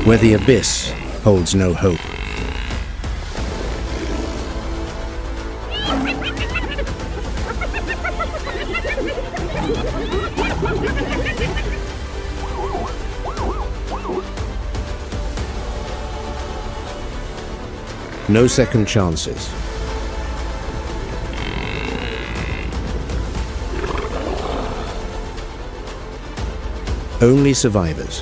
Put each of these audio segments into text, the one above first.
where the abyss holds no hope. No second chances. Only survivors.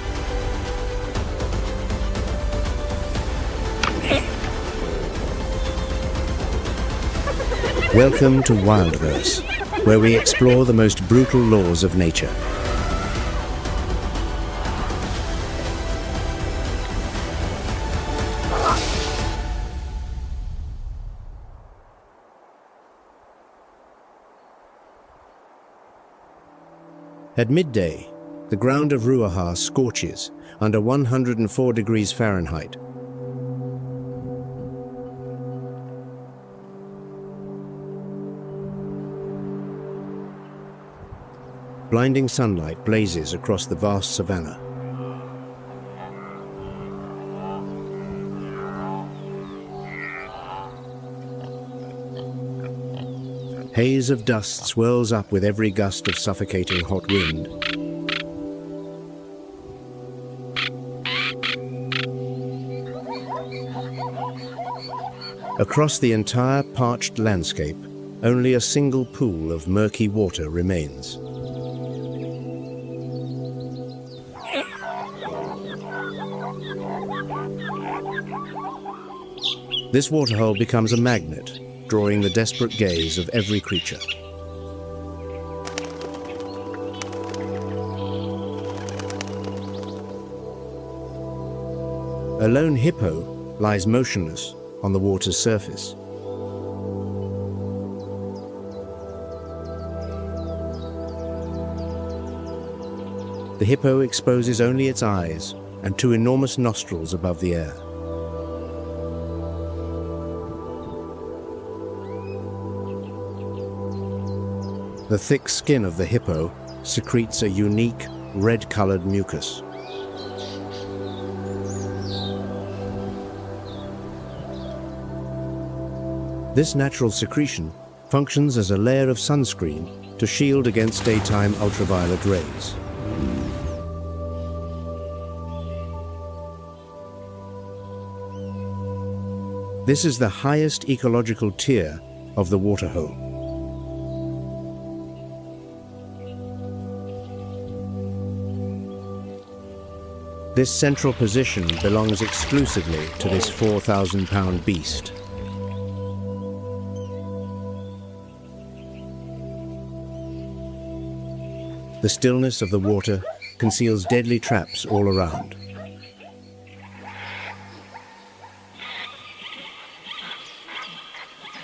Welcome to WildVerse, where we explore the most brutal laws of nature. At midday, the ground of Ruaha scorches under 104 degrees Fahrenheit. Blinding sunlight blazes across the vast savanna. Haze of dust swirls up with every gust of suffocating hot wind. Across the entire parched landscape, only a single pool of murky water remains. This waterhole becomes a magnet, drawing the desperate gaze of every creature. A lone hippo lies motionless on the water's surface. The hippo exposes only its eyes and two enormous nostrils above the air. The thick skin of the hippo secretes a unique red-colored mucus. This natural secretion functions as a layer of sunscreen to shield against daytime ultraviolet rays. This is the highest ecological tier of the waterhole. This central position belongs exclusively to this 4,000-pound beast. The stillness of the water conceals deadly traps all around.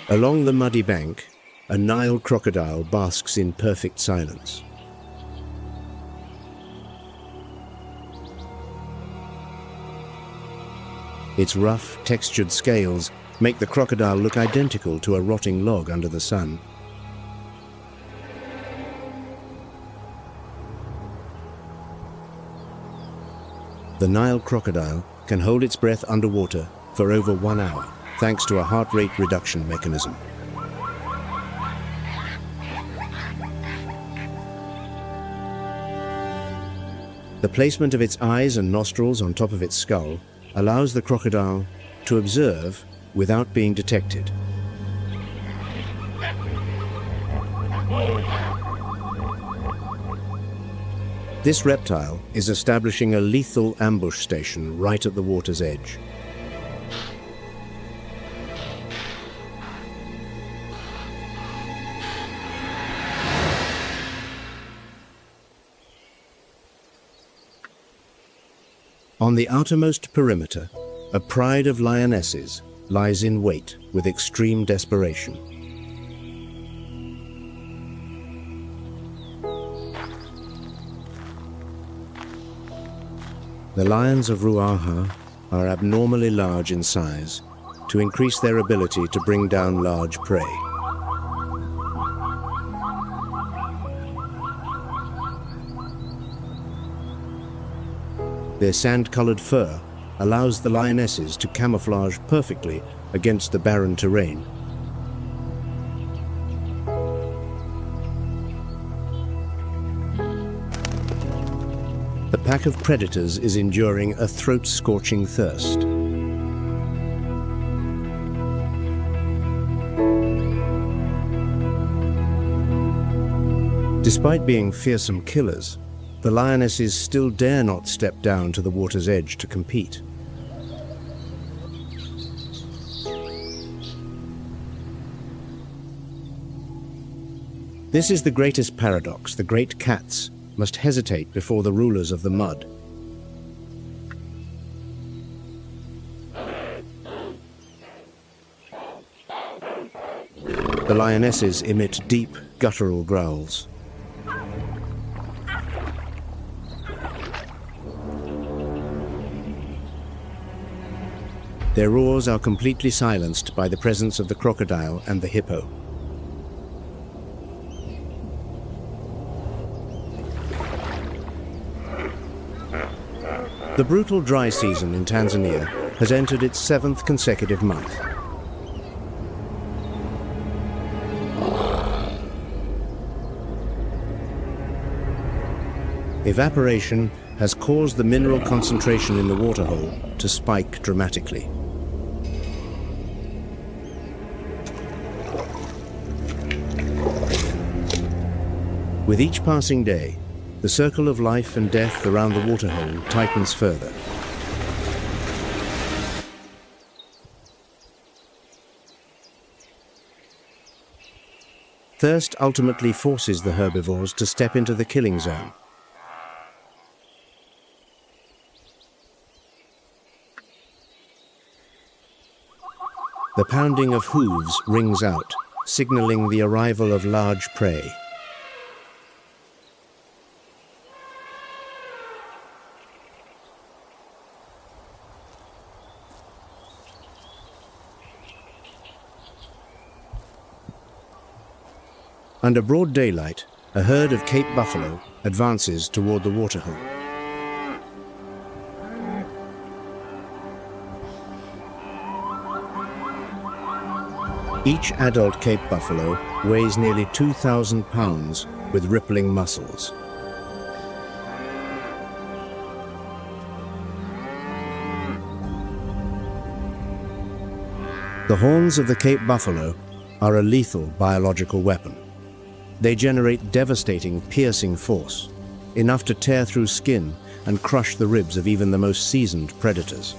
Along the muddy bank, a Nile crocodile basks in perfect silence. Its rough, textured scales make the crocodile look identical to a rotting log under the sun. The Nile crocodile can hold its breath underwater for over 1 hour, thanks to a heart rate reduction mechanism. The placement of its eyes and nostrils on top of its skull allows the crocodile to observe without being detected. This reptile is establishing a lethal ambush station right at the water's edge. On the outermost perimeter, a pride of lionesses lies in wait with extreme desperation. The lions of Ruaha are abnormally large in size to increase their ability to bring down large prey. Their sand-colored fur allows the lionesses to camouflage perfectly against the barren terrain. The pack of predators is enduring a throat-scorching thirst. Despite being fearsome killers, the lionesses still dare not step down to the water's edge to compete. This is the greatest paradox. The great cats must hesitate before the rulers of the mud. The lionesses emit deep, guttural growls. Their roars are completely silenced by the presence of the crocodile and the hippo. The brutal dry season in Tanzania has entered its 7th consecutive month. Evaporation has caused the mineral concentration in the waterhole to spike dramatically. With each passing day, the circle of life and death around the waterhole tightens further. Thirst ultimately forces the herbivores to step into the killing zone. The pounding of hooves rings out, signaling the arrival of large prey. Under broad daylight, a herd of Cape buffalo advances toward the waterhole. Each adult Cape buffalo weighs nearly 2,000 pounds with rippling muscles. The horns of the Cape buffalo are a lethal biological weapon. They generate devastating, piercing force, enough to tear through skin and crush the ribs of even the most seasoned predators.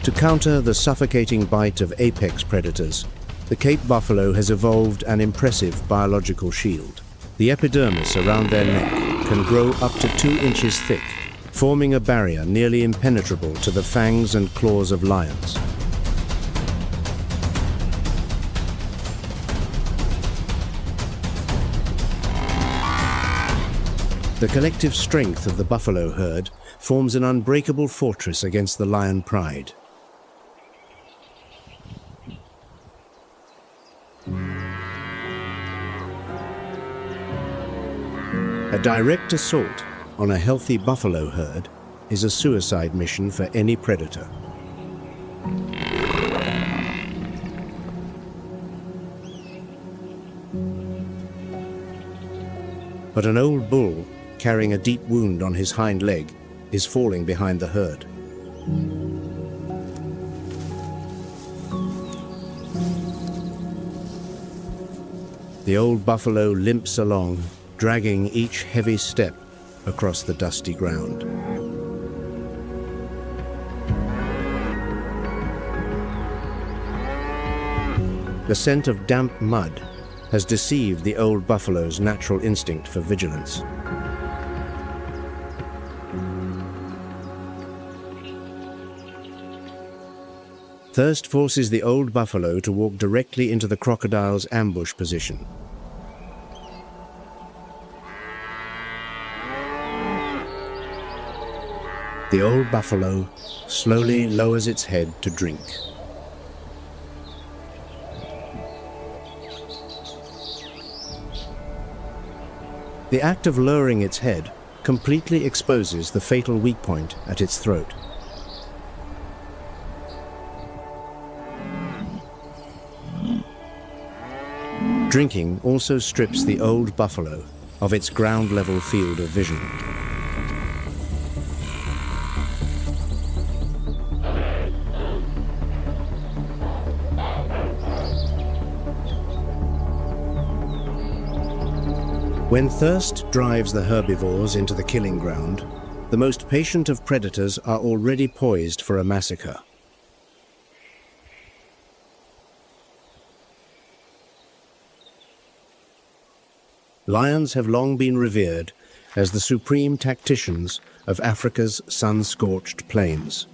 To counter the suffocating bite of apex predators, the Cape buffalo has evolved an impressive biological shield. The epidermis around their neck can grow up to 2 inches thick, forming a barrier nearly impenetrable to the fangs and claws of lions. The collective strength of the buffalo herd forms an unbreakable fortress against the lion pride. A direct assault on a healthy buffalo herd is a suicide mission for any predator. But an old bull, carrying a deep wound on his hind leg, is falling behind the herd. The old buffalo limps along, dragging each heavy step across the dusty ground. The scent of damp mud has deceived the old buffalo's natural instinct for vigilance. Thirst forces the old buffalo to walk directly into the crocodile's ambush position. The old buffalo slowly lowers its head to drink. The act of lowering its head completely exposes the fatal weak point at its throat. Drinking also strips the old buffalo of its ground-level field of vision. When thirst drives the herbivores into the killing ground, the most patient of predators are already poised for a massacre. Lions have long been revered as the supreme tacticians of Africa's sun-scorched plains.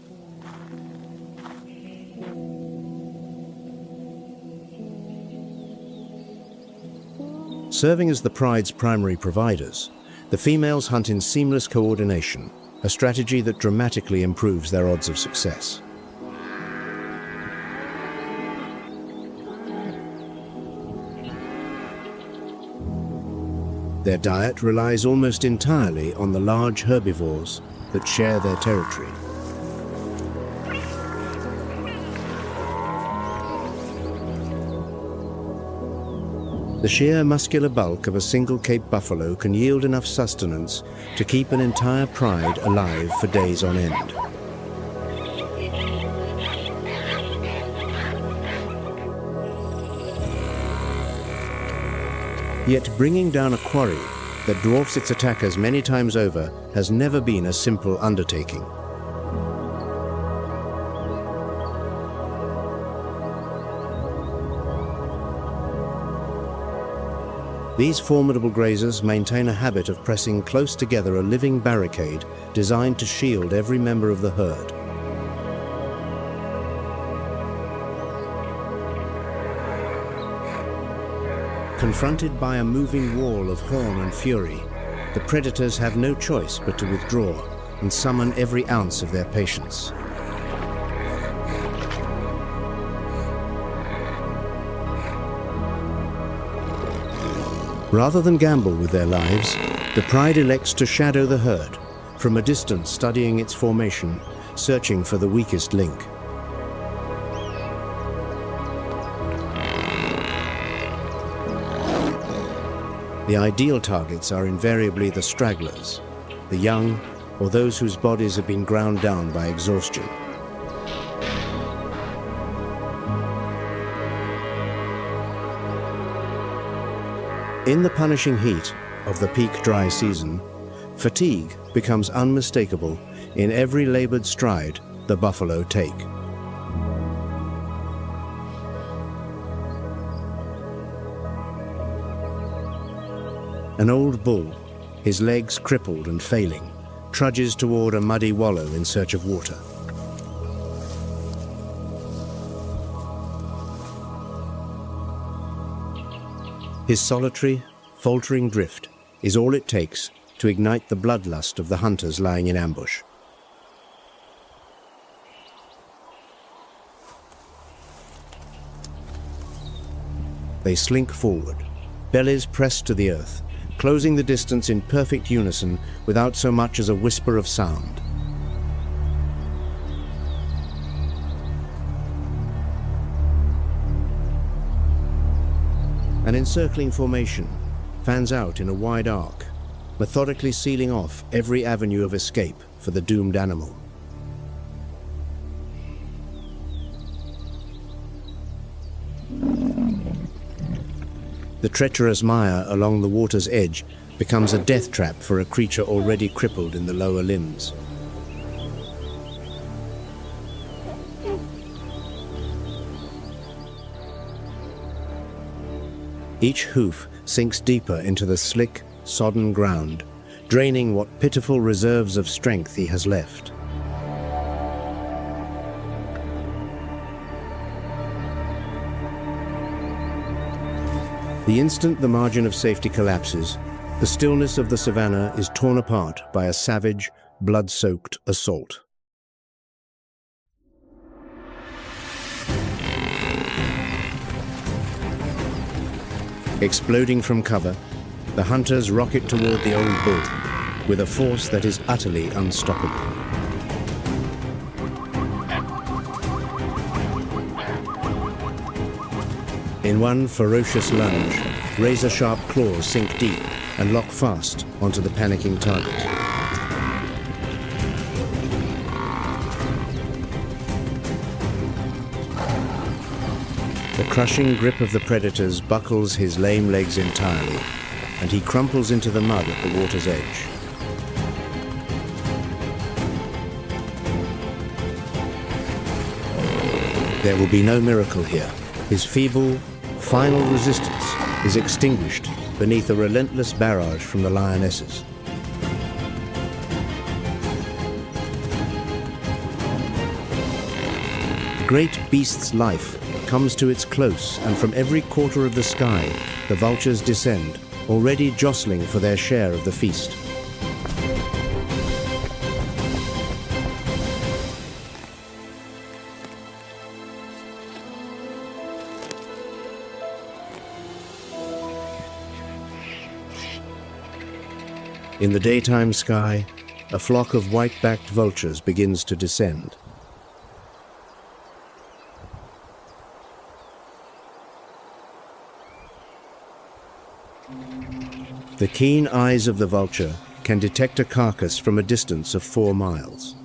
Serving as the pride's primary providers, the females hunt in seamless coordination, a strategy that dramatically improves their odds of success. Their diet relies almost entirely on the large herbivores that share their territory. The sheer muscular bulk of a single Cape buffalo can yield enough sustenance to keep an entire pride alive for days on end. Yet bringing down a quarry that dwarfs its attackers many times over has never been a simple undertaking. These formidable grazers maintain a habit of pressing close together a living barricade designed to shield every member of the herd. Confronted by a moving wall of horn and fury, the predators have no choice but to withdraw and summon every ounce of their patience. Rather than gamble with their lives, the pride elects to shadow the herd, from a distance studying its formation, searching for the weakest link. The ideal targets are invariably the stragglers, the young, or those whose bodies have been ground down by exhaustion. In the punishing heat of the peak dry season, fatigue becomes unmistakable in every labored stride the buffalo take. An old bull, his legs crippled and failing, trudges toward a muddy wallow in search of water. His solitary, faltering drift is all it takes to ignite the bloodlust of the hunters lying in ambush. They slink forward, bellies pressed to the earth, closing the distance in perfect unison without so much as a whisper of sound. An encircling formation fans out in a wide arc, methodically sealing off every avenue of escape for the doomed animal. The treacherous mire along the water's edge becomes a death trap for a creature already crippled in the lower limbs. Each hoof sinks deeper into the slick, sodden ground, draining what pitiful reserves of strength he has left. The instant the margin of safety collapses, the stillness of the savanna is torn apart by a savage, blood-soaked assault. Exploding from cover, The hunters rocket toward the old bull with a force that is utterly unstoppable. In one ferocious lunge, razor-sharp claws sink deep and lock fast onto the panicking target. The crushing grip of the predators buckles his lame legs entirely, and he crumples into the mud at the water's edge. There will be no miracle here. His feeble, final resistance is extinguished beneath a relentless barrage from the lionesses. The great beast's life comes to its close, and from every quarter of the sky, the vultures descend, already jostling for their share of the feast. In the daytime sky, a flock of white-backed vultures begins to descend. The keen eyes of the vulture can detect a carcass from a distance of 4 miles.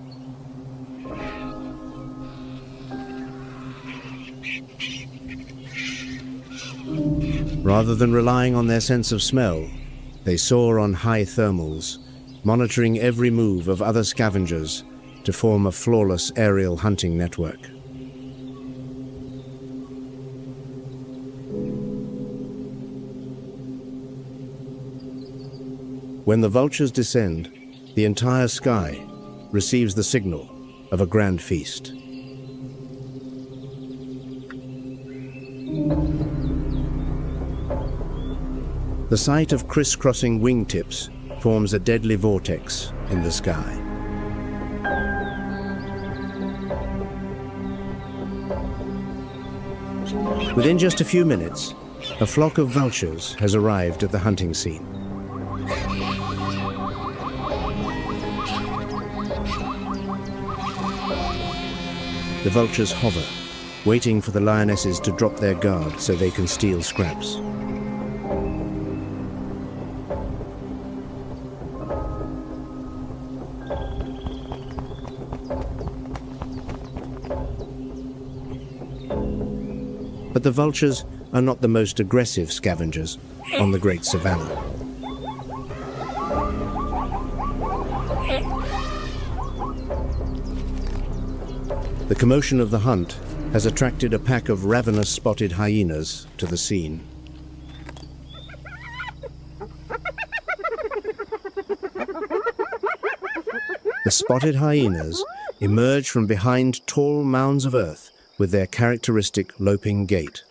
Rather than relying on their sense of smell, they soar on high thermals, monitoring every move of other scavengers to form a flawless aerial hunting network. When the vultures descend, the entire sky receives the signal of a grand feast. The sight of crisscrossing wingtips forms a deadly vortex in the sky. Within just a few minutes, a flock of vultures has arrived at the hunting scene. The vultures hover, waiting for the lionesses to drop their guard so they can steal scraps. But the vultures are not the most aggressive scavengers on the Great Savannah. The commotion of the hunt has attracted a pack of ravenous spotted hyenas to the scene. The spotted hyenas emerge from behind tall mounds of earth with their characteristic loping gait.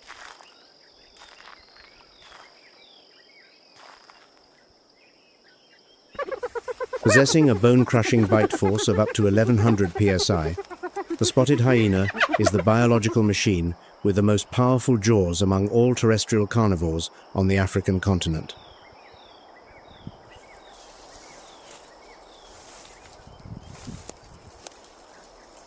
Possessing a bone-crushing bite force of up to 1100 psi, the spotted hyena is the biological machine with the most powerful jaws among all terrestrial carnivores on the African continent.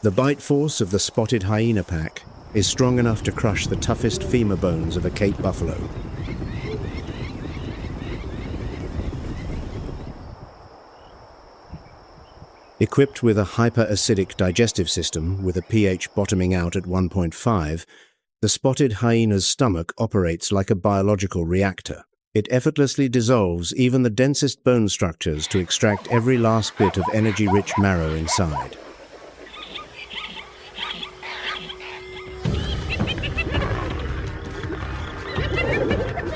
The bite force of the spotted hyena pack is strong enough to crush the toughest femur bones of a Cape buffalo. Equipped with a hyperacidic digestive system with a pH bottoming out at 1.5, the spotted hyena's stomach operates like a biological reactor. It effortlessly dissolves even the densest bone structures to extract every last bit of energy-rich marrow inside.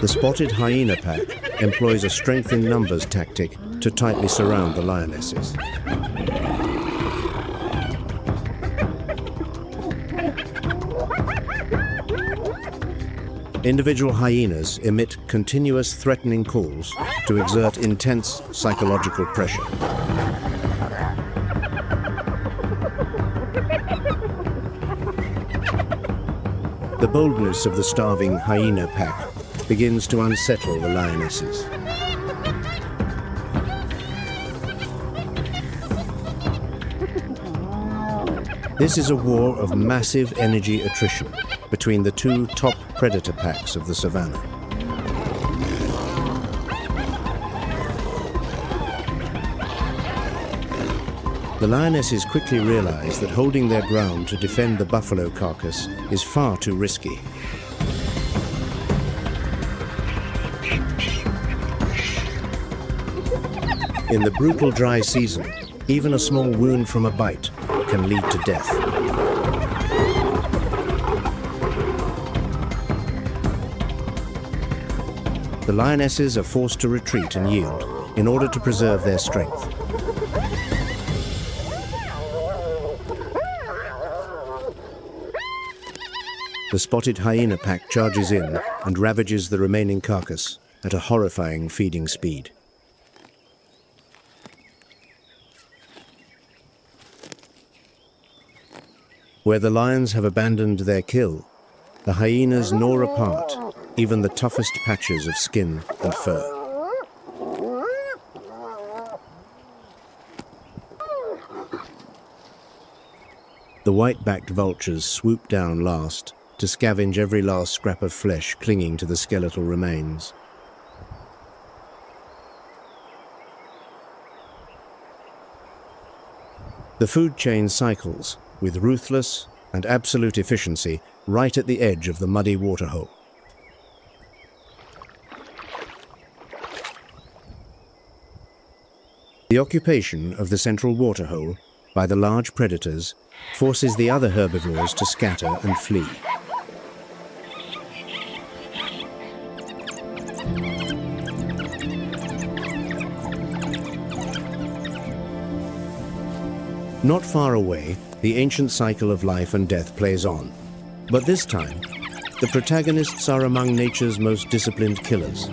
The spotted hyena pack employs a strength in numbers tactic to tightly surround the lionesses. Individual hyenas emit continuous threatening calls to exert intense psychological pressure. The boldness of the starving hyena pack begins to unsettle the lionesses. This is a war of massive energy attrition between the two top predator packs of the savanna. The lionesses quickly realize that holding their ground to defend the buffalo carcass is far too risky. In the brutal dry season, even a small wound from a bite can lead to death. The lionesses are forced to retreat and yield in order to preserve their strength. The spotted hyena pack charges in and ravages the remaining carcass at a horrifying feeding speed. Where the lions have abandoned their kill, the hyenas gnaw apart even the toughest patches of skin and fur. The white-backed vultures swoop down last to scavenge every last scrap of flesh clinging to the skeletal remains. The food chain cycles with ruthless and absolute efficiency right at the edge of the muddy waterhole. The occupation of the central waterhole by the large predators forces the other herbivores to scatter and flee. Not far away, the ancient cycle of life and death plays on. But this time, the protagonists are among nature's most disciplined killers.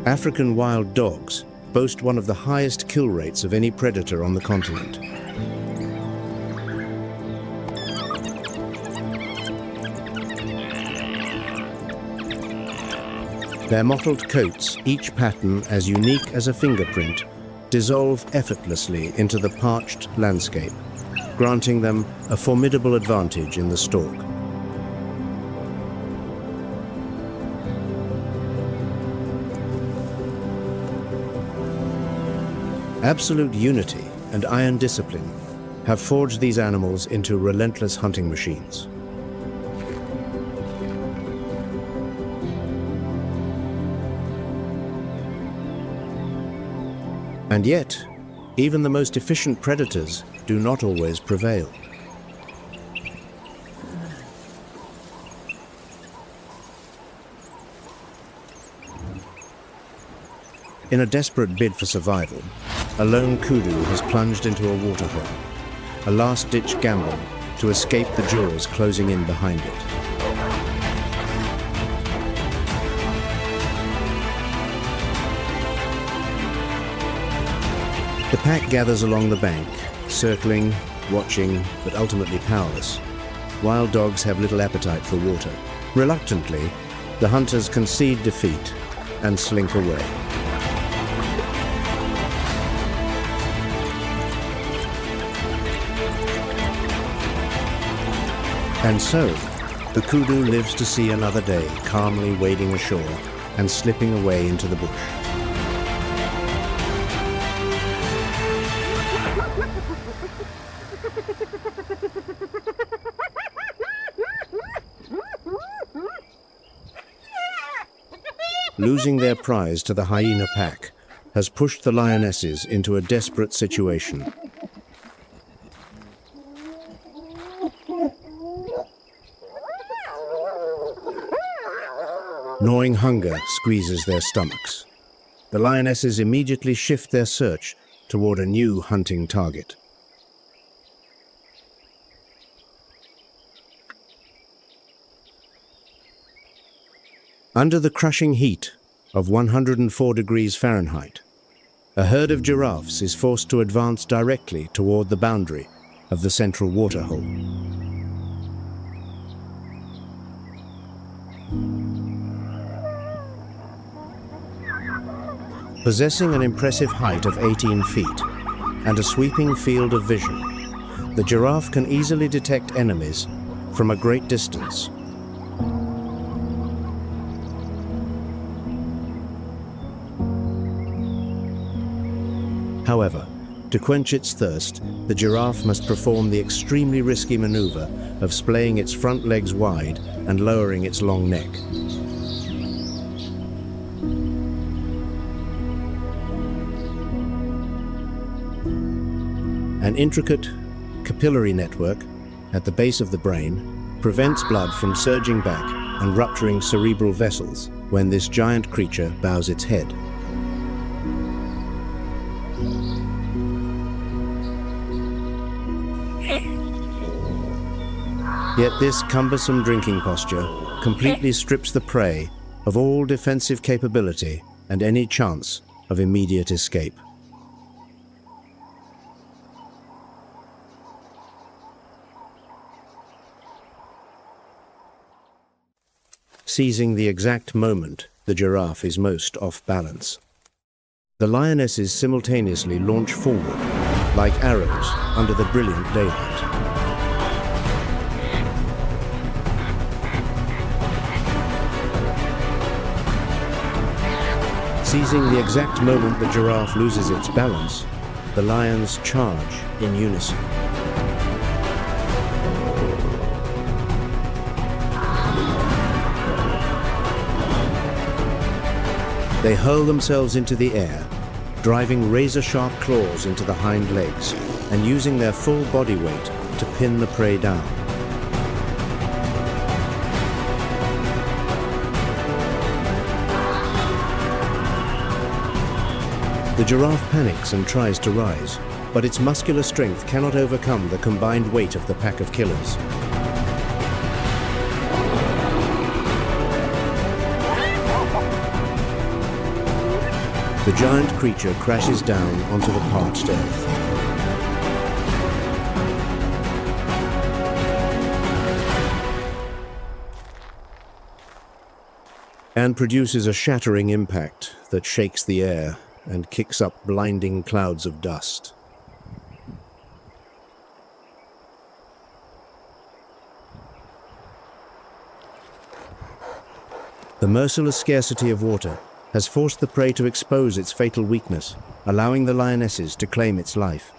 African wild dogs boast one of the highest kill rates of any predator on the continent. Their mottled coats, each pattern as unique as a fingerprint, dissolve effortlessly into the parched landscape, granting them a formidable advantage in the stalk. Absolute unity and iron discipline have forged these animals into relentless hunting machines. And yet, even the most efficient predators do not always prevail. In a desperate bid for survival, a lone kudu has plunged into a waterhole, a last-ditch gamble to escape the jurors closing in behind it. The pack gathers along the bank, circling, watching, but ultimately powerless. Wild dogs have little appetite for water. Reluctantly, the hunters concede defeat and slink away. And so, the kudu lives to see another day, calmly wading ashore and slipping away into the bush. Losing their prize to the hyena pack has pushed the lionesses into a desperate situation. Gnawing hunger squeezes their stomachs. The lionesses immediately shift their search toward a new hunting target. Under the crushing heat of 104 degrees Fahrenheit, a herd of giraffes is forced to advance directly toward the boundary of the central waterhole. Possessing an impressive height of 18 feet and a sweeping field of vision, the giraffe can easily detect enemies from a great distance. However, to quench its thirst, the giraffe must perform the extremely risky maneuver of splaying its front legs wide and lowering its long neck. An intricate capillary network at the base of the brain prevents blood from surging back and rupturing cerebral vessels when this giant creature bows its head. Yet this cumbersome drinking posture completely strips the prey of all defensive capability and any chance of immediate escape. Seizing the exact moment the giraffe is most off balance, the lionesses simultaneously launch forward like arrows under the brilliant daylight. Seizing the exact moment the giraffe loses its balance, the lions charge in unison. They hurl themselves into the air, driving razor-sharp claws into the hind legs and using their full body weight to pin the prey down. The giraffe panics and tries to rise, but its muscular strength cannot overcome the combined weight of the pack of killers. The giant creature crashes down onto the parched earth. And produces a shattering impact that shakes the air and kicks up blinding clouds of dust. The merciless scarcity of water has forced the prey to expose its fatal weakness, allowing the lionesses to claim its life.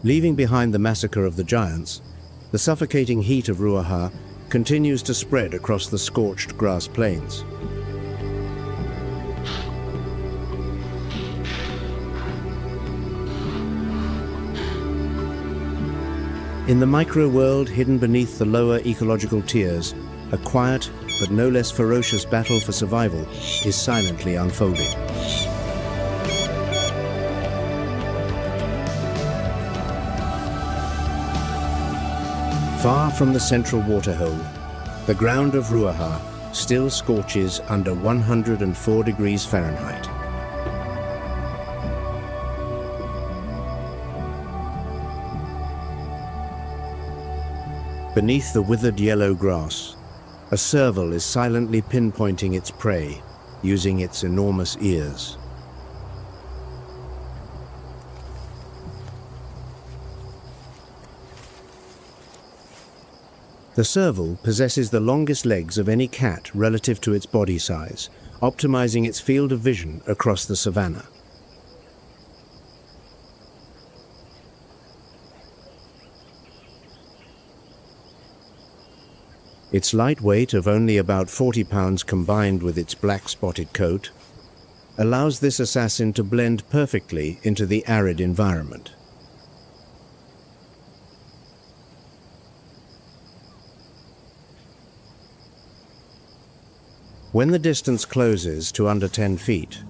Leaving behind the massacre of the giants, the suffocating heat of Ruaha continues to spread across the scorched grass plains. In the micro-world hidden beneath the lower ecological tiers, a quiet but no less ferocious battle for survival is silently unfolding. Far from the central waterhole, the ground of Ruaha still scorches under 104 degrees Fahrenheit. Beneath the withered yellow grass, a serval is silently pinpointing its prey using its enormous ears. The serval possesses the longest legs of any cat relative to its body size, optimizing its field of vision across the savanna. Its light weight of only about 40 pounds combined with its black-spotted coat allows this assassin to blend perfectly into the arid environment. When the distance closes to under 10 feet,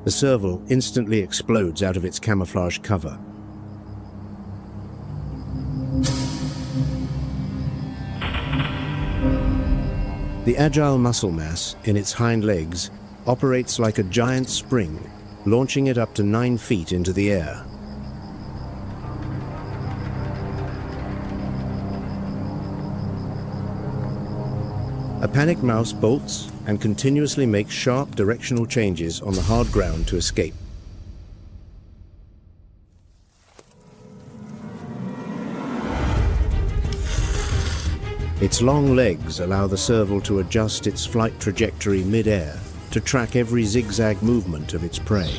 the serval instantly explodes out of its camouflage cover. The agile muscle mass in its hind legs operates like a giant spring, launching it up to 9 feet into the air. A panicked mouse bolts and continuously makes sharp directional changes on the hard ground to escape. Its long legs allow the serval to adjust its flight trajectory mid-air to track every zigzag movement of its prey.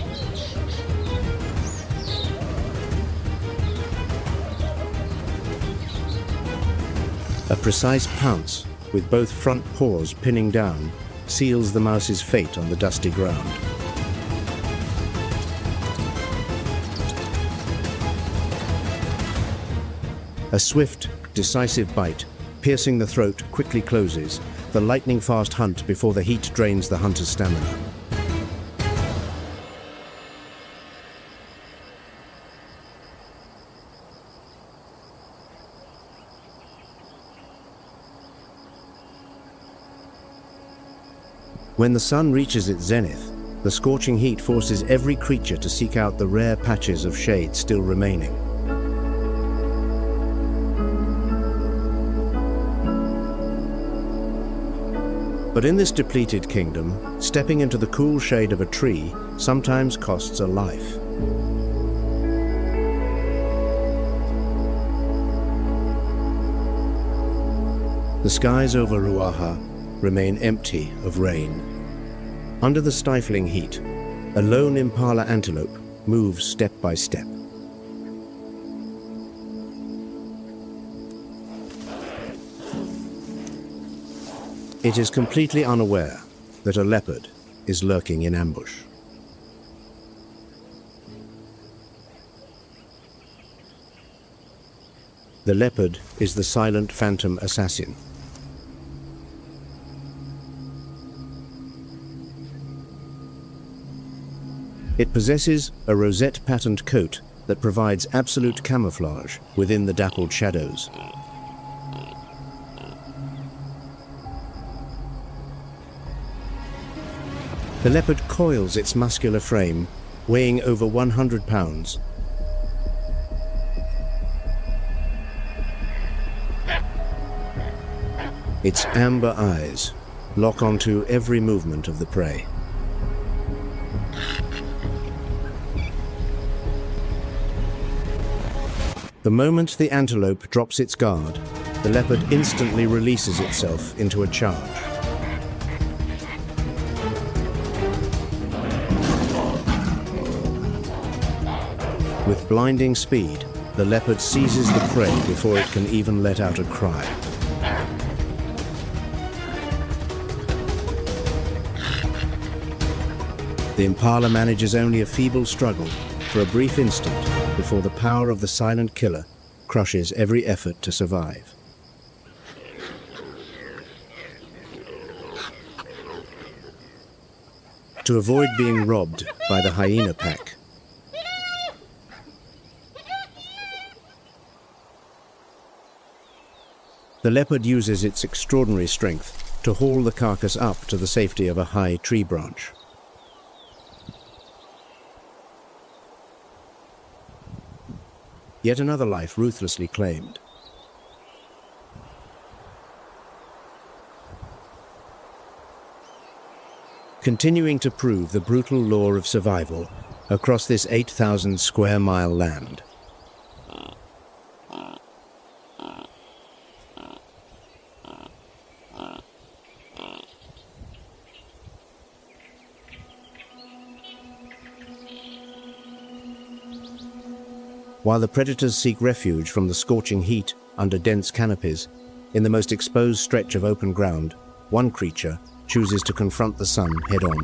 A precise pounce, with both front paws pinning down, seals the mouse's fate on the dusty ground. A swift, decisive bite, piercing the throat, quickly closes, the lightning-fast hunt before the heat drains the hunter's stamina. When the sun reaches its zenith, the scorching heat forces every creature to seek out the rare patches of shade still remaining. But in this depleted kingdom, stepping into the cool shade of a tree sometimes costs a life. The skies over Ruaha remain empty of rain. Under the stifling heat, a lone impala antelope moves step by step. It is completely unaware that a leopard is lurking in ambush. The leopard is the silent phantom assassin. It possesses a rosette-patterned coat that provides absolute camouflage within the dappled shadows. The leopard coils its muscular frame, weighing over 100 pounds. Its amber eyes lock onto every movement of the prey. The moment the antelope drops its guard, the leopard instantly releases itself into a charge. With blinding speed, the leopard seizes the prey before it can even let out a cry. The impala manages only a feeble struggle for a brief instant before the power of the silent killer crushes every effort to survive. To avoid being robbed by the hyena pack, the leopard uses its extraordinary strength to haul the carcass up to the safety of a high tree branch. Yet another life ruthlessly claimed. Continuing to prove the brutal law of survival across this 8,000 square mile land. While the predators seek refuge from the scorching heat under dense canopies, in the most exposed stretch of open ground, one creature chooses to confront the sun head-on.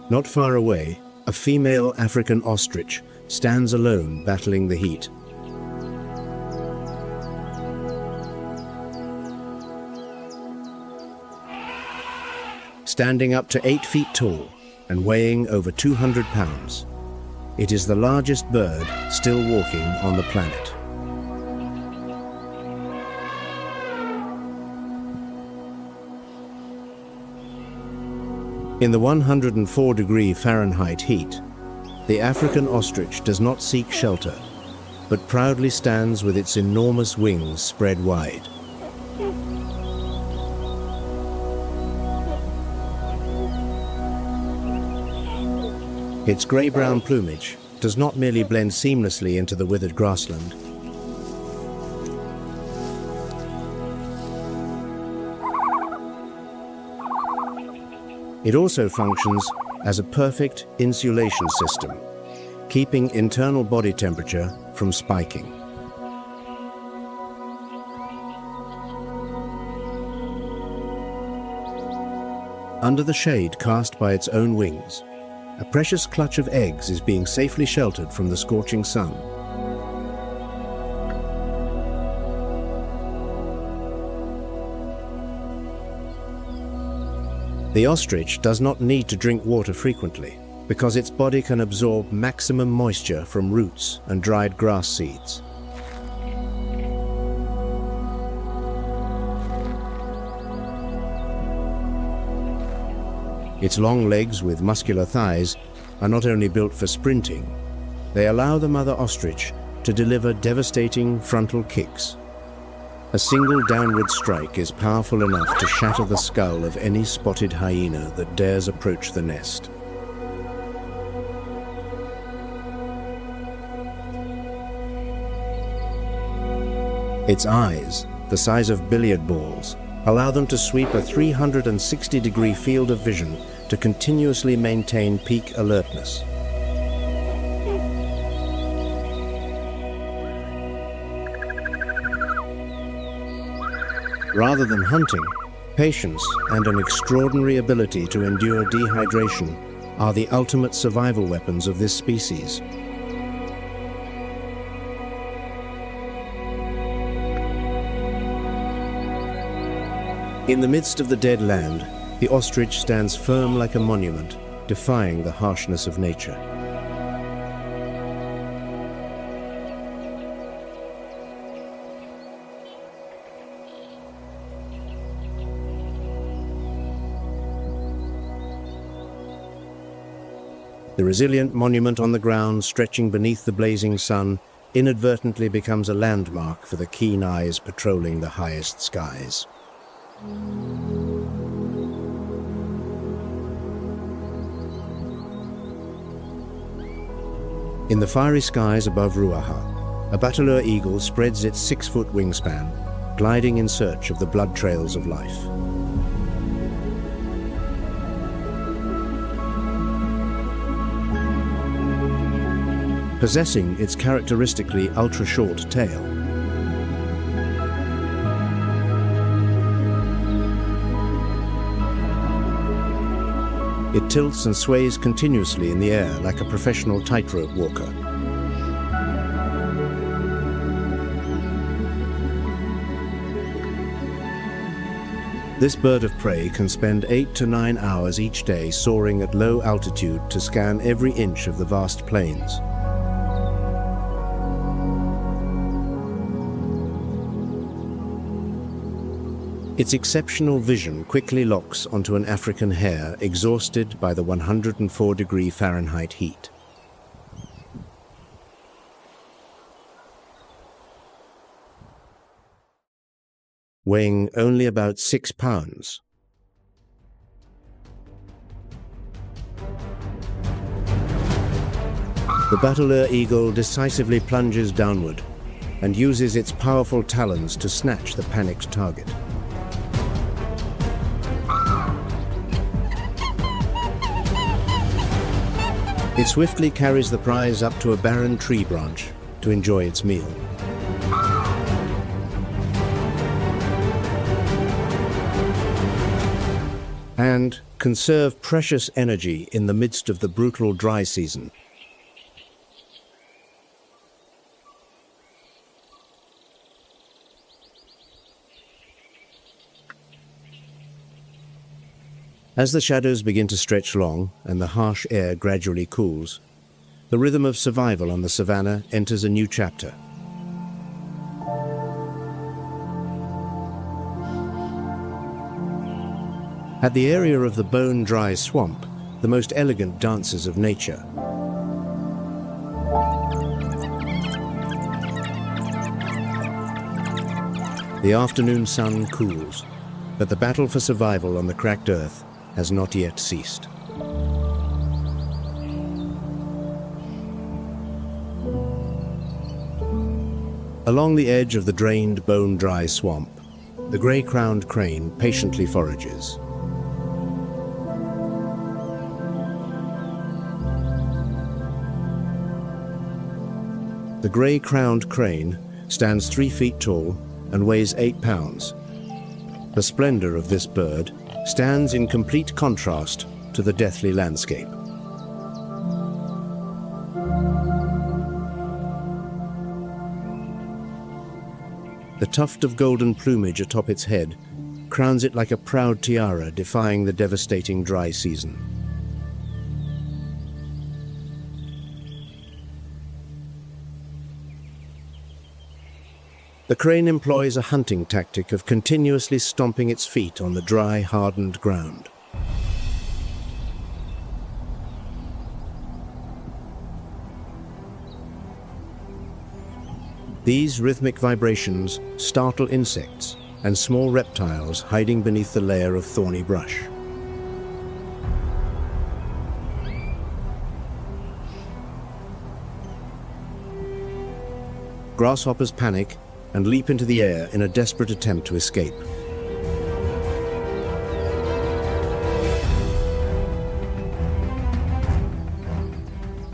Not far away, a female African ostrich stands alone battling the heat. Standing up to 8 feet tall and weighing over 200 pounds, It is the largest bird still walking on the planet. In the 104-degree Fahrenheit heat, the African ostrich does not seek shelter, but proudly stands with its enormous wings spread wide. Its grey-brown plumage does not merely blend seamlessly into the withered grassland. It also functions as a perfect insulation system, keeping internal body temperature from spiking. Under the shade cast by its own wings, a precious clutch of eggs is being safely sheltered from the scorching sun. The ostrich does not need to drink water frequently because its body can absorb maximum moisture from roots and dried grass seeds. Its long legs with muscular thighs are not only built for sprinting, they allow the mother ostrich to deliver devastating frontal kicks. A single downward strike is powerful enough to shatter the skull of any spotted hyena that dares approach the nest. Its eyes, the size of billiard balls, allow them to sweep a 360-degree field of vision to continuously maintain peak alertness. Rather than hunting, patience and an extraordinary ability to endure dehydration are the ultimate survival weapons of this species. In the midst of the dead land, the ostrich stands firm like a monument, defying the harshness of nature. The resilient monument on the ground, stretching beneath the blazing sun, inadvertently becomes a landmark for the keen eyes patrolling the highest skies. In the fiery skies above Ruaha, a battler eagle spreads its 6-foot wingspan, gliding in search of the blood trails of life. Possessing its characteristically ultra-short tail, it tilts and sways continuously in the air like a professional tightrope walker. This bird of prey can spend 8 to 9 hours each day soaring at low altitude to scan every inch of the vast plains. Its exceptional vision quickly locks onto an African hare exhausted by the 104-degree Fahrenheit heat. Weighing only about 6 pounds, the battler eagle decisively plunges downward and uses its powerful talons to snatch the panicked target. It swiftly carries the prize up to a barren tree branch to enjoy its meal. And conserve precious energy in the midst of the brutal dry season. As the shadows begin to stretch long and the harsh air gradually cools, The rhythm of survival on the savanna enters a new chapter. At the area of the bone-dry swamp, the most elegant dances of nature. The afternoon sun cools, but the battle for survival on the cracked earth has not yet ceased. Along the edge of the drained, bone-dry swamp, the grey-crowned crane patiently forages. The grey-crowned crane stands 3 feet tall and weighs 8 pounds. The splendor of this bird stands in complete contrast to the deathly landscape. The tuft of golden plumage atop its head crowns it like a proud tiara defying the devastating dry season. The crane employs a hunting tactic of continuously stomping its feet on the dry, hardened ground. These rhythmic vibrations startle insects and small reptiles hiding beneath the layer of thorny brush. Grasshoppers panic and leap into the air in a desperate attempt to escape.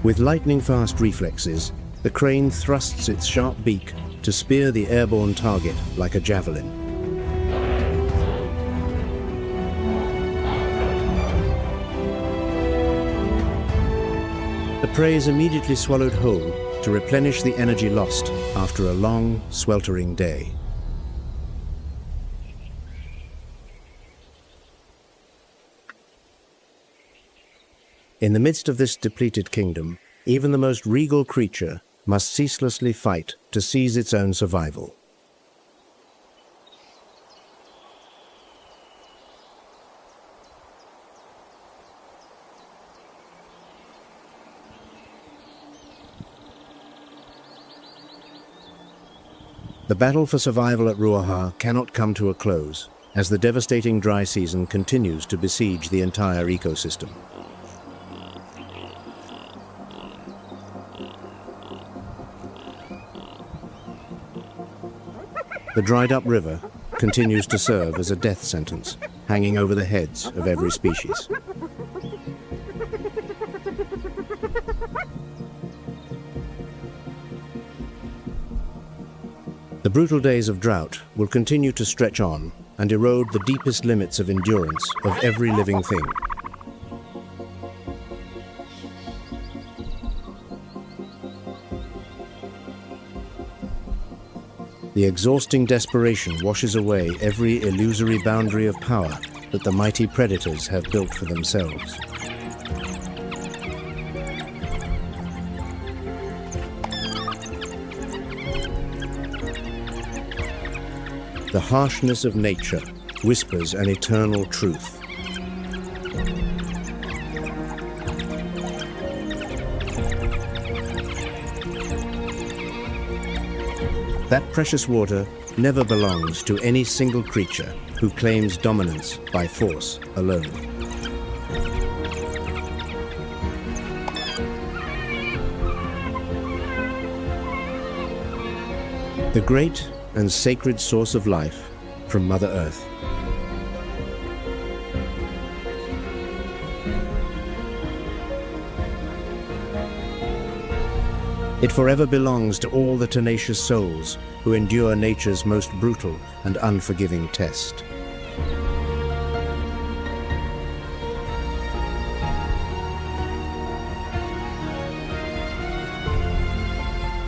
With lightning-fast reflexes, the crane thrusts its sharp beak to spear the airborne target like a javelin. The prey is immediately swallowed whole to replenish the energy lost after a long, sweltering day. In the midst of this depleted kingdom, even the most regal creature must ceaselessly fight to seize its own survival. The battle for survival at Ruaha cannot come to a close, as the devastating dry season continues to besiege the entire ecosystem. The dried-up river continues to serve as a death sentence, hanging over the heads of every species. The brutal days of drought will continue to stretch on and erode the deepest limits of endurance of every living thing. The exhausting desperation washes away every illusory boundary of power that the mighty predators have built for themselves. The harshness of nature whispers an eternal truth. That precious water never belongs to any single creature who claims dominance by force alone. The great and sacred source of life from Mother Earth. It forever belongs to all the tenacious souls who endure nature's most brutal and unforgiving test.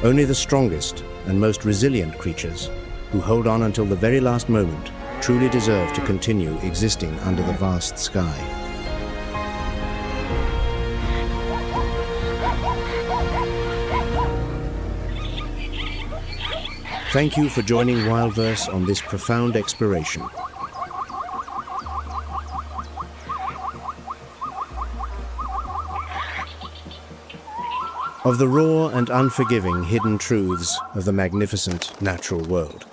Only the strongest and most resilient creatures, who hold on until the very last moment, truly deserve to continue existing under the vast sky. Thank you for joining WildVerse on this profound exploration. Of the raw and unforgiving hidden truths of the magnificent natural world.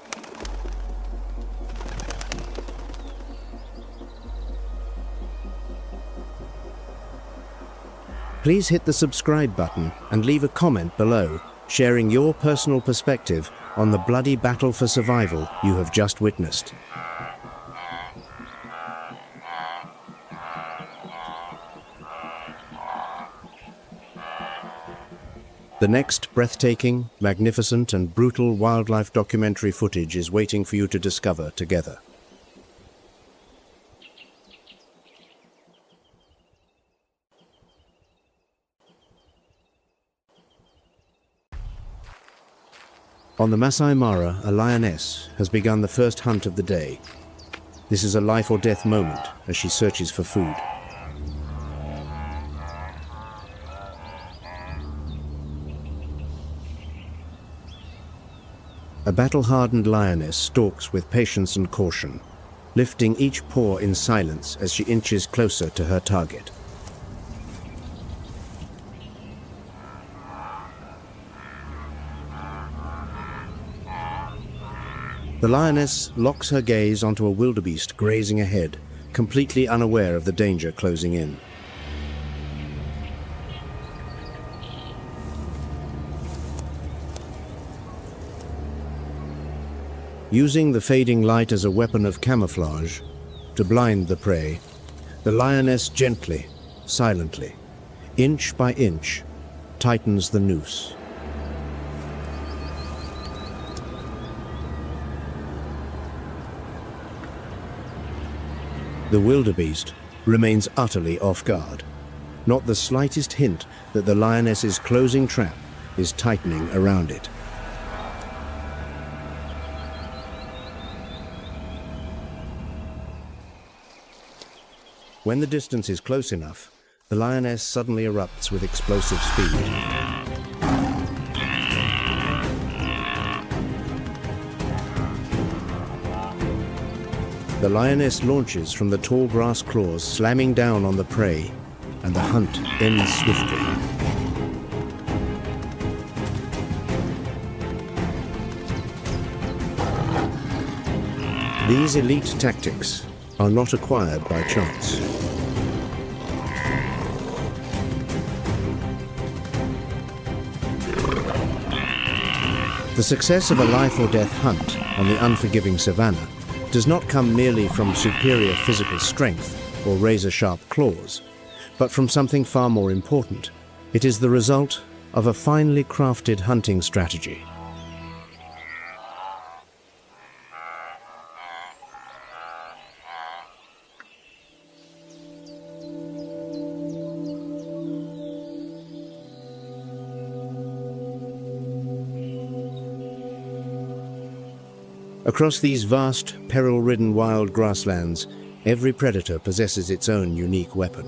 Please hit the subscribe button and leave a comment below, sharing your personal perspective on the bloody battle for survival you have just witnessed. The next breathtaking, magnificent and brutal wildlife documentary footage is waiting for you to discover together. On the Masai Mara, a lioness has begun the first hunt of the day. This is a life or death moment as she searches for food. A battle-hardened lioness stalks with patience and caution, lifting each paw in silence as she inches closer to her target. The lioness locks her gaze onto a wildebeest grazing ahead, completely unaware of the danger closing in. Using the fading light as a weapon of camouflage to blind the prey, the lioness gently, silently, inch by inch, tightens the noose. The wildebeest remains utterly off guard, not the slightest hint that the lioness's closing trap is tightening around it. When the distance is close enough, the lioness suddenly erupts with explosive speed. The lioness launches from the tall grass claws, slamming down on the prey, and the hunt ends swiftly. These elite tactics are not acquired by chance. The success of a life or death hunt on the unforgiving savanna does not come merely from superior physical strength or razor-sharp claws, but from something far more important. It is the result of a finely crafted hunting strategy. Across these vast, peril-ridden wild grasslands, every predator possesses its own unique weapon.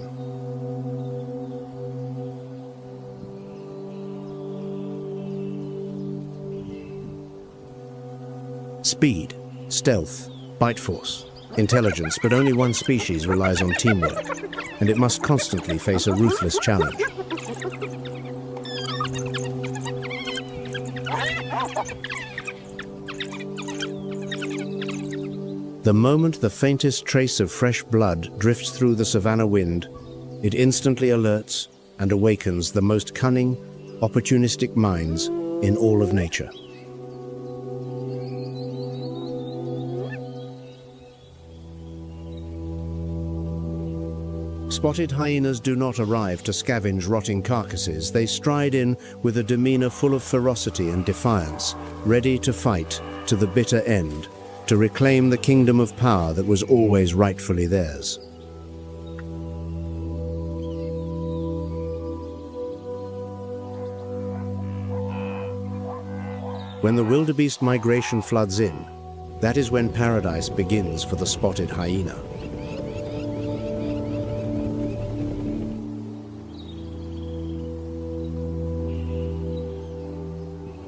Speed, stealth, bite force, intelligence, but only one species relies on teamwork, and it must constantly face a ruthless challenge. The moment the faintest trace of fresh blood drifts through the savanna wind, it instantly alerts and awakens the most cunning, opportunistic minds in all of nature. Spotted hyenas do not arrive to scavenge rotting carcasses. They stride in with a demeanor full of ferocity and defiance, ready to fight to the bitter end, to reclaim the kingdom of power that was always rightfully theirs. When the wildebeest migration floods in, that is when paradise begins for the spotted hyena.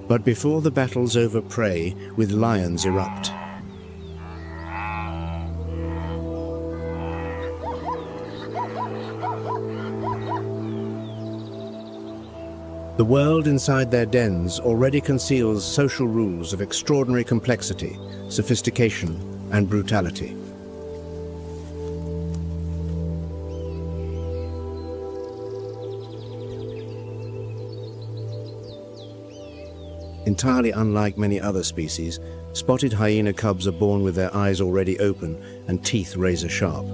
But before the battles over prey with lions erupt, the world inside their dens already conceals social rules of extraordinary complexity, sophistication, and brutality. Entirely unlike many other species, spotted hyena cubs are born with their eyes already open and teeth razor sharp.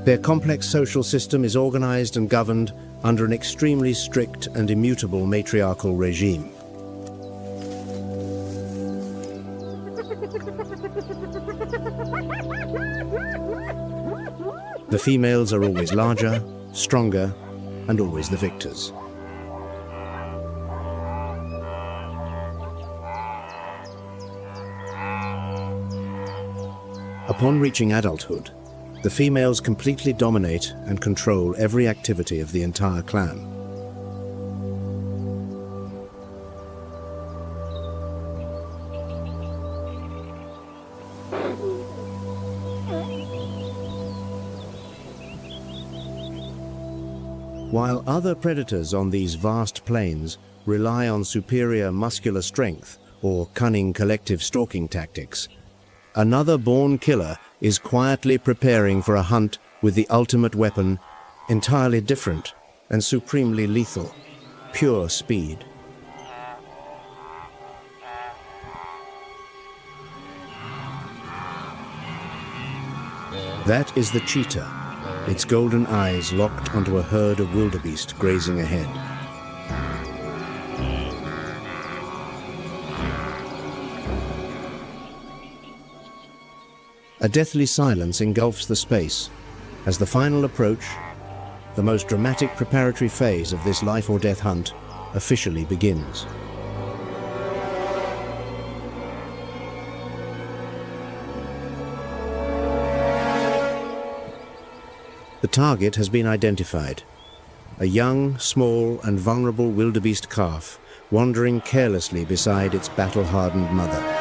Their complex social system is organized and governed under an extremely strict and immutable matriarchal regime. The females are always larger, stronger, and always the victors. Upon reaching adulthood, the females completely dominate and control every activity of the entire clan. While other predators on these vast plains rely on superior muscular strength or cunning collective stalking tactics, another born killer is quietly preparing for a hunt with the ultimate weapon, entirely different and supremely lethal: pure speed. That is the cheetah, its golden eyes locked onto a herd of wildebeest grazing ahead. A deathly silence engulfs the space as the final approach, the most dramatic preparatory phase of this life-or-death hunt, officially begins. The target has been identified: a young, small, and vulnerable wildebeest calf wandering carelessly beside its battle-hardened mother.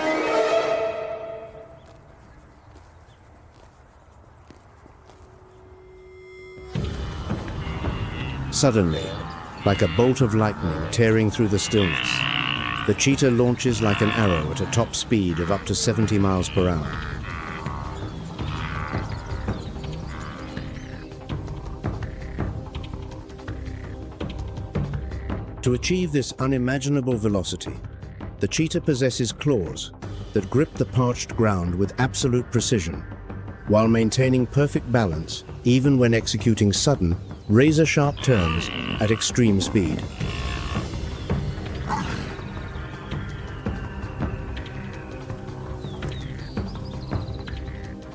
Suddenly, like a bolt of lightning tearing through the stillness, the cheetah launches like an arrow at a top speed of up to 70 miles per hour. To achieve this unimaginable velocity, the cheetah possesses claws that grip the parched ground with absolute precision, while maintaining perfect balance even when executing sudden, razor-sharp turns at extreme speed.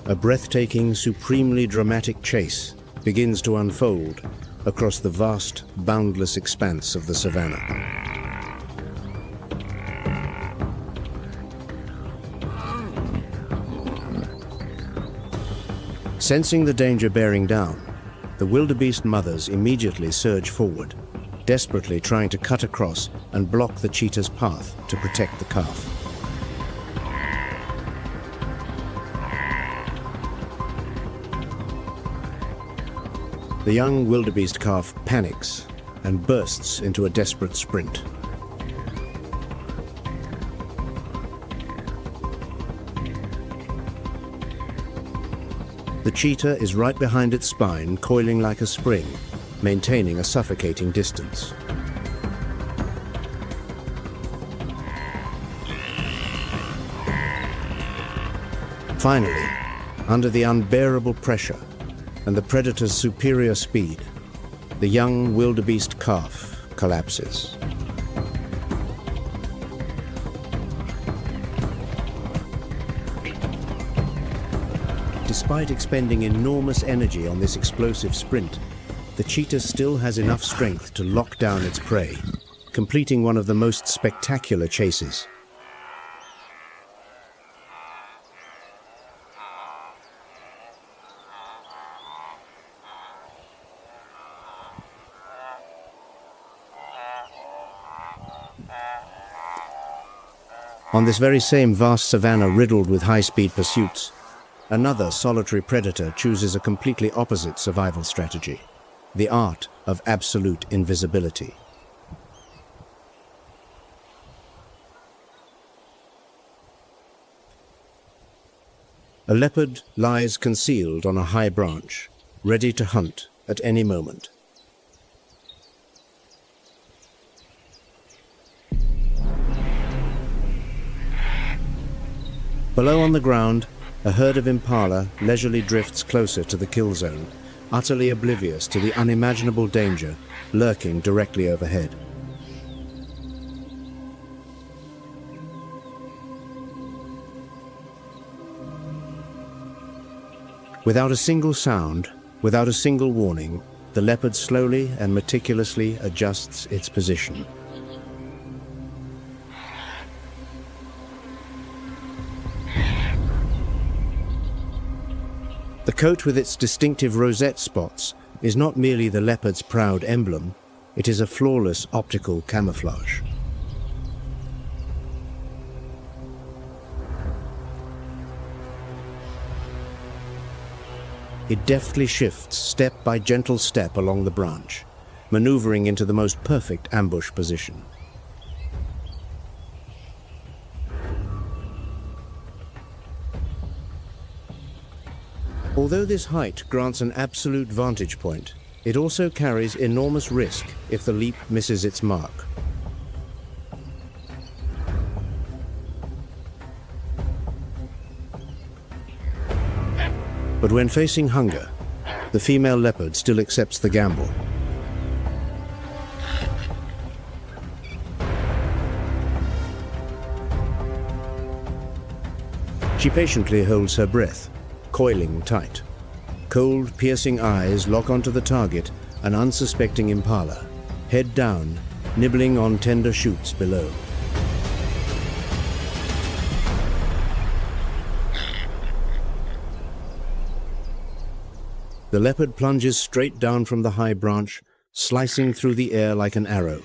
A breathtaking, supremely dramatic chase begins to unfold across the vast, boundless expanse of the savanna. Sensing the danger bearing down, the wildebeest mothers immediately surge forward, desperately trying to cut across and block the cheetah's path to protect the calf. The young wildebeest calf panics and bursts into a desperate sprint. The cheetah is right behind its spine, coiling like a spring, maintaining a suffocating distance. Finally, under the unbearable pressure and the predator's superior speed, the young wildebeest calf collapses. Despite expending enormous energy on this explosive sprint, the cheetah still has enough strength to lock down its prey, completing one of the most spectacular chases. On this very same vast savanna riddled with high-speed pursuits, another solitary predator chooses a completely opposite survival strategy: the art of absolute invisibility. A leopard lies concealed on a high branch, ready to hunt at any moment. Below on the ground, a herd of impala leisurely drifts closer to the kill zone, utterly oblivious to the unimaginable danger lurking directly overhead. Without a single sound, without a single warning, the leopard slowly and meticulously adjusts its position. The coat with its distinctive rosette spots is not merely the leopard's proud emblem, it is a flawless optical camouflage. It deftly shifts step by gentle step along the branch, maneuvering into the most perfect ambush position. Although this height grants an absolute vantage point, it also carries enormous risk if the leap misses its mark. But when facing hunger, the female leopard still accepts the gamble. She patiently holds her breath, coiling tight. Cold, piercing eyes lock onto the target, an unsuspecting impala, head down, nibbling on tender shoots below. The leopard plunges straight down from the high branch, slicing through the air like an arrow.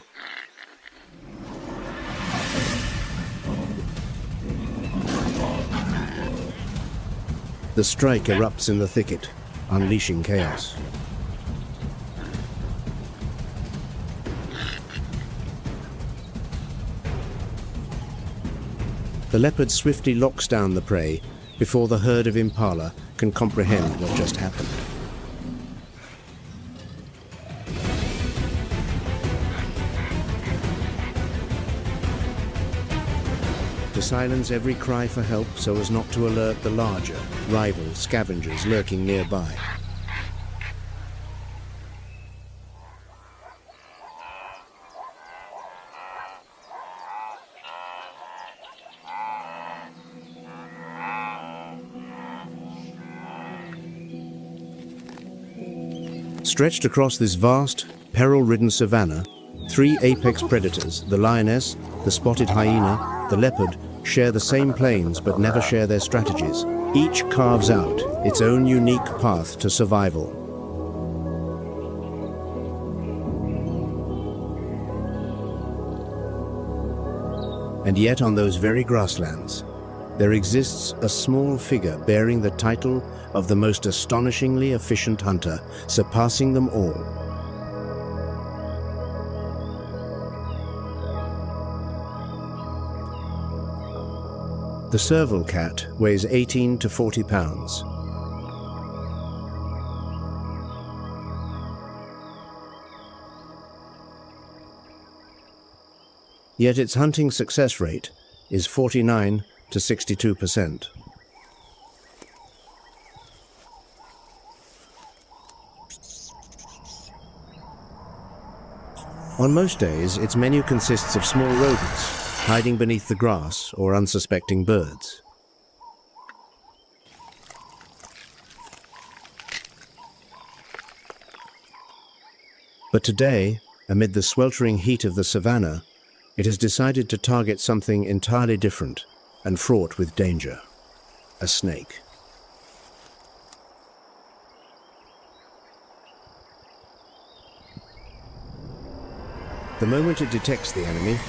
The strike erupts in the thicket, unleashing chaos. The leopard swiftly locks down the prey before the herd of impala can comprehend what just happened. To silence every cry for help so as not to alert the larger, rival scavengers lurking nearby. Stretched across this vast, peril-ridden savanna, three apex predators, the lioness, the spotted hyena, the leopard, share the same plains but never share their strategies. Each carves out its own unique path to survival. And yet on those very grasslands, there exists a small figure bearing the title of the most astonishingly efficient hunter, surpassing them all. The serval cat weighs 18 to 40 pounds. Yet its hunting success rate is 49 to 62%. On most days, its menu consists of small rodents, hiding beneath the grass or unsuspecting birds. But today, amid the sweltering heat of the savanna, it has decided to target something entirely different and fraught with danger: a snake. The moment it detects the enemy,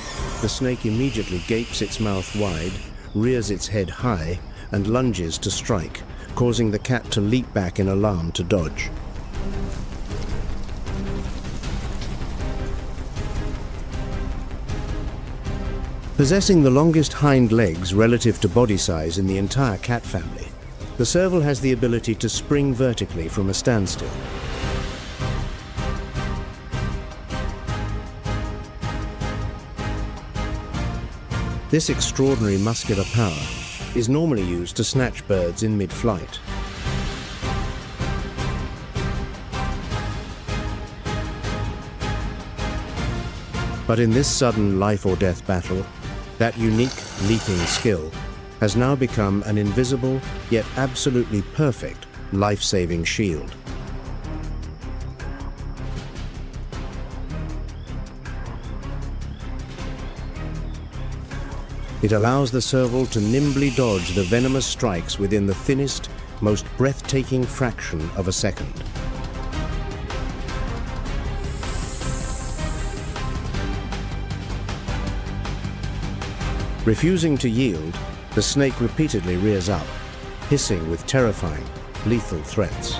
the snake immediately gapes its mouth wide, rears its head high, and lunges to strike, causing the cat to leap back in alarm to dodge. Possessing the longest hind legs relative to body size in the entire cat family, the serval has the ability to spring vertically from a standstill. This extraordinary muscular power is normally used to snatch birds in mid-flight. But in this sudden life or death battle, that unique leaping skill has now become an invisible yet absolutely perfect life-saving shield. It allows the serval to nimbly dodge the venomous strikes within the thinnest, most breathtaking fraction of a second. Refusing to yield, the snake repeatedly rears up, hissing with terrifying, lethal threats.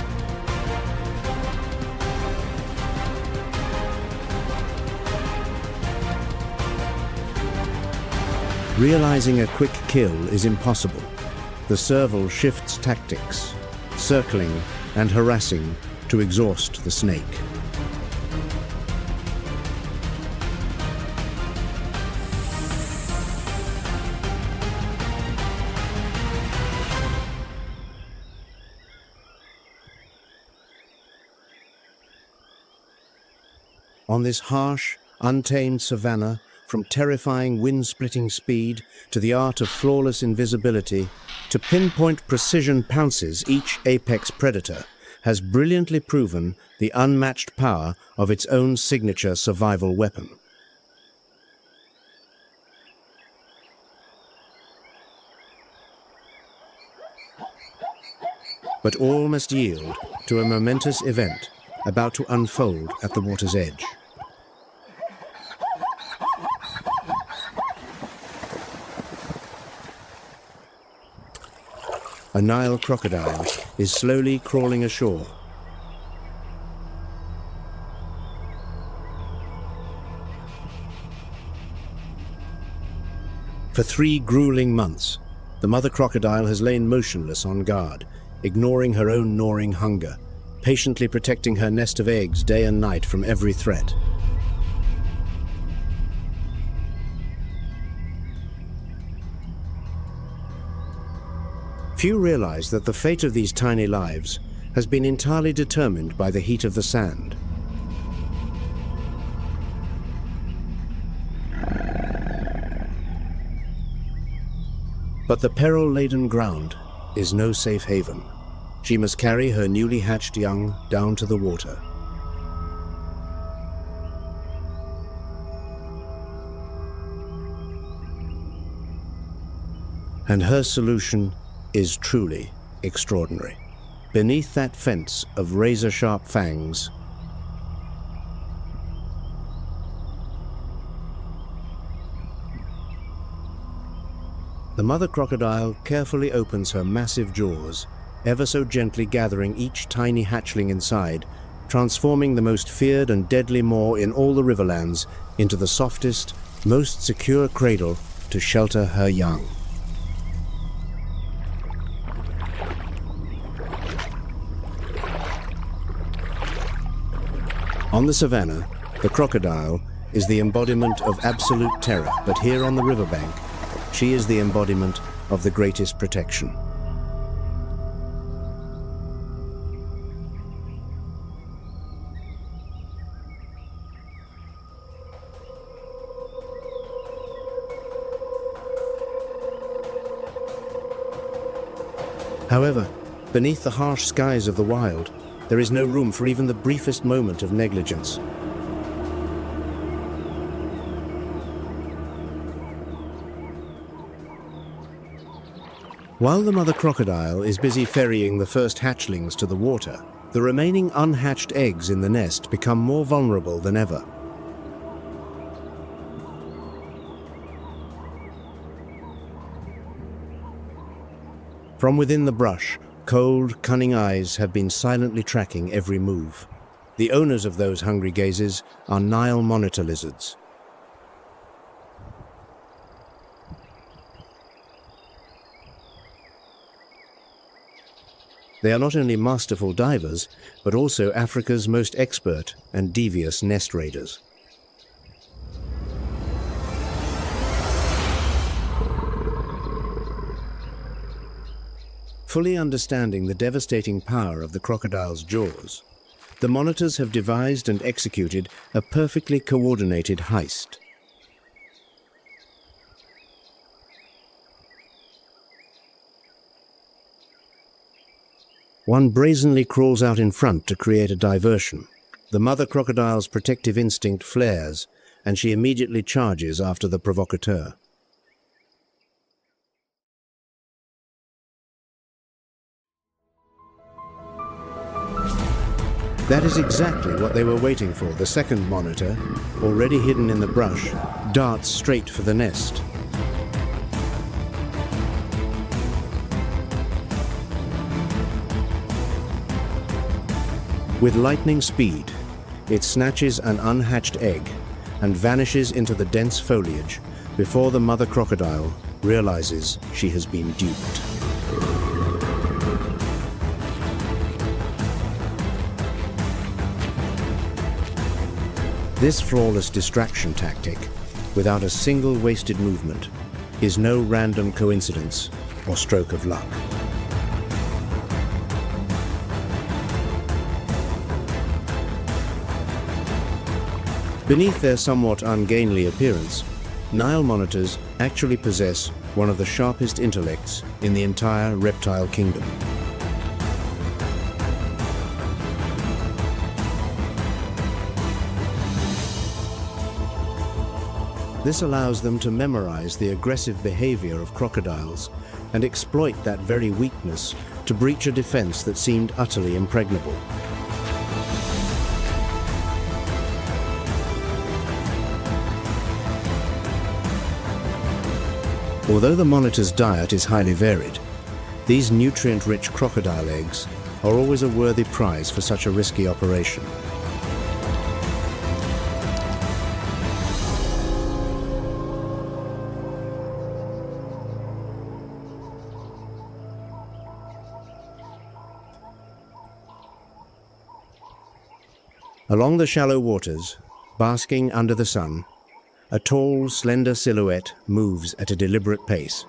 Realizing a quick kill is impossible, the serval shifts tactics, circling and harassing to exhaust the snake. On this harsh, untamed savanna, from terrifying wind-splitting speed to the art of flawless invisibility, to pinpoint precision pounces, each apex predator has brilliantly proven the unmatched power of its own signature survival weapon. But all must yield to a momentous event about to unfold at the water's edge. A Nile crocodile is slowly crawling ashore. For 3 grueling months, the mother crocodile has lain motionless on guard, ignoring her own gnawing hunger, patiently protecting her nest of eggs day and night from every threat. Few realize that the fate of these tiny lives has been entirely determined by the heat of the sand. But the peril-laden ground is no safe haven. She must carry her newly hatched young down to the water. And her solution is truly extraordinary. Beneath that fence of razor-sharp fangs, the mother crocodile carefully opens her massive jaws, ever so gently gathering each tiny hatchling inside, transforming the most feared and deadly maw in all the riverlands into the softest, most secure cradle to shelter her young. On the savanna, the crocodile is the embodiment of absolute terror, but here on the riverbank, she is the embodiment of the greatest protection. However, beneath the harsh skies of the wild, there is no room for even the briefest moment of negligence. While the mother crocodile is busy ferrying the first hatchlings to the water, the remaining unhatched eggs in the nest become more vulnerable than ever. From within the brush, cold, cunning eyes have been silently tracking every move. The owners of those hungry gazes are Nile monitor lizards. They are not only masterful divers, but also Africa's most expert and devious nest raiders. Fully understanding the devastating power of the crocodile's jaws, the monitors have devised and executed a perfectly coordinated heist. One brazenly crawls out in front to create a diversion. The mother crocodile's protective instinct flares, and she immediately charges after the provocateur. That is exactly what they were waiting for. The second monitor, already hidden in the brush, darts straight for the nest. With lightning speed, it snatches an unhatched egg and vanishes into the dense foliage before the mother crocodile realizes she has been duped. This flawless distraction tactic, without a single wasted movement, is no random coincidence or stroke of luck. Beneath their somewhat ungainly appearance, Nile monitors actually possess one of the sharpest intellects in the entire reptile kingdom. This allows them to memorize the aggressive behavior of crocodiles and exploit that very weakness to breach a defense that seemed utterly impregnable. Although the monitor's diet is highly varied, these nutrient-rich crocodile eggs are always a worthy prize for such a risky operation. Along the shallow waters, basking under the sun, a tall, slender silhouette moves at a deliberate pace.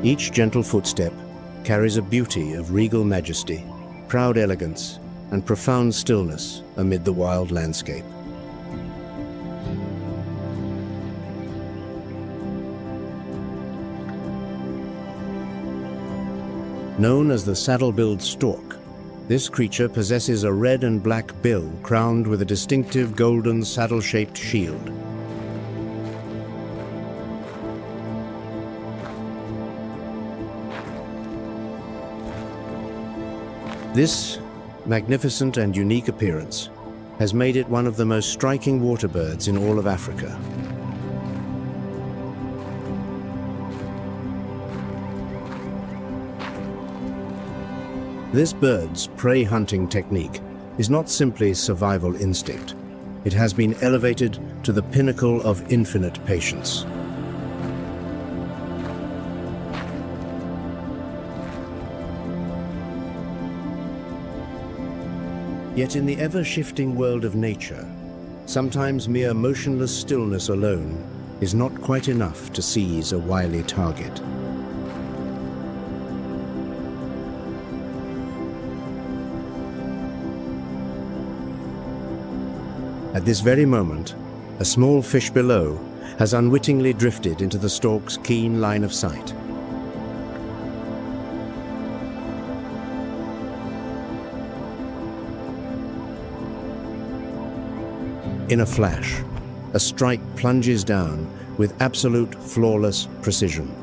Each gentle footstep carries a beauty of regal majesty, proud elegance, and profound stillness amid the wild landscape. Known as the saddle-billed stork, this creature possesses a red and black bill crowned with a distinctive golden saddle-shaped shield. This magnificent and unique appearance has made it one of the most striking water birds in all of Africa. This bird's prey hunting technique is not simply survival instinct. It has been elevated to the pinnacle of infinite patience. Yet in the ever-shifting world of nature, sometimes mere motionless stillness alone is not quite enough to seize a wily target. At this very moment, a small fish below has unwittingly drifted into the stork's keen line of sight. In a flash, a strike plunges down with absolute flawless precision.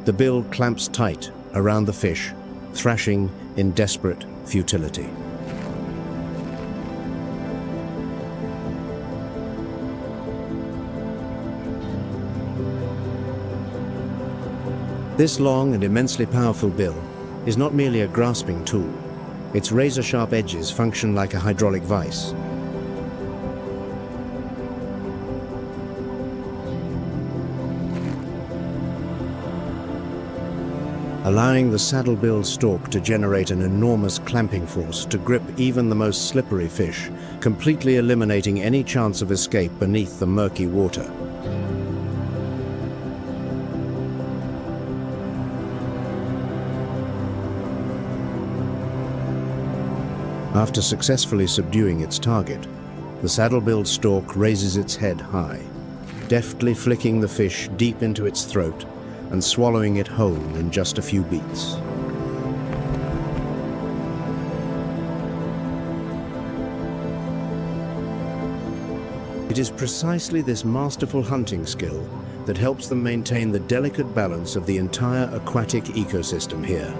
The bill clamps tight around the fish, thrashing in desperate futility. This long and immensely powerful bill is not merely a grasping tool. Its razor-sharp edges function like a hydraulic vice. Allowing the saddle-billed stalk to generate an enormous clamping force to grip even the most slippery fish, completely eliminating any chance of escape beneath the murky water. After successfully subduing its target, the saddle-billed stalk raises its head high, deftly flicking the fish deep into its throat and swallowing it whole in just a few beats. It is precisely this masterful hunting skill that helps them maintain the delicate balance of the entire aquatic ecosystem here.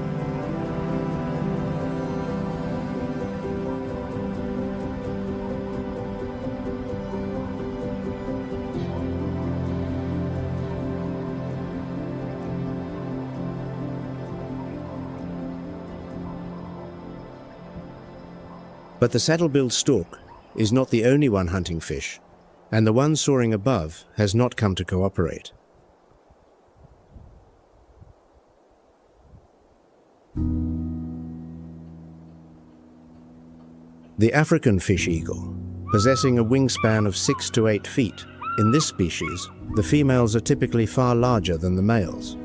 But the saddle-billed stork is not the only one hunting fish, and the one soaring above has not come to cooperate. The African fish eagle, possessing a wingspan of 6 to 8 feet, in this species, the females are typically far larger than the males.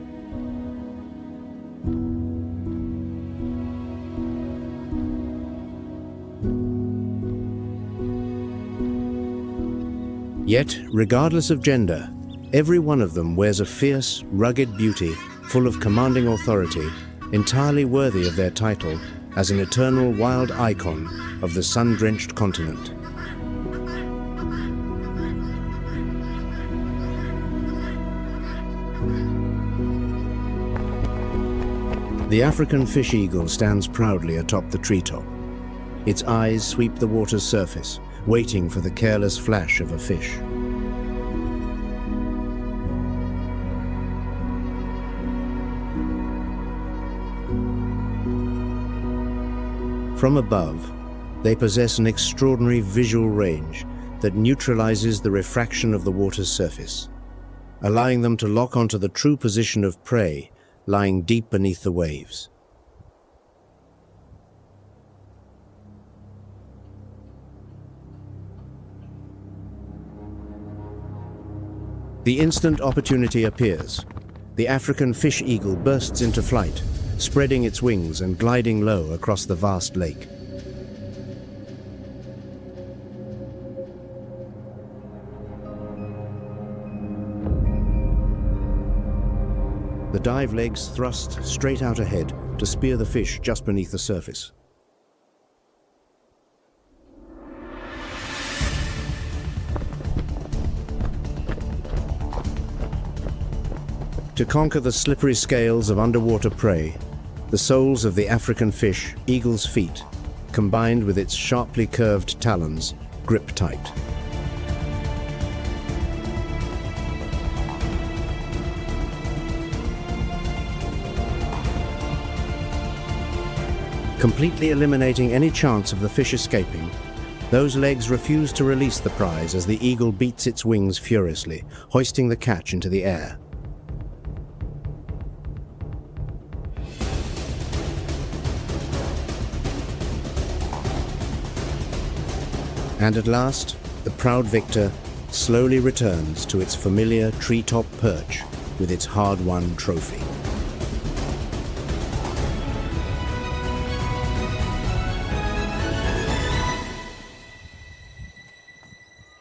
Yet, regardless of gender, every one of them wears a fierce, rugged beauty, full of commanding authority, entirely worthy of their title as an eternal wild icon of the sun-drenched continent. The African fish eagle stands proudly atop the treetop. Its eyes sweep the water's surface, waiting for the careless flash of a fish. From above, they possess an extraordinary visual range that neutralizes the refraction of the water's surface, allowing them to lock onto the true position of prey lying deep beneath the waves. The instant opportunity appears, the African fish eagle bursts into flight, spreading its wings and gliding low across the vast lake. The dive legs thrust straight out ahead to spear the fish just beneath the surface. To conquer the slippery scales of underwater prey, the soles of the African fish eagle's feet, combined with its sharply curved talons, grip tight. Completely eliminating any chance of the fish escaping, those legs refuse to release the prize as the eagle beats its wings furiously, hoisting the catch into the air. And at last, the proud victor slowly returns to its familiar treetop perch with its hard-won trophy.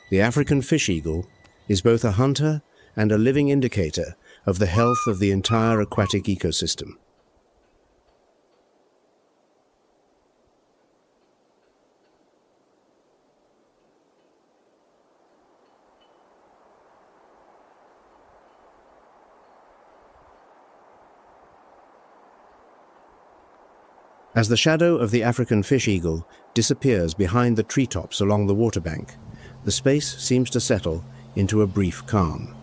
The African fish eagle is both a hunter and a living indicator of the health of the entire aquatic ecosystem. As the shadow of the African fish eagle disappears behind the treetops along the waterbank, the space seems to settle into a brief calm.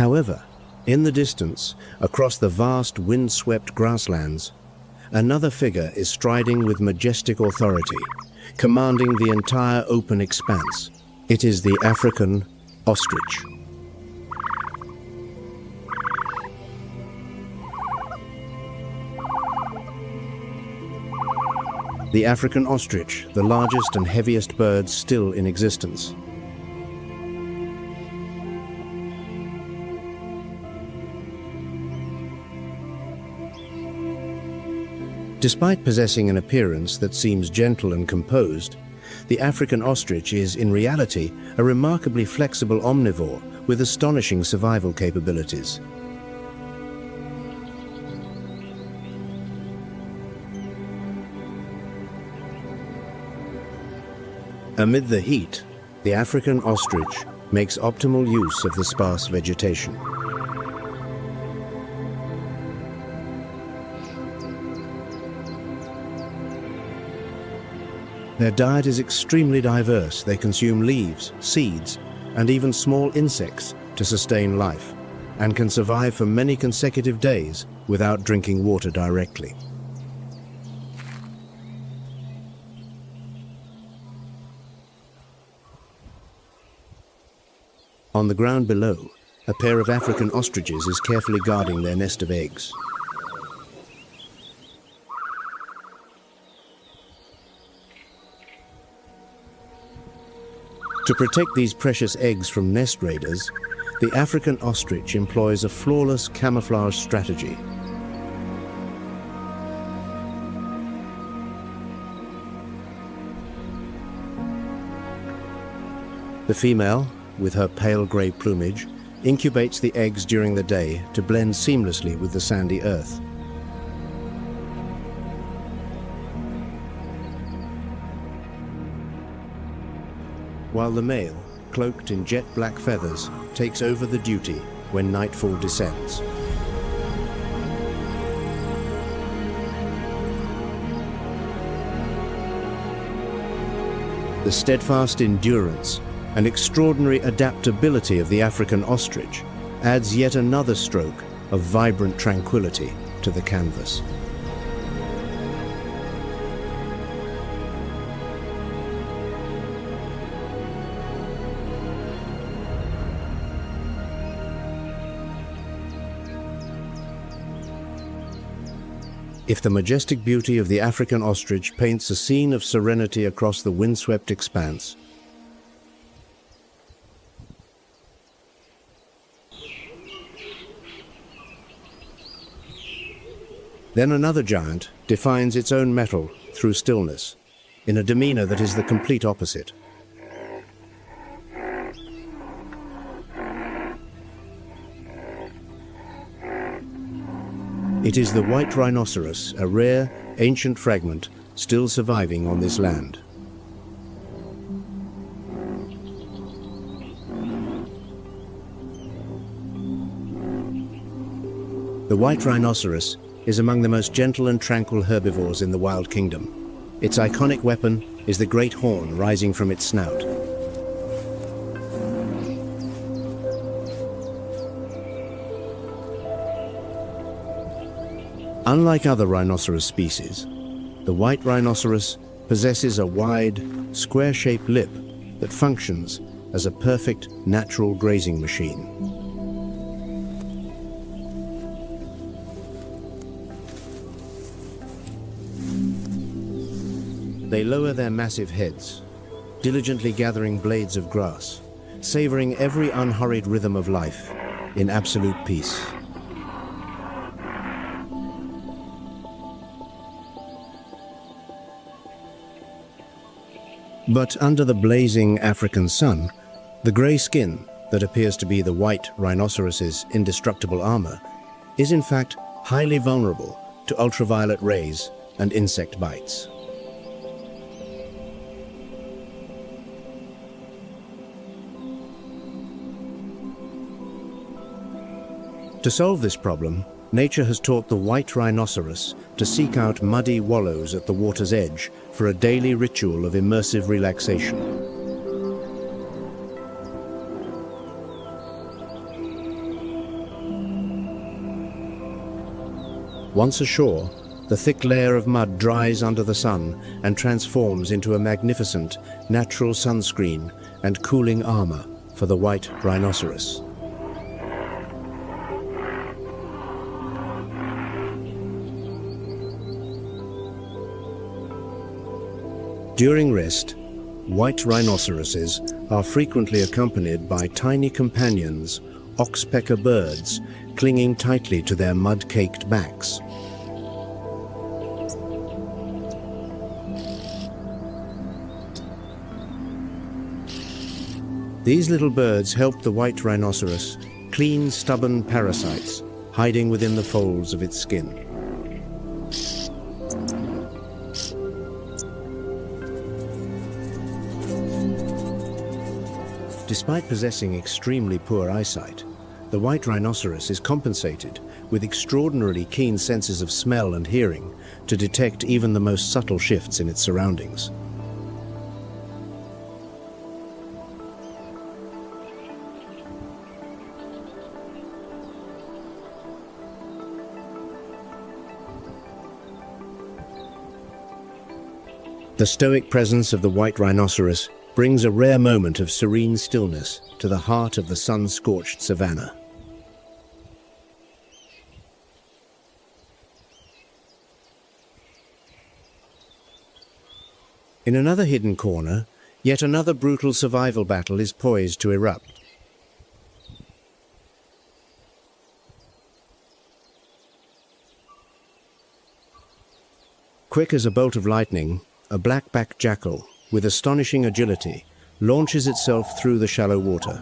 However, in the distance, across the vast wind-swept grasslands, another figure is striding with majestic authority, commanding the entire open expanse. It is the African ostrich. The African ostrich, the largest and heaviest bird still in existence. Despite possessing an appearance that seems gentle and composed, the African ostrich is, in reality, a remarkably flexible omnivore with astonishing survival capabilities. Amid the heat, the African ostrich makes optimal use of the sparse vegetation. Their diet is extremely diverse. They consume leaves, seeds, and even small insects to sustain life, and can survive for many consecutive days without drinking water directly. On the ground below, a pair of African ostriches is carefully guarding their nest of eggs. To protect these precious eggs from nest raiders, the African ostrich employs a flawless camouflage strategy. The female, with her pale grey plumage, incubates the eggs during the day to blend seamlessly with the sandy earth. While the male, cloaked in jet black feathers, takes over the duty when nightfall descends. The steadfast endurance and extraordinary adaptability of the African ostrich adds yet another stroke of vibrant tranquility to the canvas. If the majestic beauty of the African ostrich paints a scene of serenity across the windswept expanse, then another giant defines its own mettle through stillness, in a demeanor that is the complete opposite. It is the white rhinoceros, a rare, ancient fragment still surviving on this land. The white rhinoceros is among the most gentle and tranquil herbivores in the wild kingdom. Its iconic weapon is the great horn rising from its snout. Unlike other rhinoceros species, the white rhinoceros possesses a wide, square-shaped lip that functions as a perfect natural grazing machine. They lower their massive heads, diligently gathering blades of grass, savoring every unhurried rhythm of life in absolute peace. But under the blazing African sun, the grey skin that appears to be the white rhinoceros's indestructible armor is in fact highly vulnerable to ultraviolet rays and insect bites. To solve this problem, nature has taught the white rhinoceros to seek out muddy wallows at the water's edge for a daily ritual of immersive relaxation. Once ashore, the thick layer of mud dries under the sun and transforms into a magnificent natural sunscreen and cooling armor for the white rhinoceros. During rest, white rhinoceroses are frequently accompanied by tiny companions, oxpecker birds, clinging tightly to their mud-caked backs. These little birds help the white rhinoceros clean stubborn parasites hiding within the folds of its skin. Despite possessing extremely poor eyesight, the white rhinoceros is compensated with extraordinarily keen senses of smell and hearing to detect even the most subtle shifts in its surroundings. The stoic presence of the white rhinoceros brings a rare moment of serene stillness to the heart of the sun-scorched savanna. In another hidden corner, yet another brutal survival battle is poised to erupt. Quick as a bolt of lightning, a black-backed jackal, with astonishing agility, launches itself through the shallow water.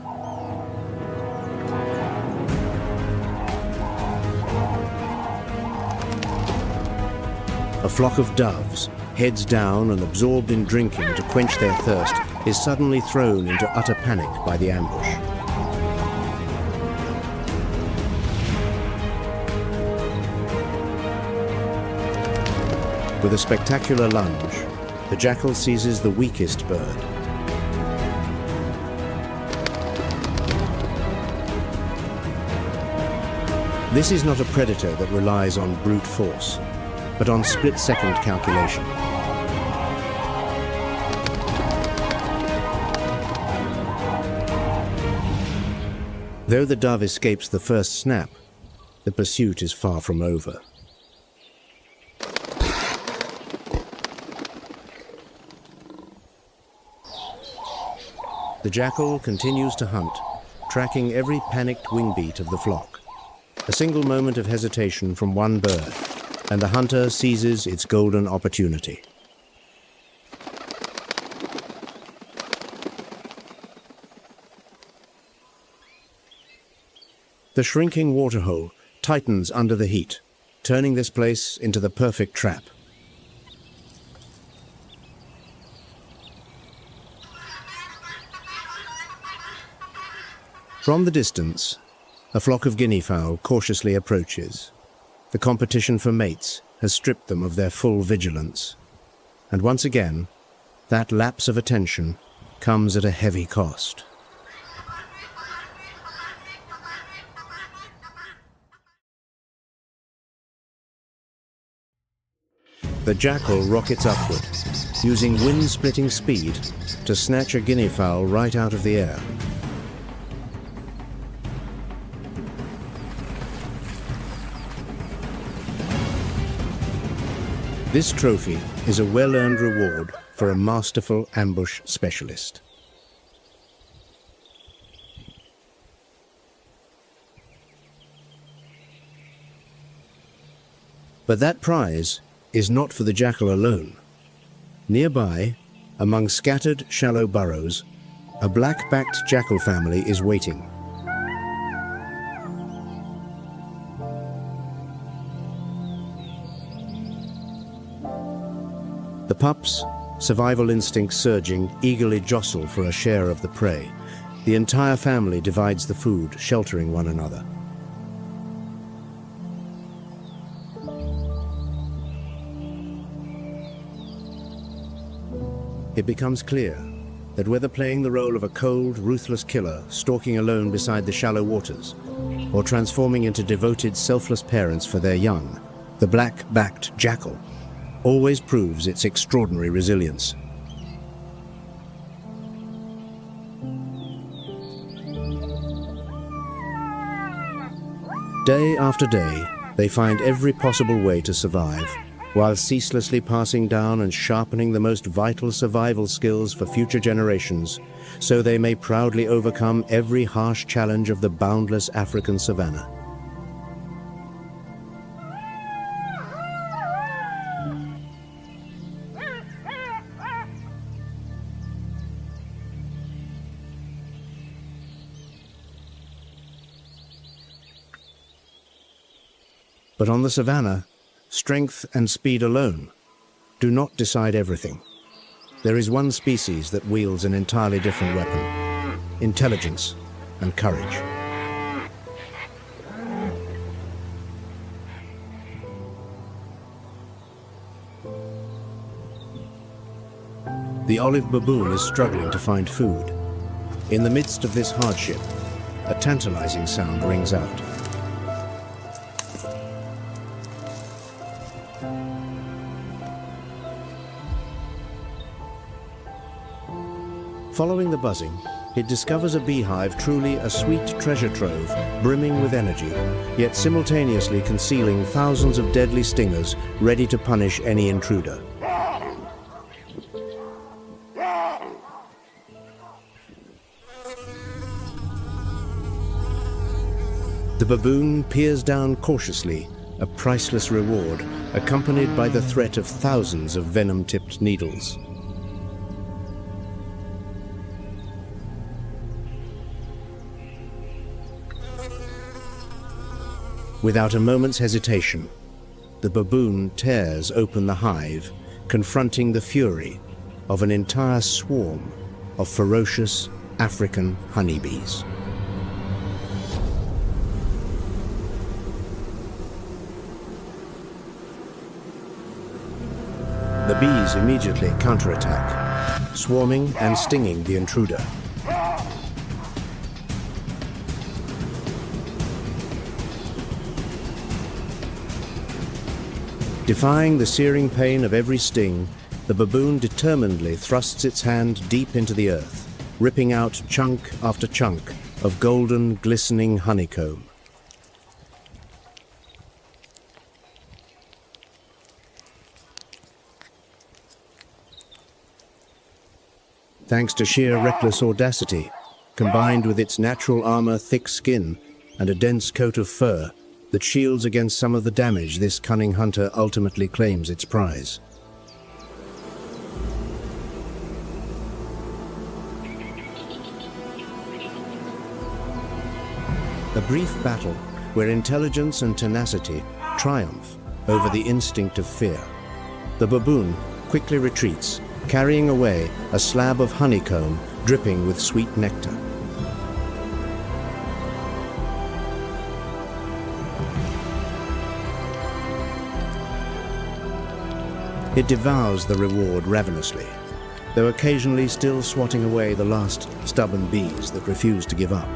A flock of doves, heads down and absorbed in drinking to quench their thirst, is suddenly thrown into utter panic by the ambush. With a spectacular lunge, the jackal seizes the weakest bird. This is not a predator that relies on brute force, but on split-second calculation. Though the dove escapes the first snap, the pursuit is far from over. The jackal continues to hunt, tracking every panicked wing-beat of the flock. A single moment of hesitation from one bird, and the hunter seizes its golden opportunity. The shrinking waterhole tightens under the heat, turning this place into the perfect trap. From the distance, a flock of guinea fowl cautiously approaches. The competition for mates has stripped them of their full vigilance. And once again, that lapse of attention comes at a heavy cost. The jackal rockets upward, using wind-splitting speed to snatch a guinea fowl right out of the air. This trophy is a well-earned reward for a masterful ambush specialist. But that prize is not for the jackal alone. Nearby, among scattered shallow burrows, a black-backed jackal family is waiting. The pups, survival instincts surging, eagerly jostle for a share of the prey. The entire family divides the food, sheltering one another. It becomes clear that whether playing the role of a cold, ruthless killer stalking alone beside the shallow waters, or transforming into devoted, selfless parents for their young, The black-backed jackal always proves its extraordinary resilience. Day after day, they find every possible way to survive, while ceaselessly passing down and sharpening the most vital survival skills for future generations, so they may proudly overcome every harsh challenge of the boundless African savanna. But on the savanna, strength and speed alone do not decide everything. There is one species that wields an entirely different weapon: intelligence and courage. The olive baboon is struggling to find food. In the midst of this hardship, a tantalizing sound rings out. Following the buzzing, it discovers a beehive truly a sweet treasure trove, brimming with energy, yet simultaneously concealing thousands of deadly stingers ready to punish any intruder. The baboon peers down cautiously, a priceless reward, accompanied by the threat of thousands of venom-tipped needles. Without a moment's hesitation, the baboon tears open the hive, confronting the fury of an entire swarm of ferocious African honeybees. The bees immediately counterattack, swarming and stinging the intruder. Defying the searing pain of every sting, the baboon determinedly thrusts its hand deep into the earth, ripping out chunk after chunk of golden, glistening honeycomb. Thanks to sheer reckless audacity, combined with its natural armor, thick skin, and a dense coat of fur that shields against some of the damage, this cunning hunter ultimately claims its prize. A brief battle where intelligence and tenacity triumph over the instinct of fear. The baboon quickly retreats, carrying away a slab of honeycomb dripping with sweet nectar. It devours the reward ravenously, though occasionally still swatting away the last stubborn bees that refuse to give up.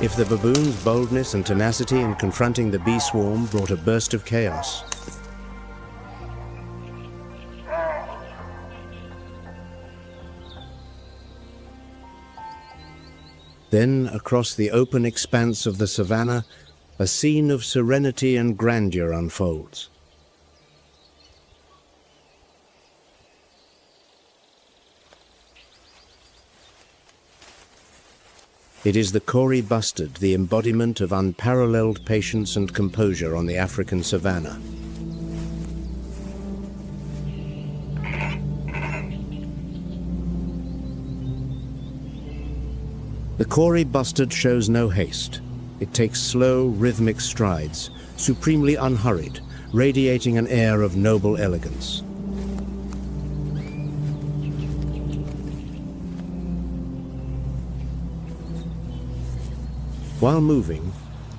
If the baboon's boldness and tenacity in confronting the bee swarm brought a burst of chaos, then, across the open expanse of the savanna, a scene of serenity and grandeur unfolds. It is the Kori bustard, the embodiment of unparalleled patience and composure on the African savanna. The Kori bustard shows no haste. It takes slow, rhythmic strides, supremely unhurried, radiating an air of noble elegance. While moving,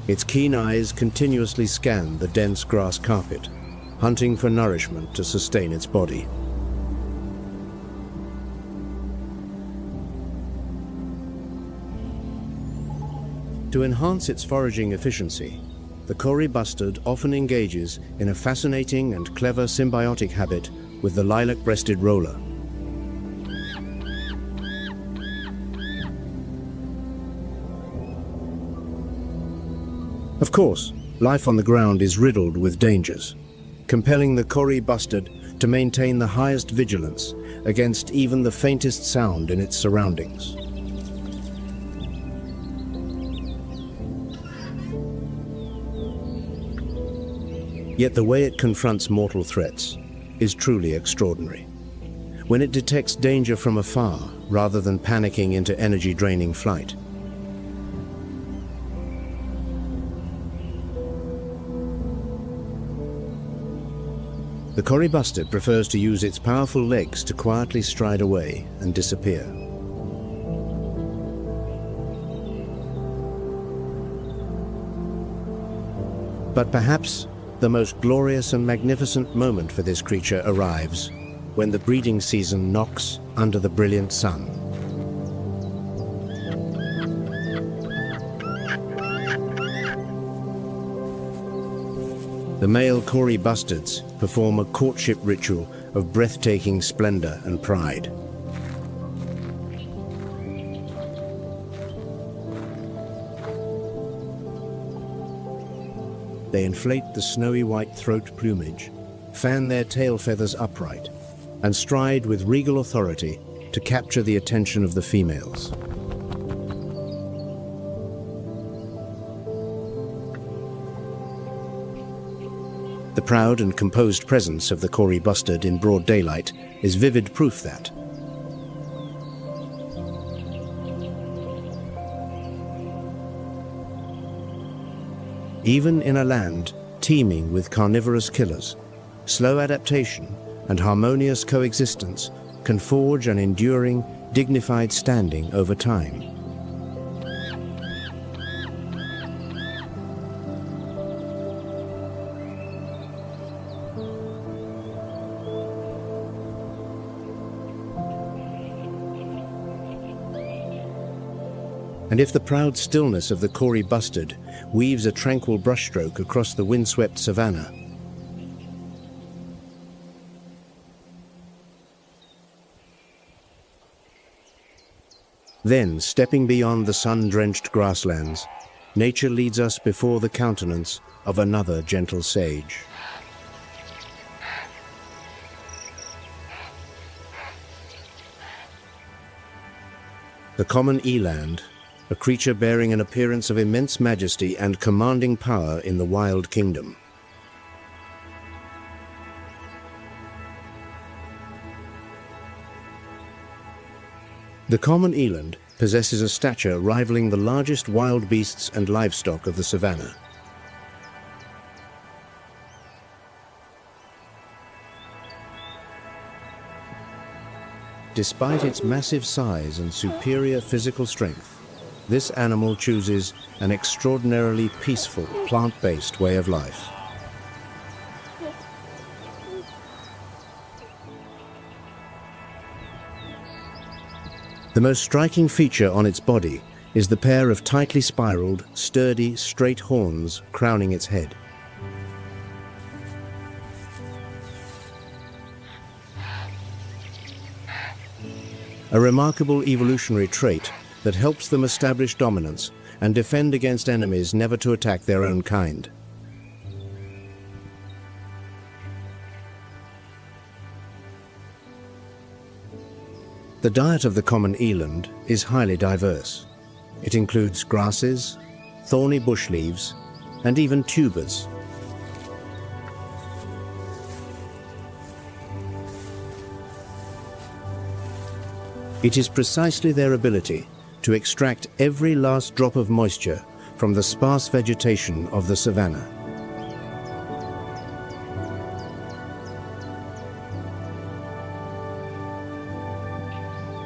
Its keen eyes continuously scan the dense grass carpet, hunting for nourishment to sustain its body. To enhance its foraging efficiency, the Kori bustard often engages in a fascinating and clever symbiotic habit with the lilac-breasted roller. Of course, life on the ground is riddled with dangers, compelling the Kori bustard to maintain the highest vigilance against even the faintest sound in its surroundings. Yet the way it confronts mortal threats is truly extraordinary. When it detects danger from afar rather than panicking into energy-draining flight, the Kori bustard prefers to use its powerful legs to quietly stride away and disappear. But perhaps the most glorious and magnificent moment for this creature arrives when the breeding season knocks under the brilliant sun. The male Kori bustards perform a courtship ritual of breathtaking splendor and pride. They inflate the snowy white throat plumage, fan their tail feathers upright, and stride with regal authority to capture the attention of the females. The proud and composed presence of the Kori bustard in broad daylight is vivid proof that, even in a land teeming with carnivorous killers, slow adaptation and harmonious coexistence can forge an enduring, dignified standing over time. And if the proud stillness of the Kori bustard weaves a tranquil brushstroke across the windswept savanna, then, stepping beyond the sun-drenched grasslands, nature leads us before the countenance of another gentle sage. The common eland, a creature bearing an appearance of immense majesty and commanding power in the wild kingdom. The common eland possesses a stature rivaling the largest wild beasts and livestock of the savanna. Despite its massive size and superior physical strength, this animal chooses an extraordinarily peaceful, plant-based way of life. The most striking feature on its body is the pair of tightly spiraled, sturdy, straight horns crowning its head. A remarkable evolutionary trait that helps them establish dominance and defend against enemies never to attack their own kind. The diet of the common eland is highly diverse. It includes grasses, thorny bush leaves, and even tubers. It is precisely their ability to extract every last drop of moisture from the sparse vegetation of the savanna.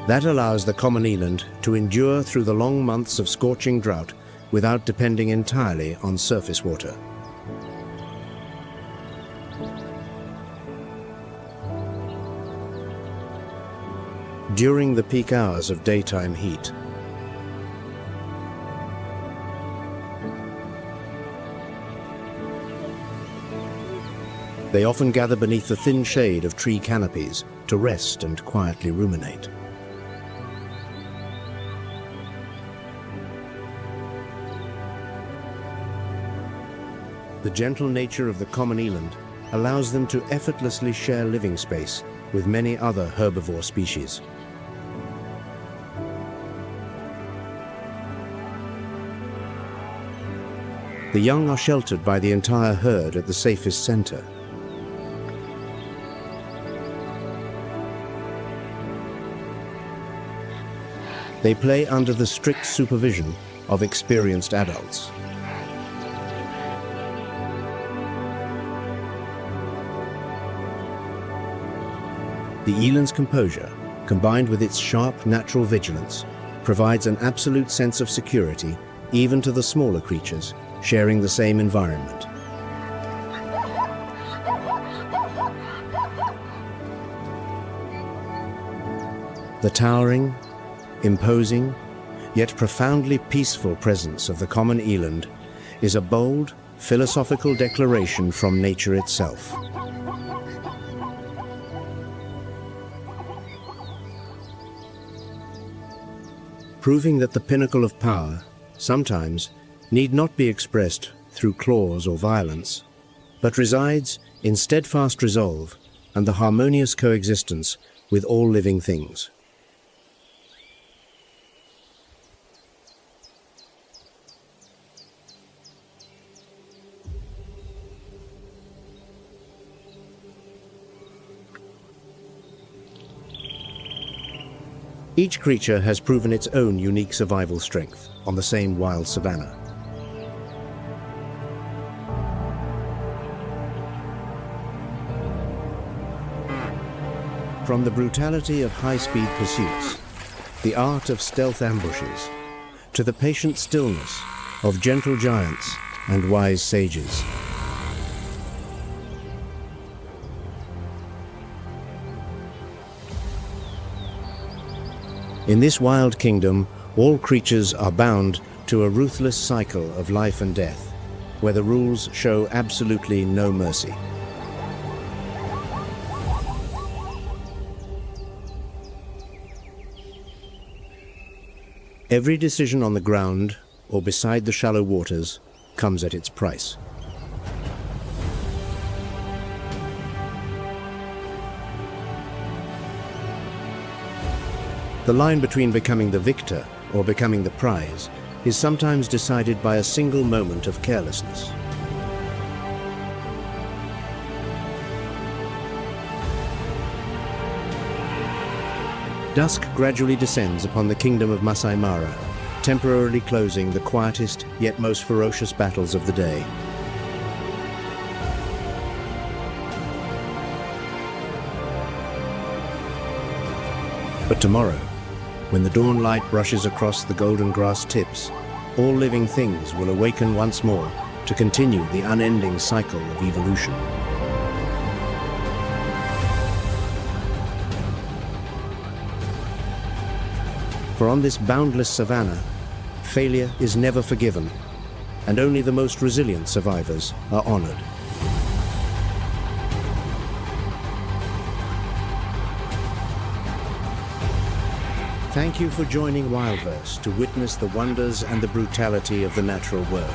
That allows the common eland to endure through the long months of scorching drought without depending entirely on surface water. During the peak hours of daytime heat, they often gather beneath the thin shade of tree canopies to rest and quietly ruminate. The gentle nature of the common eland allows them to effortlessly share living space with many other herbivore species. The young are sheltered by the entire herd at the safest center. They play under the strict supervision of experienced adults. The eland's composure, combined with its sharp natural vigilance, provides an absolute sense of security even to the smaller creatures sharing the same environment. The towering, imposing, yet profoundly peaceful presence of the common eland is a bold, philosophical declaration from nature itself. Proving that the pinnacle of power, sometimes, need not be expressed through claws or violence, but resides in steadfast resolve and the harmonious coexistence with all living things. Each creature has proven its own unique survival strength on the same wild savanna. From the brutality of high-speed pursuits, the art of stealth ambushes, to the patient stillness of gentle giants and wise sages. In this wild kingdom, all creatures are bound to a ruthless cycle of life and death, where the rules show absolutely no mercy. Every decision on the ground or beside the shallow waters comes at its price. The line between becoming the victor or becoming the prize is sometimes decided by a single moment of carelessness. Dusk gradually descends upon the kingdom of Masai Mara, temporarily closing the quietest yet most ferocious battles of the day. But tomorrow, when the dawn light brushes across the golden grass tips, all living things will awaken once more to continue the unending cycle of evolution. For on this boundless savanna, failure is never forgiven, and only the most resilient survivors are honored. Thank you for joining WildVerse to witness the wonders and the brutality of the natural world.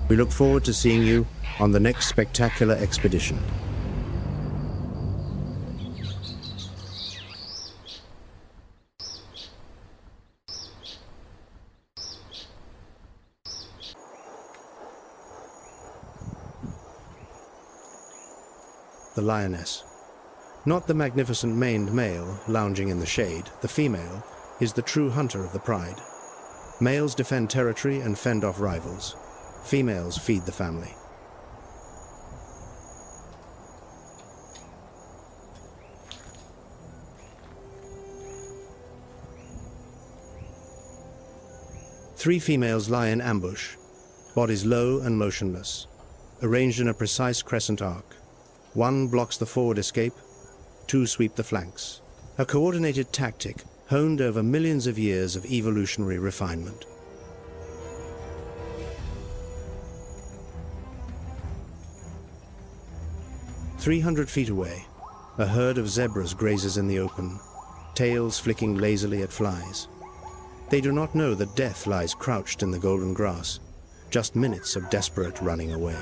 We look forward to seeing you on the next spectacular expedition. The lioness. Not the magnificent maned male lounging in the shade, the female is the true hunter of the pride. Males defend territory and fend off rivals. Females feed the family. Three females lie in ambush, bodies low and motionless, arranged in a precise crescent arc. One blocks the forward escape, two sweep the flanks. A coordinated tactic honed over millions of years of evolutionary refinement. "300 feet away, a herd of zebras grazes in the open, tails flicking lazily at flies. They do not know that death lies crouched in the golden grass, just minutes of desperate running away.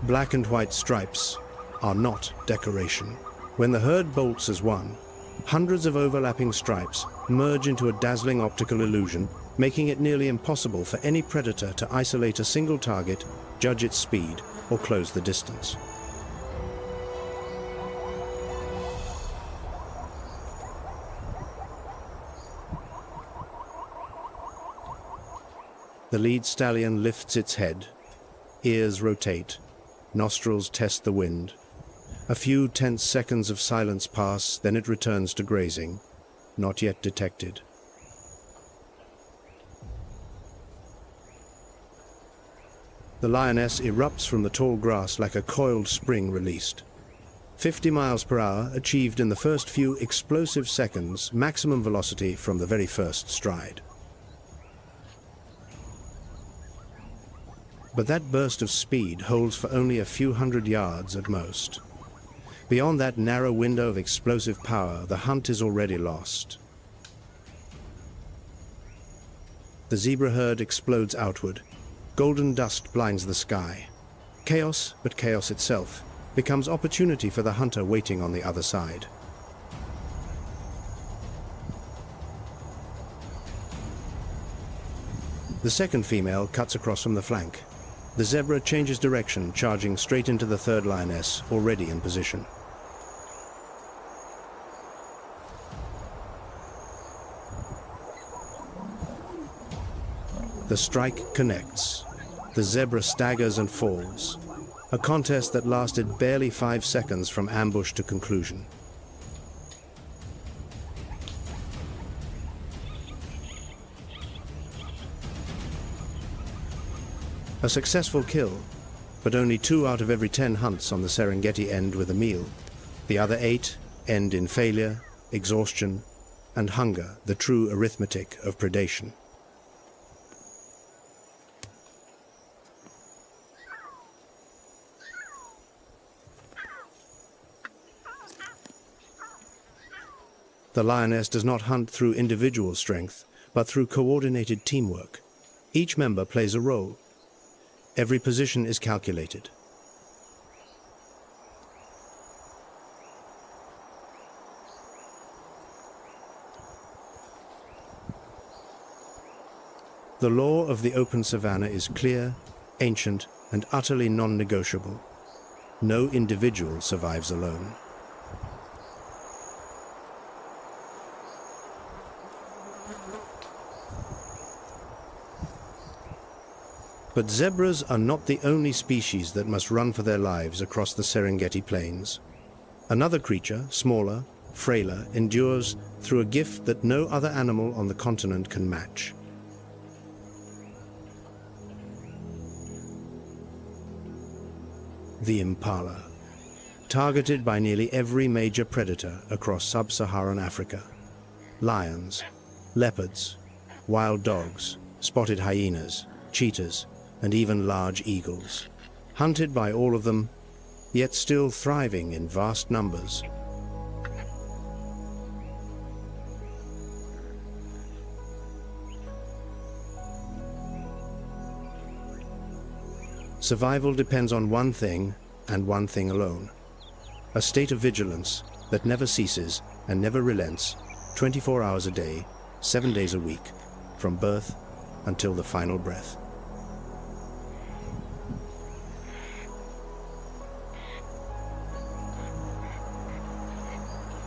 Black and white stripes are not decoration. When the herd bolts as one, hundreds of overlapping stripes merge into a dazzling optical illusion, making it nearly impossible for any predator to isolate a single target, judge its speed, or close the distance. The lead stallion lifts its head, ears rotate, nostrils test the wind. A few tense seconds of silence pass, then it returns to grazing, not yet detected. The lioness erupts from the tall grass like a coiled spring released. 50 miles per hour achieved in the first few explosive seconds, maximum velocity from the very first stride. But that burst of speed holds for only a few hundred yards at most. Beyond that narrow window of explosive power, the hunt is already lost. The zebra herd explodes outward. Golden dust blinds the sky. Chaos, but chaos itself, becomes opportunity for the hunter waiting on the other side. The second female cuts across from the flank. The zebra changes direction, charging straight into the third lioness, already in position. The strike connects. The zebra staggers and falls. A contest that lasted barely 5 seconds from ambush to conclusion. A successful kill, but only 2 out of every 10 hunts on the Serengeti end with a meal. The other 8 end in failure, exhaustion, and hunger, the true arithmetic of predation. The lioness does not hunt through individual strength, but through coordinated teamwork. Each member plays a role. Every position is calculated. The law of the open savanna is clear, ancient, and utterly non-negotiable. No individual survives alone. But zebras are not the only species that must run for their lives across the Serengeti plains. Another creature, smaller, frailer, endures through a gift that no other animal on the continent can match. The impala, targeted by nearly every major predator across sub-Saharan Africa. Lions, leopards, wild dogs, spotted hyenas, cheetahs, and even large eagles. Hunted by all of them, yet still thriving in vast numbers. Survival depends on one thing and one thing alone. A state of vigilance that never ceases and never relents, 24 hours a day, 7 days a week, from birth until the final breath.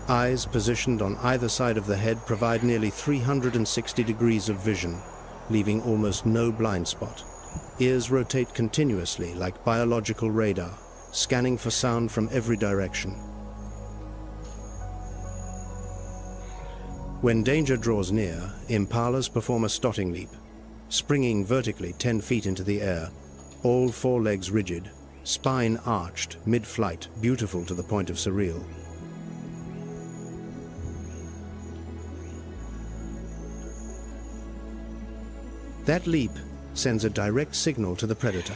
Eyes positioned on either side of the head provide nearly 360 degrees of vision, leaving almost no blind spot. Ears rotate continuously like biological radar, scanning for sound from every direction. When danger draws near, impalas perform a stotting leap, springing vertically 10 feet into the air, all four legs rigid, spine arched, mid-flight, beautiful to the point of surreal. That leap sends a direct signal to the predator.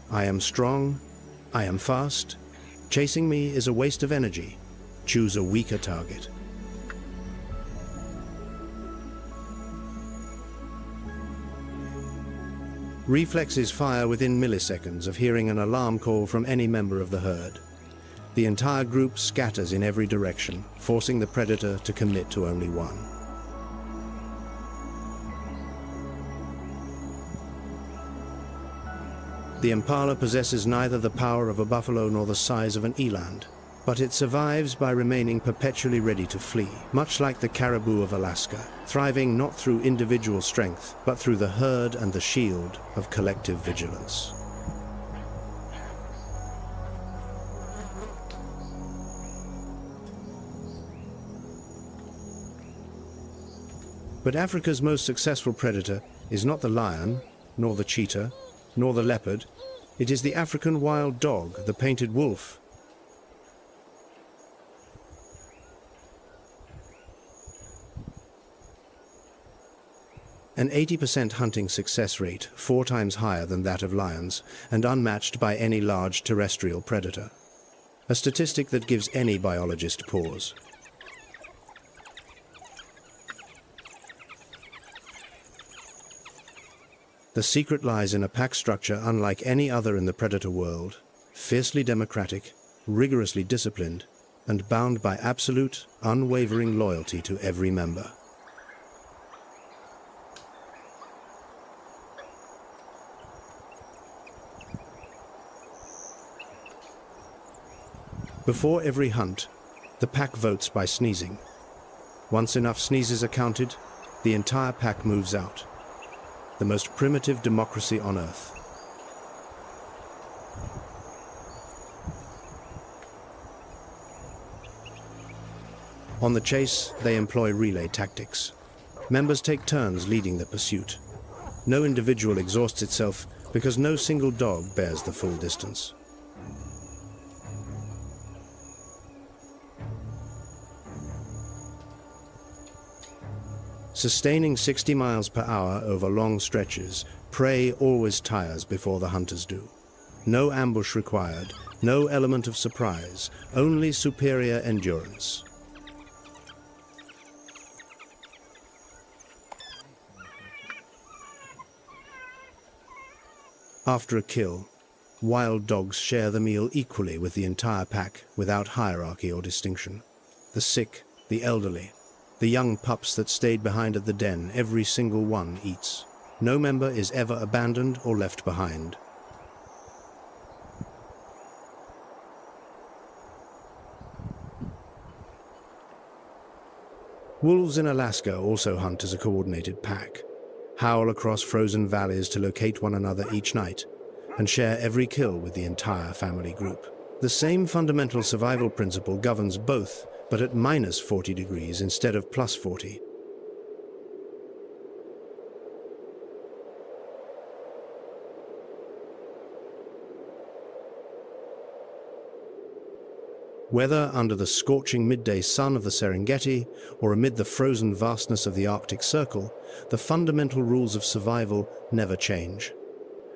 I am strong, I am fast, chasing me is a waste of energy. Choose a weaker target. Reflexes fire within milliseconds of hearing an alarm call from any member of the herd. The entire group scatters in every direction, forcing the predator to commit to only one. The impala possesses neither the power of a buffalo nor the size of an eland, but it survives by remaining perpetually ready to flee, much like the caribou of Alaska, thriving not through individual strength, but through the herd and the shield of collective vigilance. But Africa's most successful predator is not the lion, nor the cheetah, nor the leopard. It is the African wild dog, the painted wolf. An 80% hunting success rate, 4 times higher than that of lions, and unmatched by any large terrestrial predator. A statistic that gives any biologist pause. The secret lies in a pack structure unlike any other in the predator world, fiercely democratic, rigorously disciplined, and bound by absolute, unwavering loyalty to every member. Before every hunt, the pack votes by sneezing. Once enough sneezes are counted, the entire pack moves out. The most primitive democracy on Earth. On the chase, they employ relay tactics. Members take turns leading the pursuit. No individual exhausts itself because no single dog bears the full distance. Sustaining 60 miles per hour over long stretches, prey always tires before the hunters do. No ambush required, no element of surprise, only superior endurance. After a kill, wild dogs share the meal equally with the entire pack without hierarchy or distinction. The sick, the elderly, the young pups that stayed behind at the den, every single one eats. No member is ever abandoned or left behind. Wolves in Alaska also hunt as a coordinated pack, howl across frozen valleys to locate one another each night, and share every kill with the entire family group. The same fundamental survival principle governs both, but at minus 40 degrees instead of plus 40. Whether under the scorching midday sun of the Serengeti or amid the frozen vastness of the Arctic Circle, the fundamental rules of survival never change.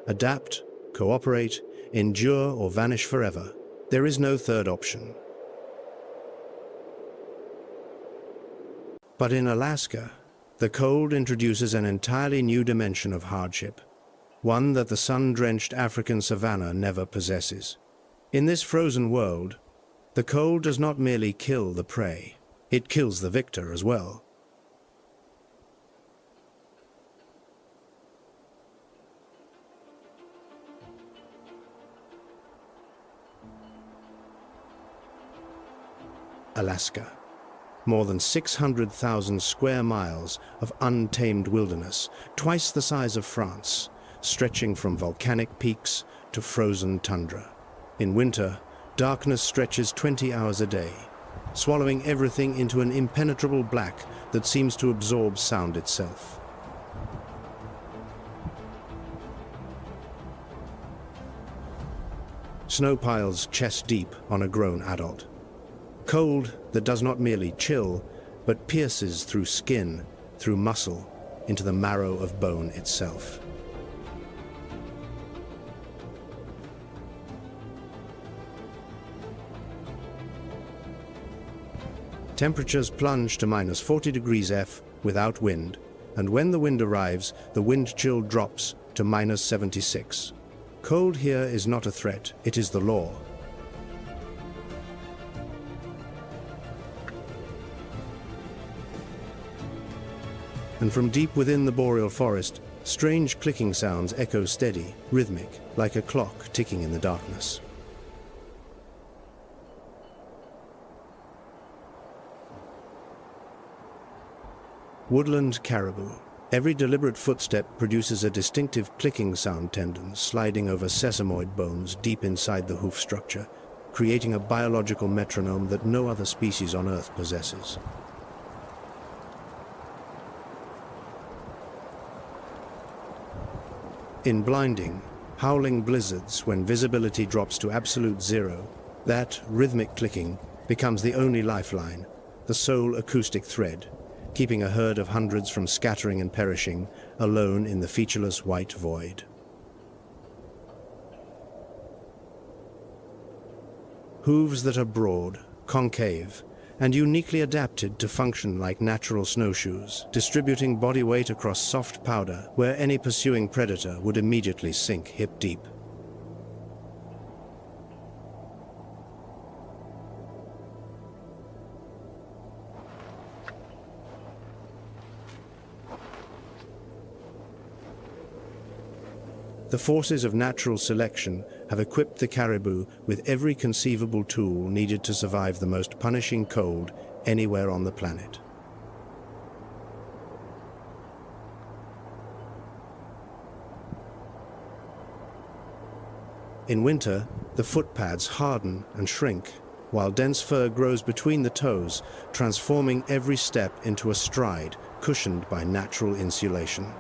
Adapt, cooperate, endure, or vanish forever. There is no third option. But in Alaska, the cold introduces an entirely new dimension of hardship, one that the sun-drenched African savanna never possesses. In this frozen world, the cold does not merely kill the prey, it kills the victor as well. Alaska. More than 600,000 square miles of untamed wilderness, twice the size of France, stretching from volcanic peaks to frozen tundra. In winter, darkness stretches 20 hours a day, swallowing everything into an impenetrable black that seems to absorb sound itself. Snow piles chest deep on a grown adult. Cold that does not merely chill, but pierces through skin, through muscle, into the marrow of bone itself. Temperatures plunge to -40 degrees F without wind, and when the wind arrives, the wind chill drops to -76. Cold here is not a threat, it is the law. And from deep within the boreal forest, strange clicking sounds echo steady, rhythmic, like a clock ticking in the darkness. Woodland caribou. Every deliberate footstep produces a distinctive clicking sound, tendons sliding over sesamoid bones deep inside the hoof structure, creating a biological metronome that no other species on Earth possesses. In blinding, howling blizzards when visibility drops to absolute zero, that rhythmic clicking becomes the only lifeline, the sole acoustic thread, keeping a herd of hundreds from scattering and perishing, alone in the featureless white void. Hooves that are broad, concave, and uniquely adapted to function like natural snowshoes, distributing body weight across soft powder where any pursuing predator would immediately sink hip deep. The forces of natural selection have equipped the caribou with every conceivable tool needed to survive the most punishing cold anywhere on the planet. In winter, the footpads harden and shrink, while dense fur grows between the toes, transforming every step into a stride cushioned by natural insulation.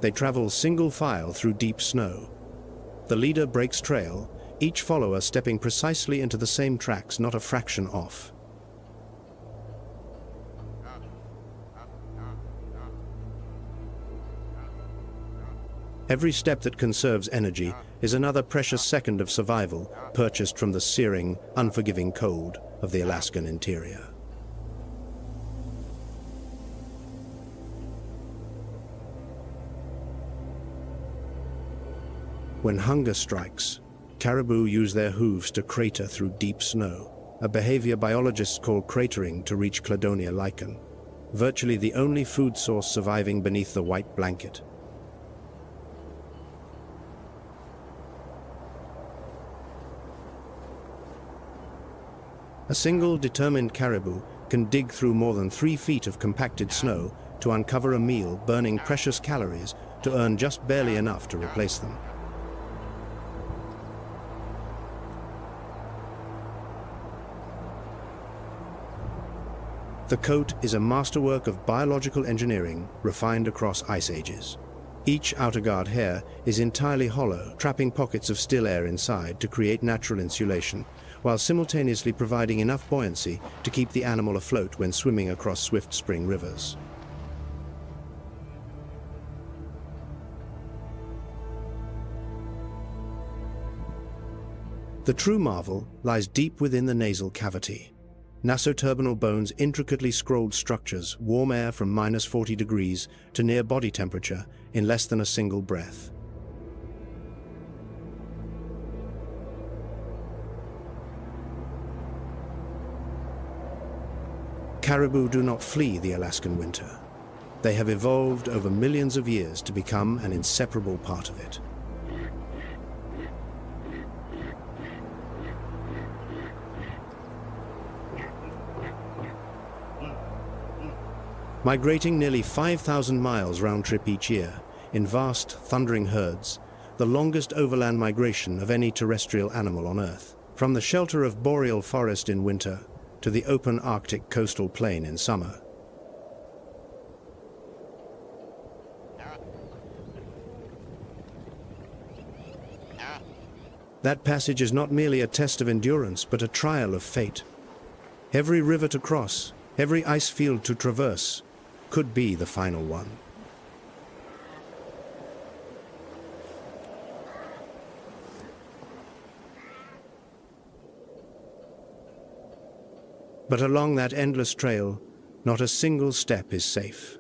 They travel single file through deep snow. The leader breaks trail, each follower stepping precisely into the same tracks, not a fraction off. Every step that conserves energy is another precious second of survival purchased from the searing, unforgiving cold of the Alaskan interior. When hunger strikes, caribou use their hooves to crater through deep snow, a behavior biologists call cratering to reach Cladonia lichen, virtually the only food source surviving beneath the white blanket. A single determined caribou can dig through more than 3 feet of compacted snow to uncover a meal burning precious calories to earn just barely enough to replace them. The coat is a masterwork of biological engineering refined across ice ages. Each outer guard hair is entirely hollow, trapping pockets of still air inside to create natural insulation, while simultaneously providing enough buoyancy to keep the animal afloat when swimming across swift spring rivers. The true marvel lies deep within the nasal cavity. Nasoturbinal bones, intricately scrolled structures, warm air from -40 degrees to near body temperature in less than a single breath. Caribou do not flee the Alaskan winter. They have evolved over millions of years to become an inseparable part of it. Migrating nearly 5,000 miles round-trip each year, in vast, thundering herds, the longest overland migration of any terrestrial animal on Earth. From the shelter of boreal forest in winter to the open Arctic coastal plain in summer. That passage is not merely a test of endurance, but a trial of fate. Every river to cross, every ice field to traverse, could be the final one. But along that endless trail, not a single step is safe.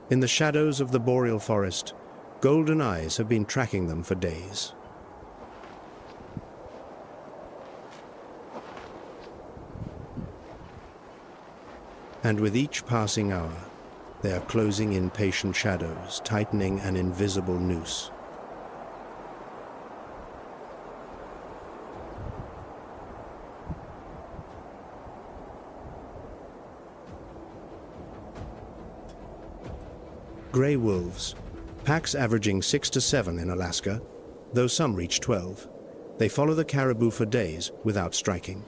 In the shadows of the boreal forest, golden eyes have been tracking them for days. And with each passing hour, they are closing in patient shadows, tightening an invisible noose. Gray wolves, packs averaging 6 to 7 in Alaska, though some reach 12. They follow the caribou for days without striking.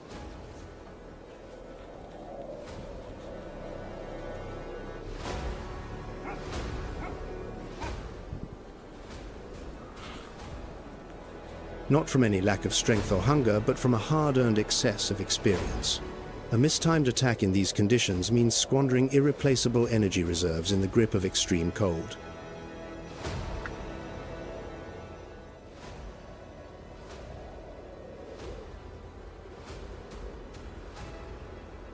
Not from any lack of strength or hunger, but from a hard-earned excess of experience. A mistimed attack in these conditions means squandering irreplaceable energy reserves in the grip of extreme cold.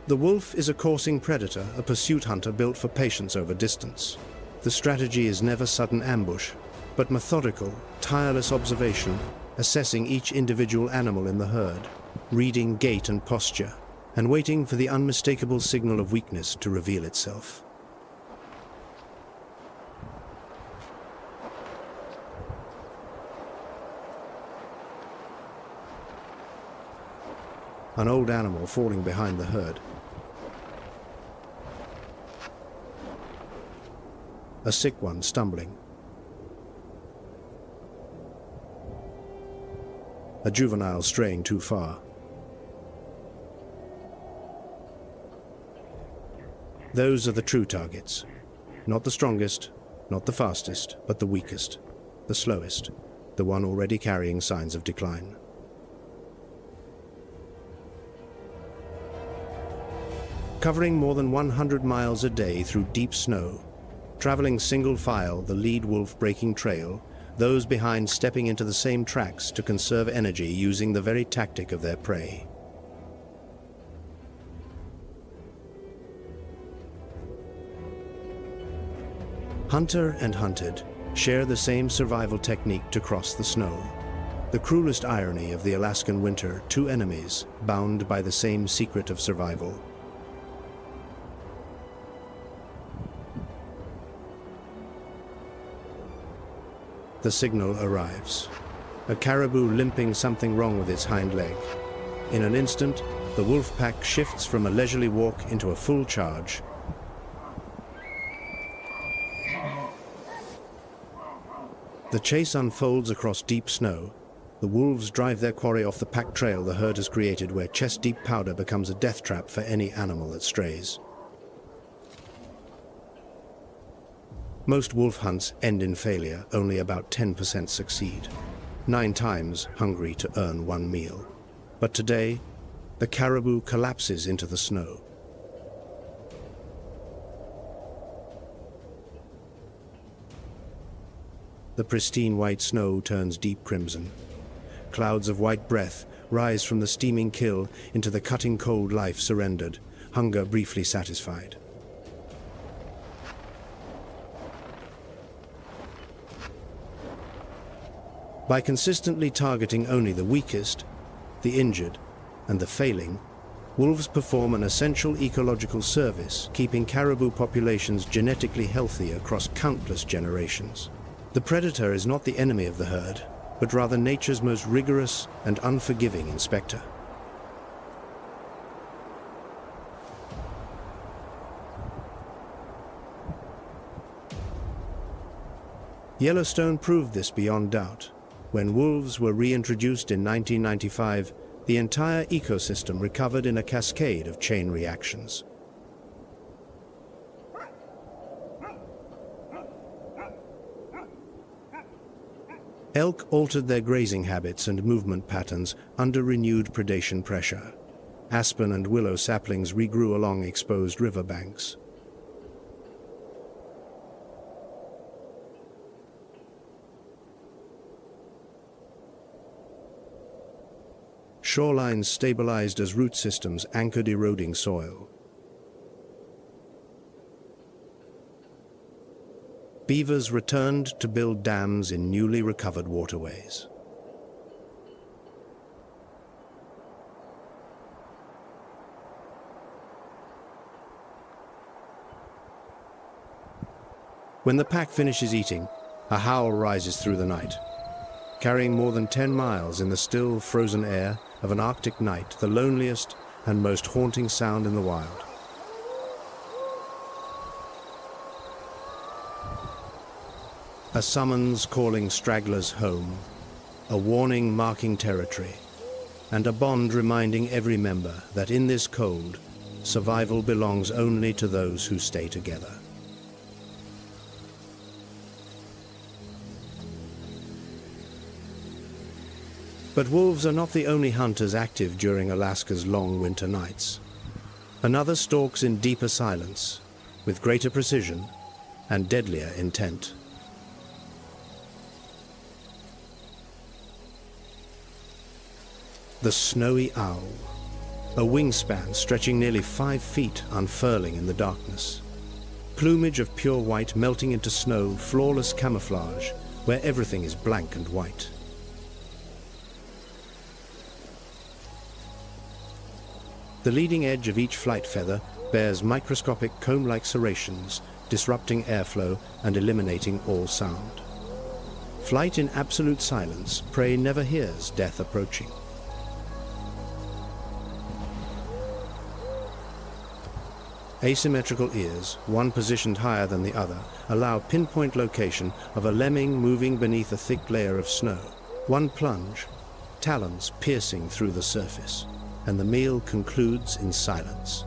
The wolf is a coursing predator, a pursuit hunter built for patience over distance. The strategy is never sudden ambush, but methodical, tireless observation, assessing each individual animal in the herd, reading gait and posture, and waiting for the unmistakable signal of weakness to reveal itself. An old animal falling behind the herd. A sick one stumbling. A juvenile straying too far. Those are the true targets. Not the strongest, not the fastest, but the weakest, the slowest, the one already carrying signs of decline. Covering more than 100 miles a day through deep snow, traveling single file, the lead wolf breaking trail, those behind stepping into the same tracks to conserve energy using the very tactic of their prey. Hunter and hunted share the same survival technique to cross the snow. The cruelest irony of the Alaskan winter, two enemies bound by the same secret of survival. The signal arrives. A caribou limping something wrong with its hind leg. In an instant, the wolf pack shifts from a leisurely walk into a full charge. The chase unfolds across deep snow. The wolves drive their quarry off the packed trail the herd has created, where chest-deep powder becomes a death trap for any animal that strays. Most wolf hunts end in failure, only about 10% succeed. 9 times hungry to earn one meal. But today, the caribou collapses into the snow. The pristine white snow turns deep crimson. Clouds of white breath rise from the steaming kill into the cutting cold life surrendered, hunger briefly satisfied. By consistently targeting only the weakest, the injured, and the failing, wolves perform an essential ecological service, keeping caribou populations genetically healthy across countless generations. The predator is not the enemy of the herd, but rather nature's most rigorous and unforgiving inspector. Yellowstone proved this beyond doubt. When wolves were reintroduced in 1995, the entire ecosystem recovered in a cascade of chain reactions. Elk altered their grazing habits and movement patterns under renewed predation pressure. Aspen and willow saplings regrew along exposed riverbanks. Shorelines stabilized as root systems anchored eroding soil. Beavers returned to build dams in newly recovered waterways. When the pack finishes eating, a howl rises through the night. Carrying more than 10 miles in the still, frozen air of an Arctic night, the loneliest and most haunting sound in the wild. A summons calling stragglers home, a warning marking territory, and a bond reminding every member that in this cold, survival belongs only to those who stay together. But wolves are not the only hunters active during Alaska's long winter nights. Another stalks in deeper silence, with greater precision and deadlier intent. The snowy owl, a wingspan stretching nearly 5 feet unfurling in the darkness. Plumage of pure white melting into snow, flawless camouflage, where everything is blank and white. The leading edge of each flight feather bears microscopic comb-like serrations, disrupting airflow and eliminating all sound. Flight in absolute silence, prey never hears death approaching. Asymmetrical ears, one positioned higher than the other, allow pinpoint location of a lemming moving beneath a thick layer of snow. One plunge, talons piercing through the surface, and the meal concludes in silence.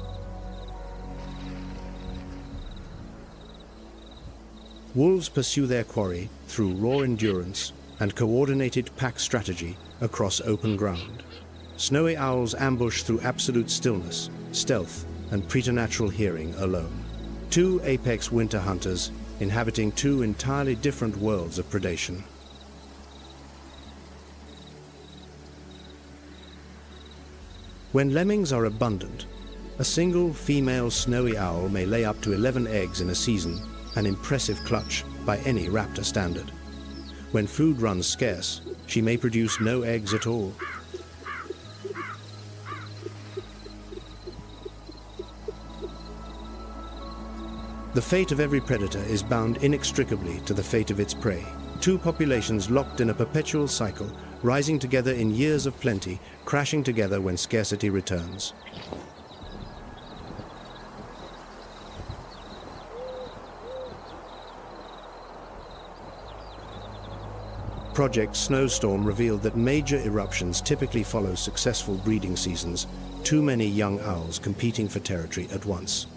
Wolves pursue their quarry through raw endurance and coordinated pack strategy across open ground. Snowy owls ambush through absolute stillness, stealth, and preternatural hearing alone. Two apex winter hunters inhabiting two entirely different worlds of predation. When lemmings are abundant, a single female snowy owl may lay up to 11 eggs in a season, an impressive clutch by any raptor standard. When food runs scarce, she may produce no eggs at all. The fate of every predator is bound inextricably to the fate of its prey. Two populations locked in a perpetual cycle, rising together in years of plenty, crashing together when scarcity returns. Project Snowstorm revealed that major eruptions typically follow successful breeding seasons, too many young owls competing for territory at once.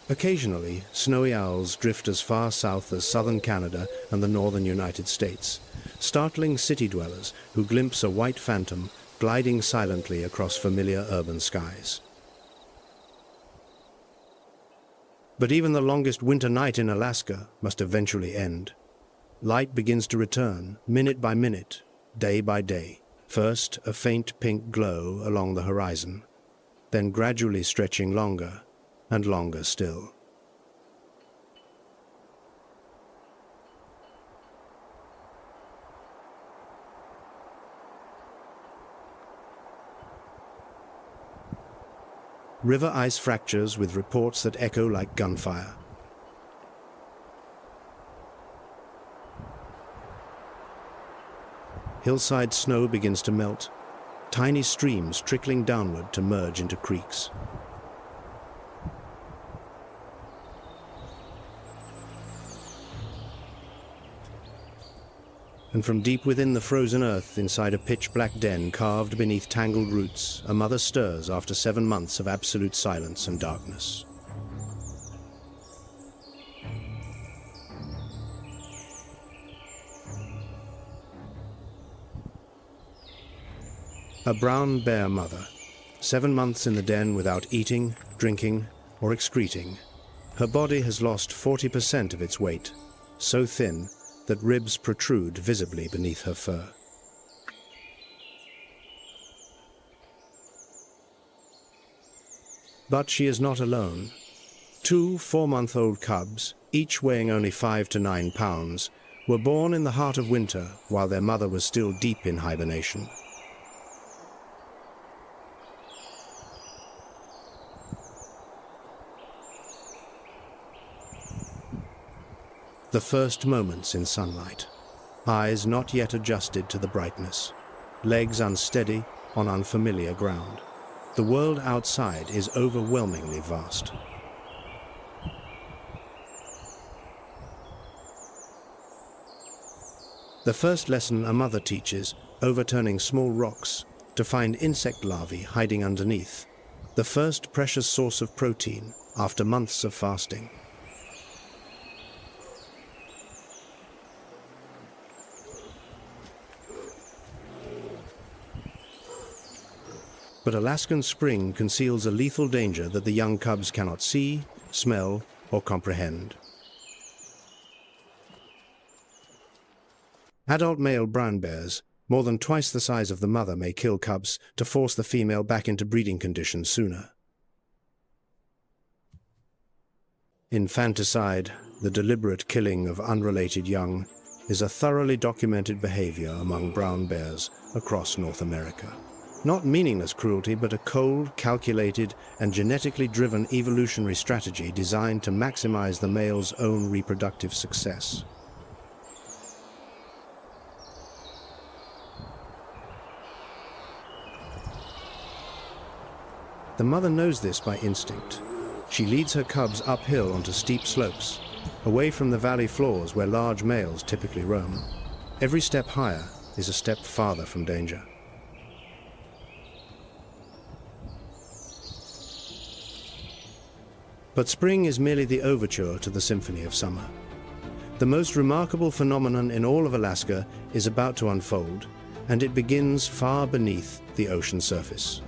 Occasionally, snowy owls drift as far south as southern Canada and the northern United States, startling city dwellers who glimpse a white phantom gliding silently across familiar urban skies. But even the longest winter night in Alaska must eventually end. Light begins to return, minute by minute, day by day. First, a faint pink glow along the horizon, then gradually stretching longer and longer still. River ice fractures with reports that echo like gunfire. Hillside snow begins to melt. tiny streams trickling downward to merge into creeks. And from deep within the frozen earth, inside a pitch-black den carved beneath tangled roots, a mother stirs after 7 months of absolute silence and darkness. A brown bear mother, 7 months in the den without eating, drinking, or excreting. Her body has lost 40% of its weight, so thin that ribs protrude visibly beneath her fur. But she is not alone. 2 4-month-old cubs, each weighing only 5 to 9 pounds, were born in the heart of winter while their mother was still deep in hibernation. The first moments in sunlight, eyes not yet adjusted to the brightness, legs unsteady on unfamiliar ground. The world outside is overwhelmingly vast. The first lesson a mother teaches, overturning small rocks to find insect larvae hiding underneath, the first precious source of protein after months of fasting. But Alaskan spring conceals a lethal danger that the young cubs cannot see, smell, or comprehend. Adult male brown bears, more than twice the size of the mother, may kill cubs to force the female back into breeding conditions sooner. Infanticide, the deliberate killing of unrelated young, is a thoroughly documented behavior among brown bears across North America. Not meaningless cruelty, but a cold, calculated, and genetically driven evolutionary strategy designed to maximize the male's own reproductive success. The mother knows this by instinct. She leads her cubs uphill onto steep slopes, away from the valley floors where large males typically roam. Every step higher is a step farther from danger. But spring is merely the overture to the symphony of summer. The most remarkable phenomenon in all of Alaska is about to unfold, and it begins far beneath the ocean surface.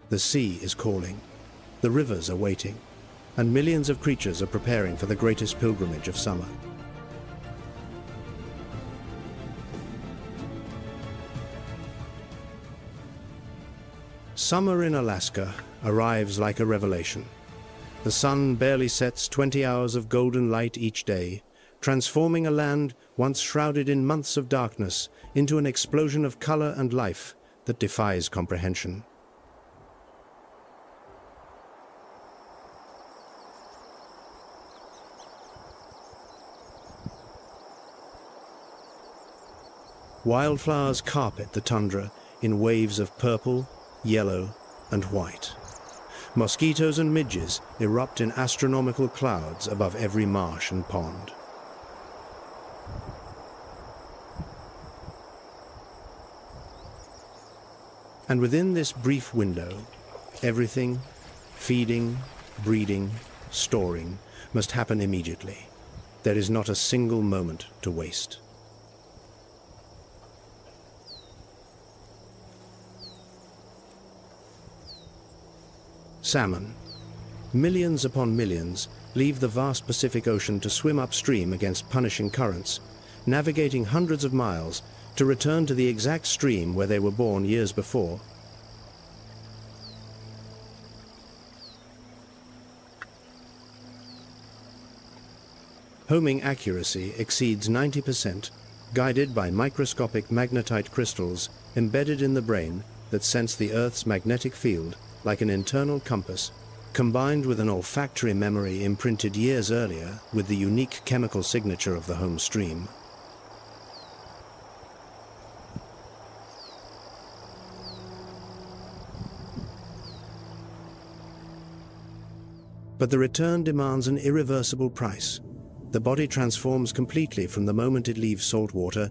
The sea is calling, the rivers are waiting, and millions of creatures are preparing for the greatest pilgrimage of summer. Summer in Alaska arrives like a revelation. The sun barely sets 20 hours of golden light each day, transforming a land once shrouded in months of darkness into an explosion of color and life that defies comprehension. Wildflowers carpet the tundra in waves of purple, yellow, and white. Mosquitoes and midges erupt in astronomical clouds above every marsh and pond. And within this brief window, everything, feeding, breeding, storing, must happen immediately. There is not a single moment to waste. Salmon. Millions upon millions leave the vast Pacific Ocean to swim upstream against punishing currents, navigating hundreds of miles to return to the exact stream where they were born years before. Homing accuracy exceeds 90%, guided by microscopic magnetite crystals embedded in the brain that sense the Earth's magnetic field like an internal compass Combined with an olfactory memory imprinted years earlier with the unique chemical signature of the home stream, but the return demands an irreversible price. The body transforms completely from the moment it leaves salt water.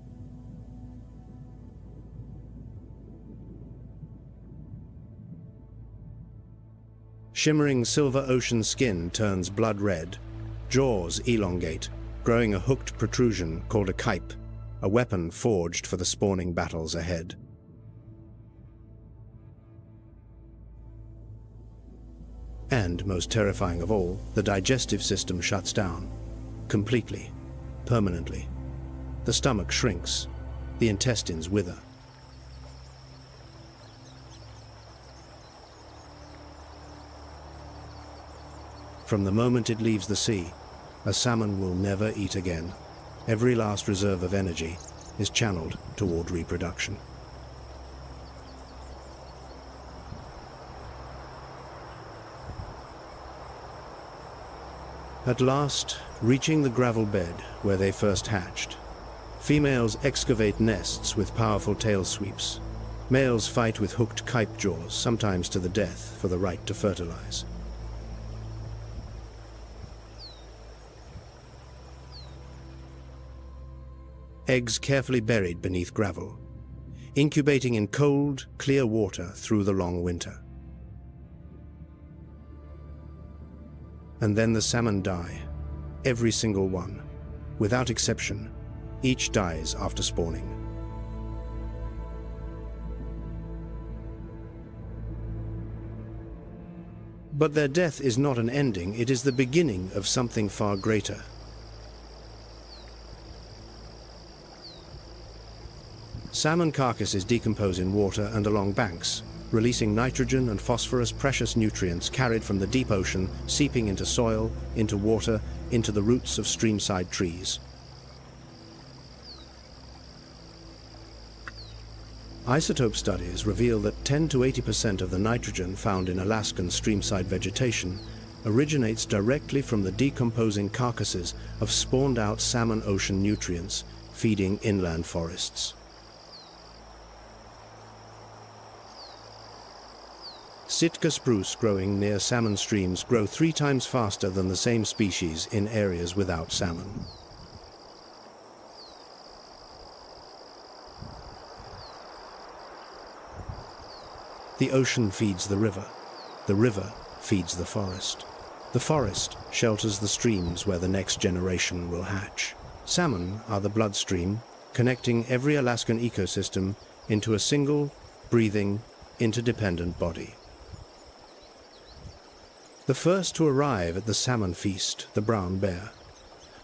Shimmering silver ocean skin turns blood red. Jaws elongate, growing a hooked protrusion called a kype, a weapon forged for the spawning battles ahead. And, most terrifying of all, the digestive system shuts down. Completely. Permanently. The stomach shrinks. The intestines wither. From the moment it leaves the sea, a salmon will never eat again. Every last reserve of energy is channeled toward reproduction. At last, reaching the gravel bed where they first hatched, females excavate nests with powerful tail sweeps. Males fight with hooked kype jaws, sometimes to the death, for the right to fertilize. Eggs carefully buried beneath gravel, incubating in cold, clear water through the long winter. And then the salmon die, every single one, without exception. Each dies after spawning. But their death is not an ending, it is the beginning of something far greater. Salmon carcasses decompose in water and along banks, releasing nitrogen and phosphorus, precious nutrients carried from the deep ocean, seeping into soil, into water, into the roots of streamside trees. Isotope studies reveal that 10 to 80% of the nitrogen found in Alaskan streamside vegetation originates directly from the decomposing carcasses of spawned-out salmon ocean nutrients feeding inland forests. Sitka spruce growing near salmon streams grow 3 times faster than the same species in areas without salmon. The ocean feeds the river feeds the forest. The forest shelters the streams where the next generation will hatch. Salmon are the bloodstream, connecting every Alaskan ecosystem into a single, breathing, interdependent body. The first to arrive at the salmon feast, the brown bear.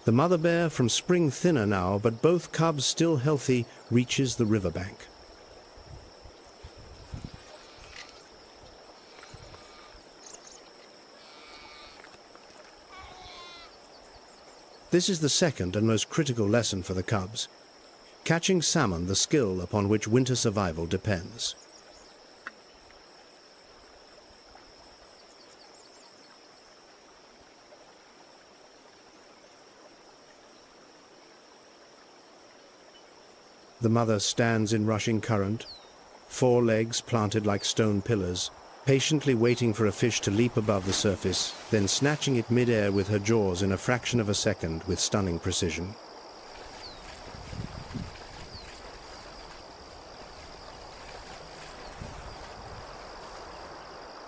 The mother bear, from spring thinner now, but both cubs still healthy, reaches the riverbank. This is the second and most critical lesson for the cubs. Catching salmon, the skill upon which winter survival depends. The mother stands in rushing current, 4 legs planted like stone pillars, patiently waiting for a fish to leap above the surface, then snatching it mid-air with her jaws in a fraction of a second with stunning precision.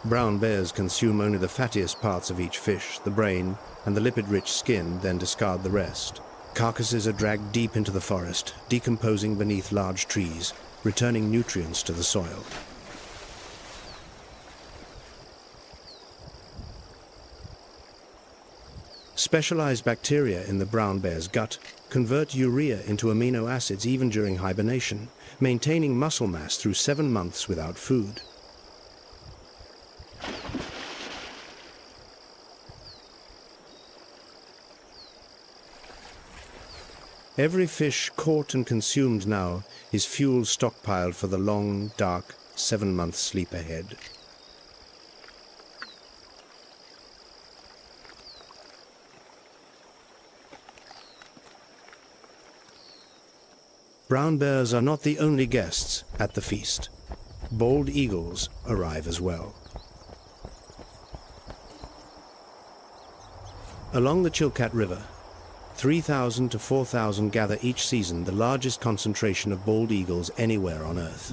Brown bears consume only the fattiest parts of each fish, the brain and the lipid-rich skin, then discard the rest. Carcasses are dragged deep into the forest, decomposing beneath large trees, returning nutrients to the soil. Specialized bacteria in the brown bear's gut convert urea into amino acids even during hibernation, maintaining muscle mass through 7 months without food. Every fish caught and consumed now is fuel stockpiled for the long, dark, 7-month sleep ahead. Brown bears are not the only guests at the feast. Bald eagles arrive as well. Along the Chilkat River, 3,000 to 4,000 gather each season, the largest concentration of bald eagles anywhere on Earth.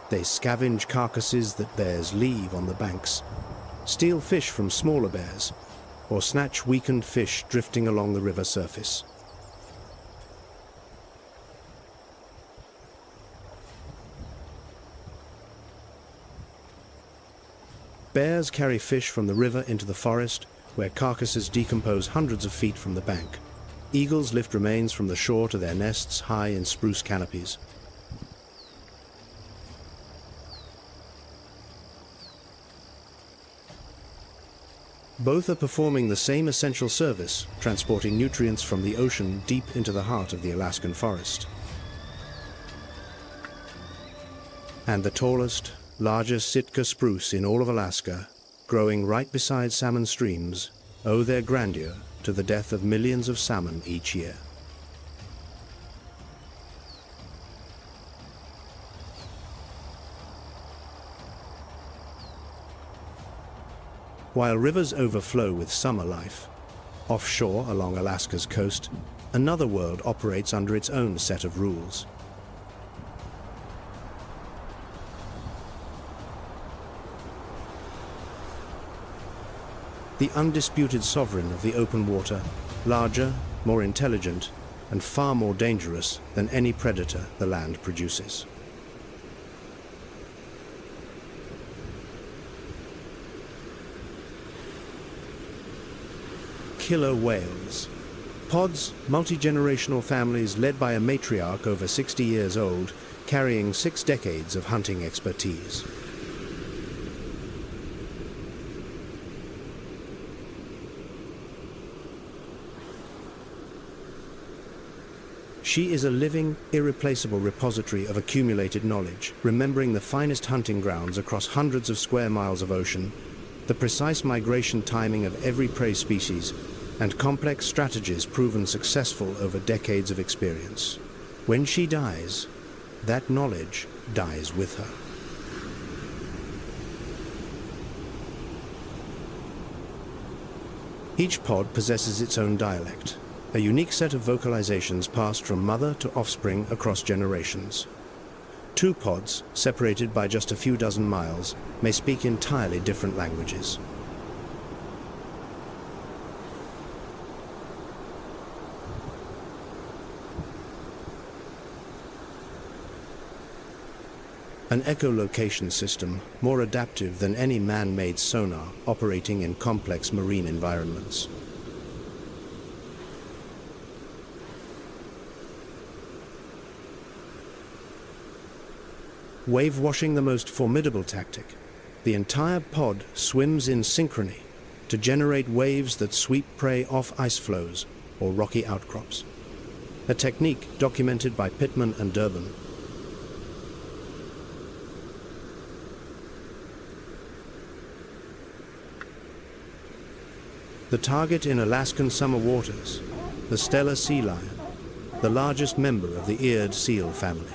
They scavenge carcasses that bears leave on the banks, steal fish from smaller bears, or snatch weakened fish drifting along the river surface. Bears carry fish from the river into the forest, where carcasses decompose hundreds of feet from the bank. Eagles lift remains from the shore to their nests high in spruce canopies. Both are performing the same essential service, transporting nutrients from the ocean deep into the heart of the Alaskan forest. And the tallest, largest Sitka spruce in all of Alaska, growing right beside salmon streams, owe their grandeur to the death of millions of salmon each year. While rivers overflow with summer life, offshore along Alaska's coast, another world operates under its own set of rules. The undisputed sovereign of the open water, larger, more intelligent, and far more dangerous than any predator the land produces. Killer whales. Pods, multi-generational families led by a matriarch over 60 years old, carrying 6 decades of hunting expertise. She is a living, irreplaceable repository of accumulated knowledge, remembering the finest hunting grounds across hundreds of square miles of ocean, the precise migration timing of every prey species, and complex strategies proven successful over decades of experience. When she dies, that knowledge dies with her. Each pod possesses its own dialect, a unique set of vocalizations passed from mother to offspring across generations. 2 pods, separated by just a few dozen miles, may speak entirely different languages. An echolocation system, more adaptive than any man-made sonar operating in complex marine environments. Wave washing, the most formidable tactic, the entire pod swims in synchrony to generate waves that sweep prey off ice floes or rocky outcrops. A technique documented by Pittman and Durbin. The target in Alaskan summer waters, the Steller sea lion, the largest member of the eared seal family.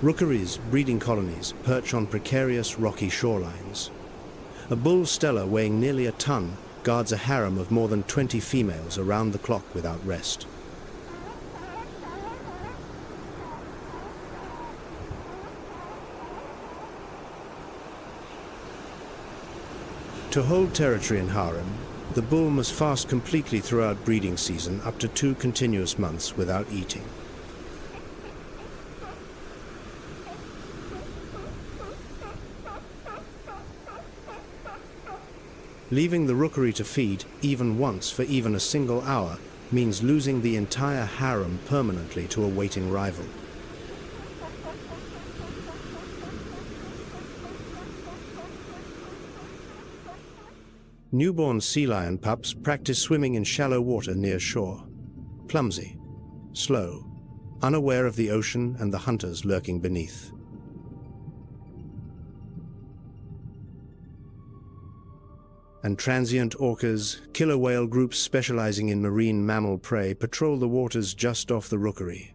Rookeries, breeding colonies, perch on precarious rocky shorelines. A bull Steller weighing nearly a ton guards a harem of more than 20 females around the clock without rest. To hold territory in harem, the bull must fast completely throughout breeding season, up to 2 continuous months without eating. Leaving the rookery to feed even once for even a single hour means losing the entire harem permanently to a waiting rival. Newborn sea lion pups practice swimming in shallow water near shore. Clumsy, slow, unaware of the ocean and the hunters lurking beneath. And transient orcas, killer whale groups specializing in marine mammal prey, patrol the waters just off the rookery.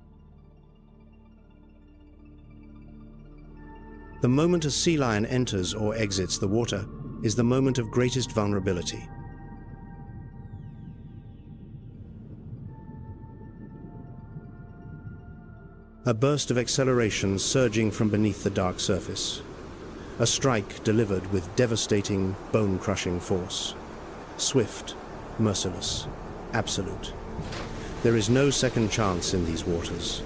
The moment a sea lion enters or exits the water is the moment of greatest vulnerability. A burst of acceleration surging from beneath the dark surface. A strike delivered with devastating, bone-crushing force. Swift, merciless, absolute. There is no second chance in these waters.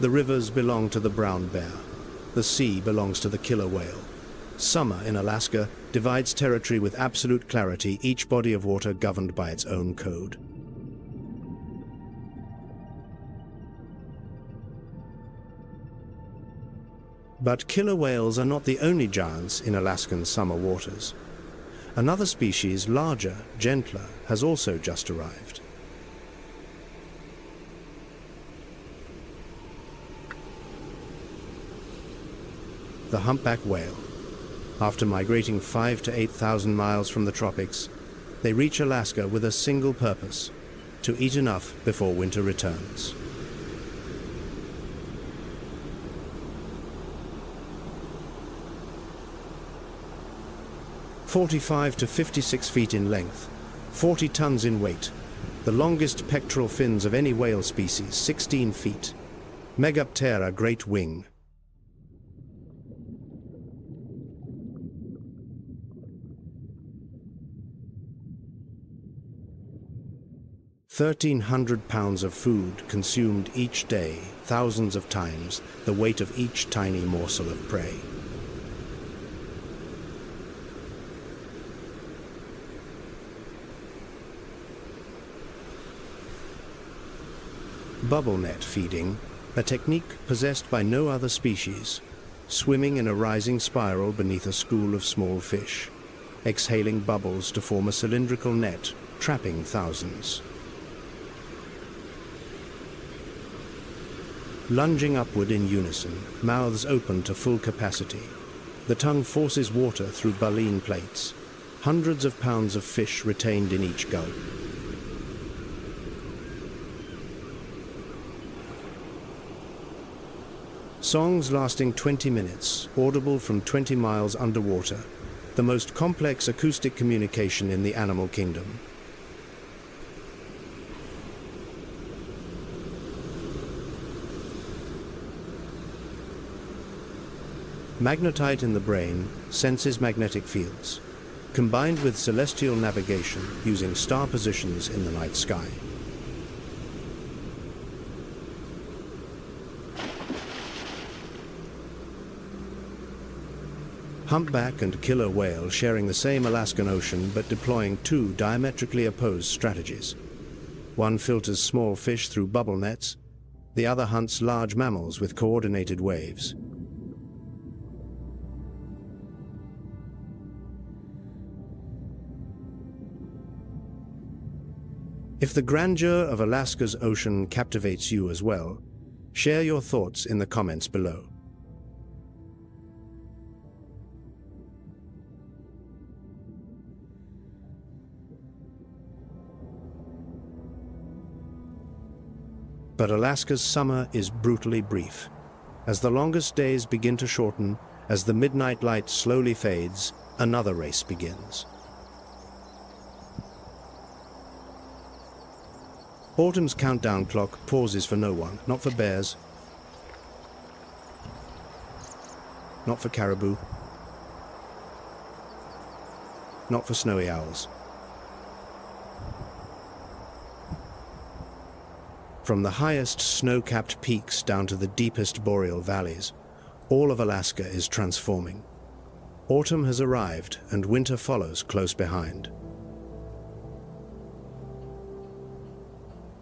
The rivers belong to the brown bear. The sea belongs to the killer whale. Summer in Alaska divides territory with absolute clarity, each body of water governed by its own code. But killer whales are not the only giants in Alaskan summer waters. Another species, larger, gentler, has also just arrived. The humpback whale. After migrating 5,000 to 8,000 miles from the tropics, they reach Alaska with a single purpose: to eat enough before winter returns. "45 to 56 feet in length, 40 tons in weight, the longest pectoral fins of any whale species, 16 feet. Megaptera great wing." £1,300 of food consumed each day, thousands of times the weight of each tiny morsel of prey. Bubble net feeding, a technique possessed by no other species, swimming in a rising spiral beneath a school of small fish, exhaling bubbles to form a cylindrical net, trapping thousands. Lunging upward in unison, mouths open to full capacity. The tongue forces water through baleen plates, hundreds of pounds of fish retained in each gulp. Songs lasting 20 minutes, audible from 20 miles underwater, the most complex acoustic communication in the animal kingdom. Magnetite in the brain senses magnetic fields, combined with celestial navigation using star positions in the night sky. Humpback and killer whale sharing the same Alaskan Ocean but deploying two diametrically opposed strategies. One filters small fish through bubble nets, the other hunts large mammals with coordinated waves. If the grandeur of Alaska's ocean captivates you as well, share your thoughts in the comments below. But Alaska's summer is brutally brief. As the longest days begin to shorten, as the midnight light slowly fades, another race begins. Autumn's countdown clock pauses for no one, not for bears, not for caribou, not for snowy owls. From the highest snow-capped peaks down to the deepest boreal valleys, all of Alaska is transforming. Autumn has arrived and winter follows close behind.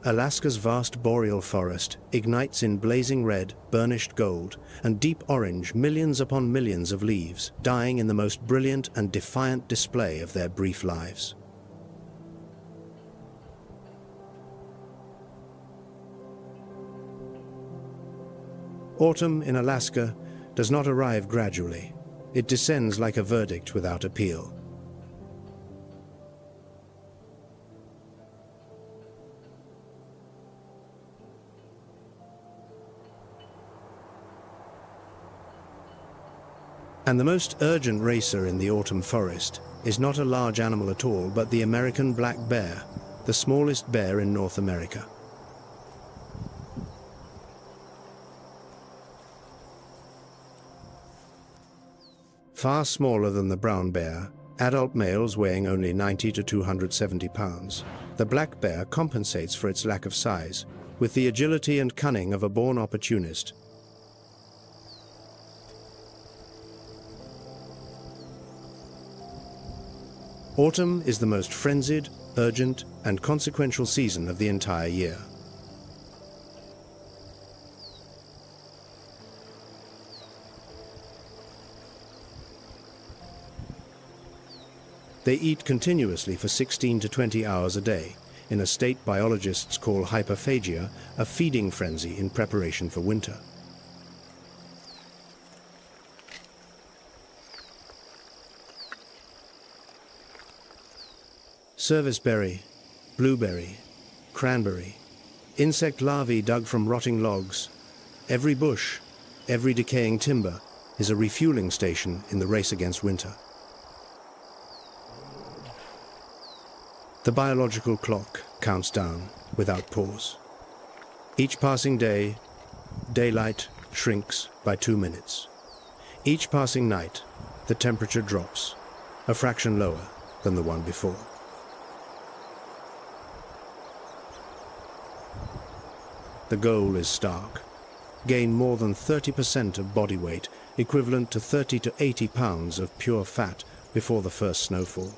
Alaska's vast boreal forest ignites in blazing red, burnished gold, and deep orange millions upon millions of leaves, dying in the most brilliant and defiant display of their brief lives. Autumn in Alaska does not arrive gradually. It descends like a verdict without appeal. And the most urgent racer in the autumn forest is not a large animal at all, but the American black bear, the smallest bear in North America. Far smaller than the brown bear, adult males weighing only 90 to 270 pounds, the black bear compensates for its lack of size with the agility and cunning of a born opportunist. Autumn is the most frenzied, urgent, and consequential season of the entire year. They eat continuously for 16 to 20 hours a day, in a state biologists call hyperphagia, a feeding frenzy in preparation for winter. Serviceberry, blueberry, cranberry, insect larvae dug from rotting logs. Every bush, every decaying timber is a refueling station in the race against winter. The biological clock counts down without pause. Each passing day, daylight shrinks by 2 minutes. Each passing night, the temperature drops, a fraction lower than the one before. The goal is stark. Gain more than 30% of body weight, equivalent to 30 to 80 pounds of pure fat before the first snowfall.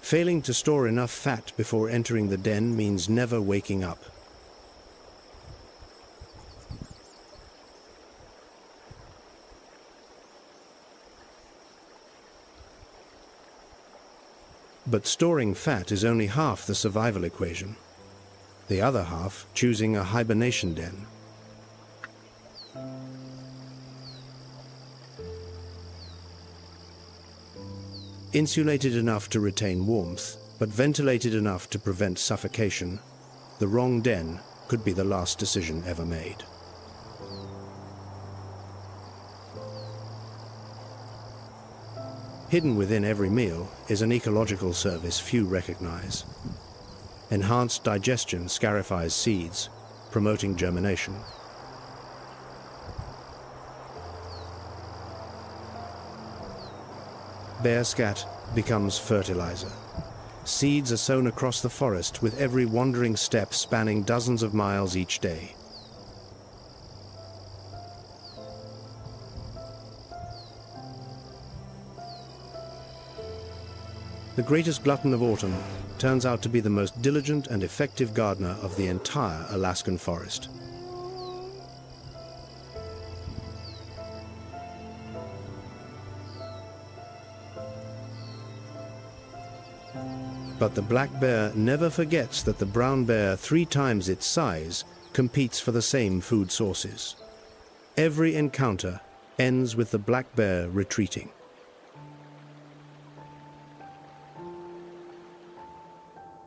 Failing to store enough fat before entering the den means never waking up. But storing fat is only half the survival equation. The other half, choosing a hibernation den. Insulated enough to retain warmth, but ventilated enough to prevent suffocation, the wrong den could be the last decision ever made. Hidden within every meal is an ecological service few recognize. Enhanced digestion scarifies seeds, promoting germination. Bear scat becomes fertilizer. Seeds are sown across the forest with every wandering step spanning dozens of miles each day. The greatest glutton of autumn turns out to be the most diligent and effective gardener of the entire Alaskan forest. But the black bear never forgets that the brown bear, 3 times its size, competes for the same food sources. Every encounter ends with the black bear retreating.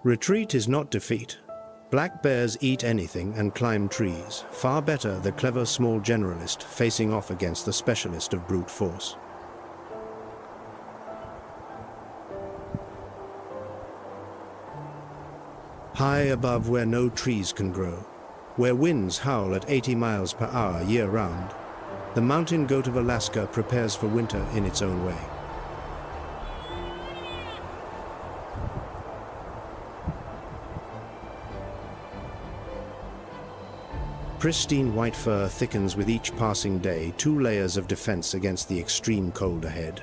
Retreat is not defeat. Black bears eat anything and climb trees, far better the clever small generalist facing off against the specialist of brute force. High above where no trees can grow, where winds howl at 80 miles per hour year-round, the mountain goat of Alaska prepares for winter in its own way. Pristine white fur thickens with each passing day, 2 layers of defense against the extreme cold ahead.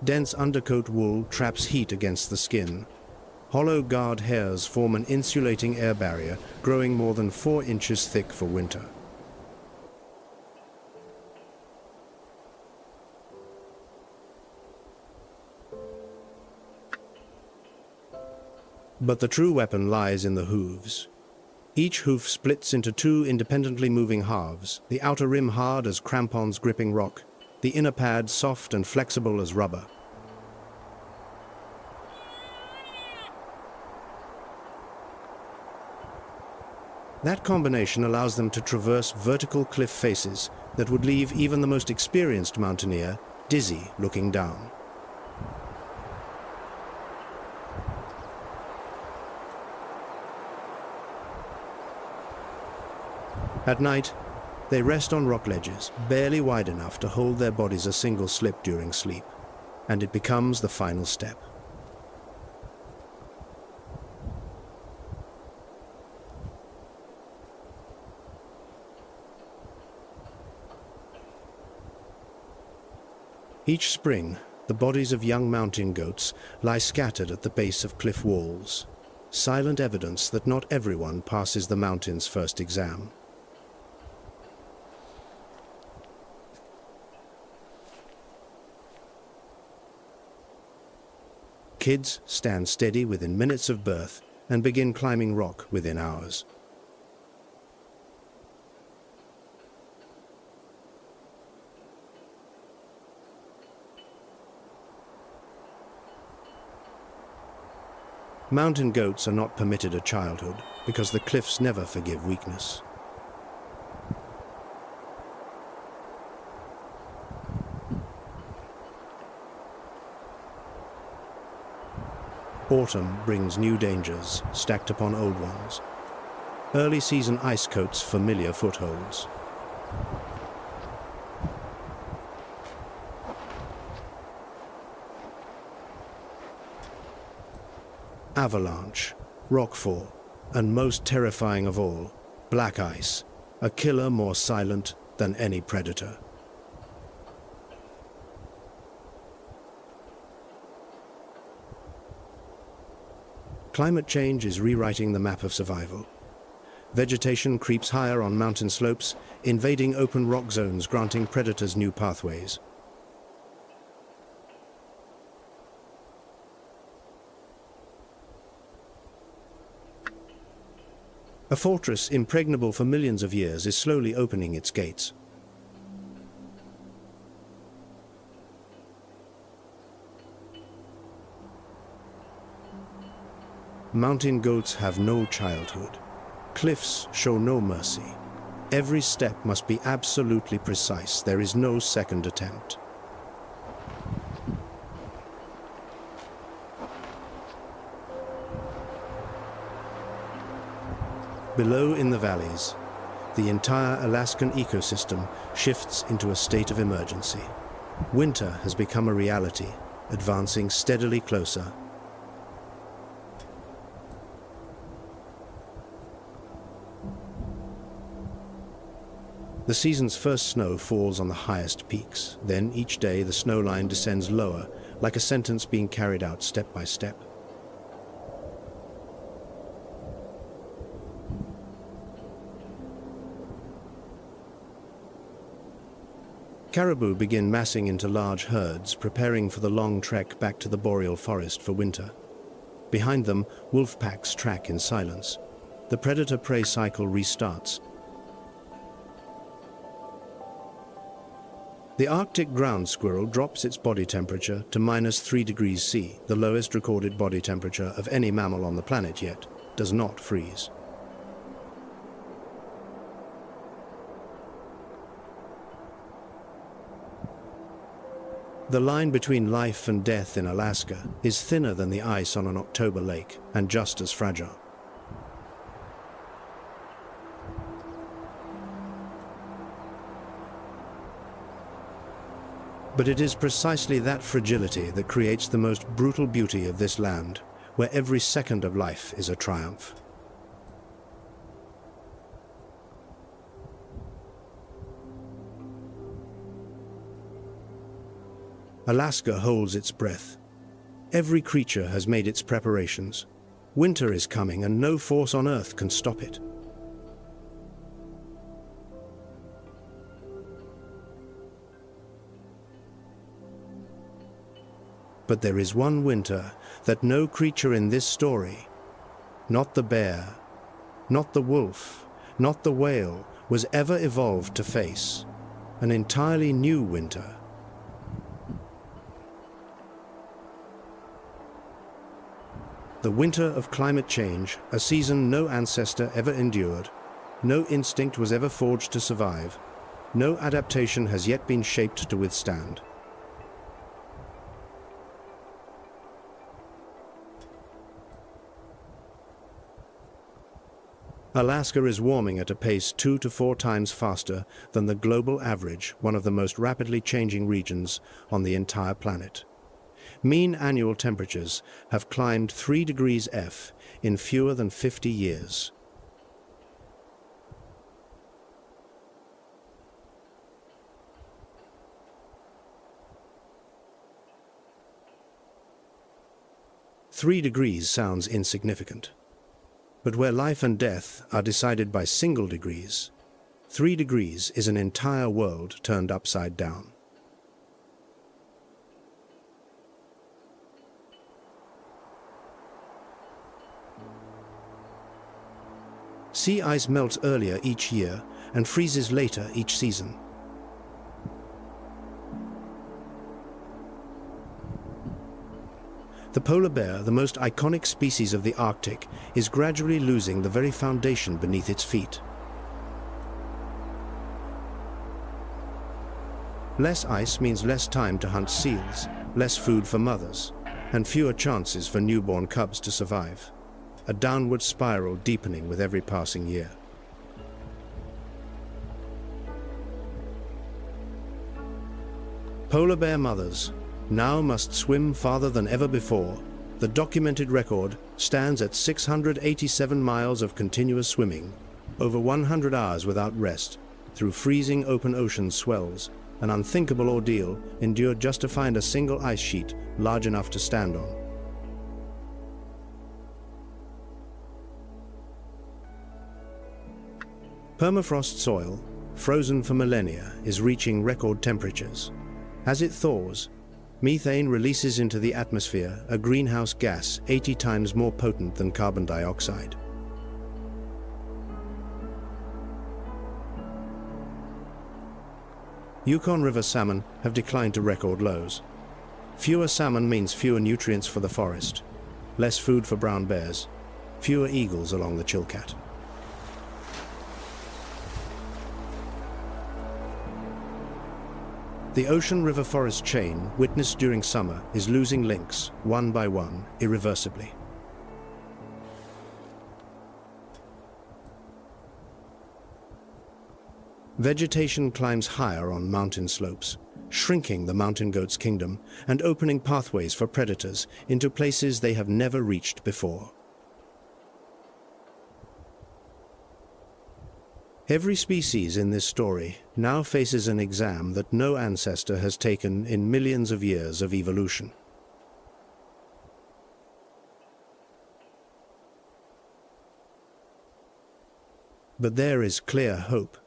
Dense undercoat wool traps heat against the skin. Hollow guard hairs form an insulating air barrier growing more than 4 inches thick for winter. But the true weapon lies in the hooves. Each hoof splits into 2 independently moving halves, the outer rim hard as crampons gripping rock, the inner pad soft and flexible as rubber. That combination allows them to traverse vertical cliff faces that would leave even the most experienced mountaineer dizzy looking down. At night, they rest on rock ledges, barely wide enough to hold their bodies a single slip during sleep, and it becomes the final step. Each spring, the bodies of young mountain goats lie scattered at the base of cliff walls, silent evidence that not everyone passes the mountain's first exam. Kids stand steady within minutes of birth and begin climbing rock within hours. Mountain goats are not permitted a childhood because the cliffs never forgive weakness. Autumn brings new dangers stacked upon old ones. Early season ice coats familiar footholds. Avalanche, rockfall, and most terrifying of all, black ice, a killer more silent than any predator. Climate change is rewriting the map of survival. Vegetation creeps higher on mountain slopes, invading open rock zones, granting predators new pathways. A fortress impregnable for millions of years is slowly opening its gates. Mountain goats have no childhood. Cliffs show no mercy. Every step must be absolutely precise. There is no second attempt. Below in the valleys, the entire Alaskan ecosystem shifts into a state of emergency. Winter has become a reality, advancing steadily closer. The season's first snow falls on the highest peaks. Then each day the snow line descends lower, like a sentence being carried out step by step. Caribou begin massing into large herds, preparing for the long trek back to the boreal forest for winter. Behind them, wolf packs track in silence. The predator-prey cycle restarts. The Arctic ground squirrel drops its body temperature to -3 degrees C, the lowest recorded body temperature of any mammal on the planet yet, does not freeze. The line between life and death in Alaska is thinner than the ice on an October lake, and just as fragile. But it is precisely that fragility that creates the most brutal beauty of this land, where every second of life is a triumph. Alaska holds its breath. Every creature has made its preparations. Winter is coming and no force on earth can stop it. But there is one winter that no creature in this story, not the bear, not the wolf, not the whale, was ever evolved to face. An entirely new winter. The winter of climate change, a season no ancestor ever endured, no instinct was ever forged to survive, no adaptation has yet been shaped to withstand. Alaska is warming at a pace 2 to 4 times faster than the global average, one of the most rapidly changing regions on the entire planet. Mean annual temperatures have climbed 3 degrees F in fewer than 50 years. Three degrees sounds insignificant. But where life and death are decided by single degrees, 3 degrees is an entire world turned upside down. Sea ice melts earlier each year and freezes later each season. The polar bear, the most iconic species of the Arctic, is gradually losing the very foundation beneath its feet. Less ice means less time to hunt seals, less food for mothers, and fewer chances for newborn cubs to survive. A downward spiral deepening with every passing year. Polar bear mothers now must swim farther than ever before. The documented record stands at 687 miles of continuous swimming, over 100 hours without rest, through freezing open ocean swells, an unthinkable ordeal endured just to find a single ice sheet large enough to stand on. Permafrost soil, frozen for millennia, is reaching record temperatures. As it thaws, methane releases into the atmosphere a greenhouse gas 80 times more potent than carbon dioxide. Yukon River salmon have declined to record lows. Fewer salmon means fewer nutrients for the forest, less food for brown bears, fewer eagles along the Chilkat. The ocean-river forest chain, witnessed during summer, is losing links, one by one, irreversibly. Vegetation climbs higher on mountain slopes, shrinking the mountain goat's kingdom and opening pathways for predators into places they have never reached before. Every species in this story now faces an exam that no ancestor has taken in millions of years of evolution. But there is clear hope.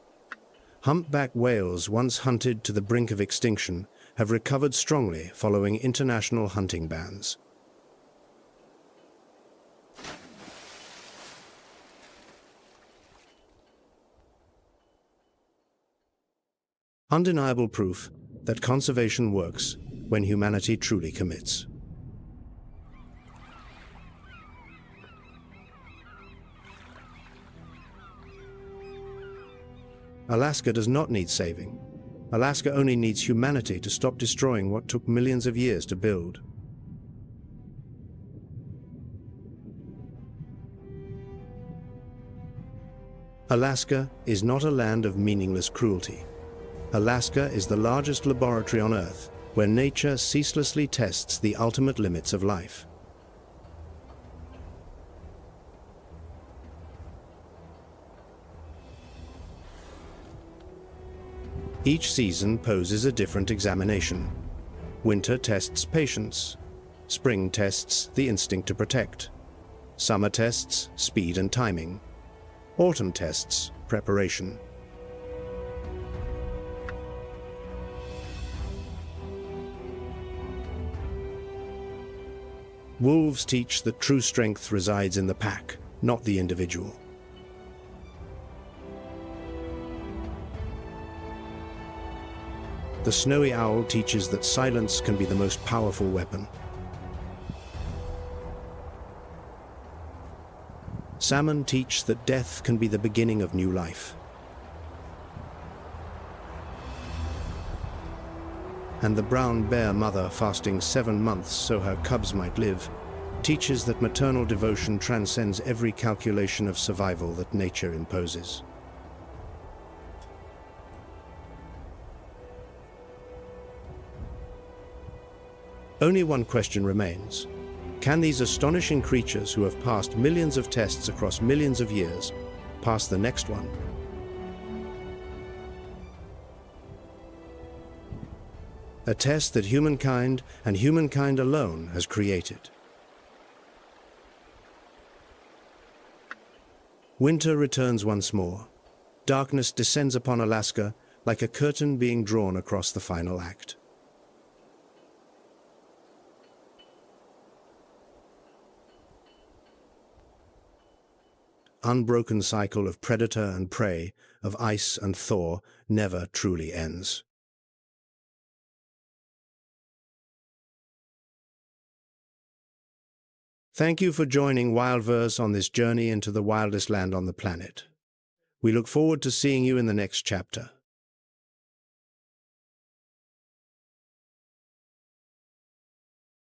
Humpback whales, once hunted to the brink of extinction, have recovered strongly following international hunting bans. Undeniable proof that conservation works when humanity truly commits. Alaska does not need saving. Alaska only needs humanity to stop destroying what took millions of years to build. Alaska is not a land of meaningless cruelty. Alaska is the largest laboratory on Earth, where nature ceaselessly tests the ultimate limits of life. Each season poses a different examination. Winter tests patience. Spring tests the instinct to protect. Summer tests, speed and timing. Autumn tests, preparation. Wolves teach that true strength resides in the pack, not the individual. The snowy owl teaches that silence can be the most powerful weapon. Salmon teach that death can be the beginning of new life. And the brown bear mother, fasting 7 months so her cubs might live, teaches that maternal devotion transcends every calculation of survival that nature imposes. Only one question remains. Can these astonishing creatures who have passed millions of tests across millions of years pass the next one? A test that humankind, and humankind alone, has created. Winter returns once more. Darkness descends upon Alaska like a curtain being drawn across the final act. Unbroken cycle of predator and prey, of ice and thaw, never truly ends. Thank you for joining WildVerse on this journey into the wildest land on the planet. We look forward to seeing you in the next chapter.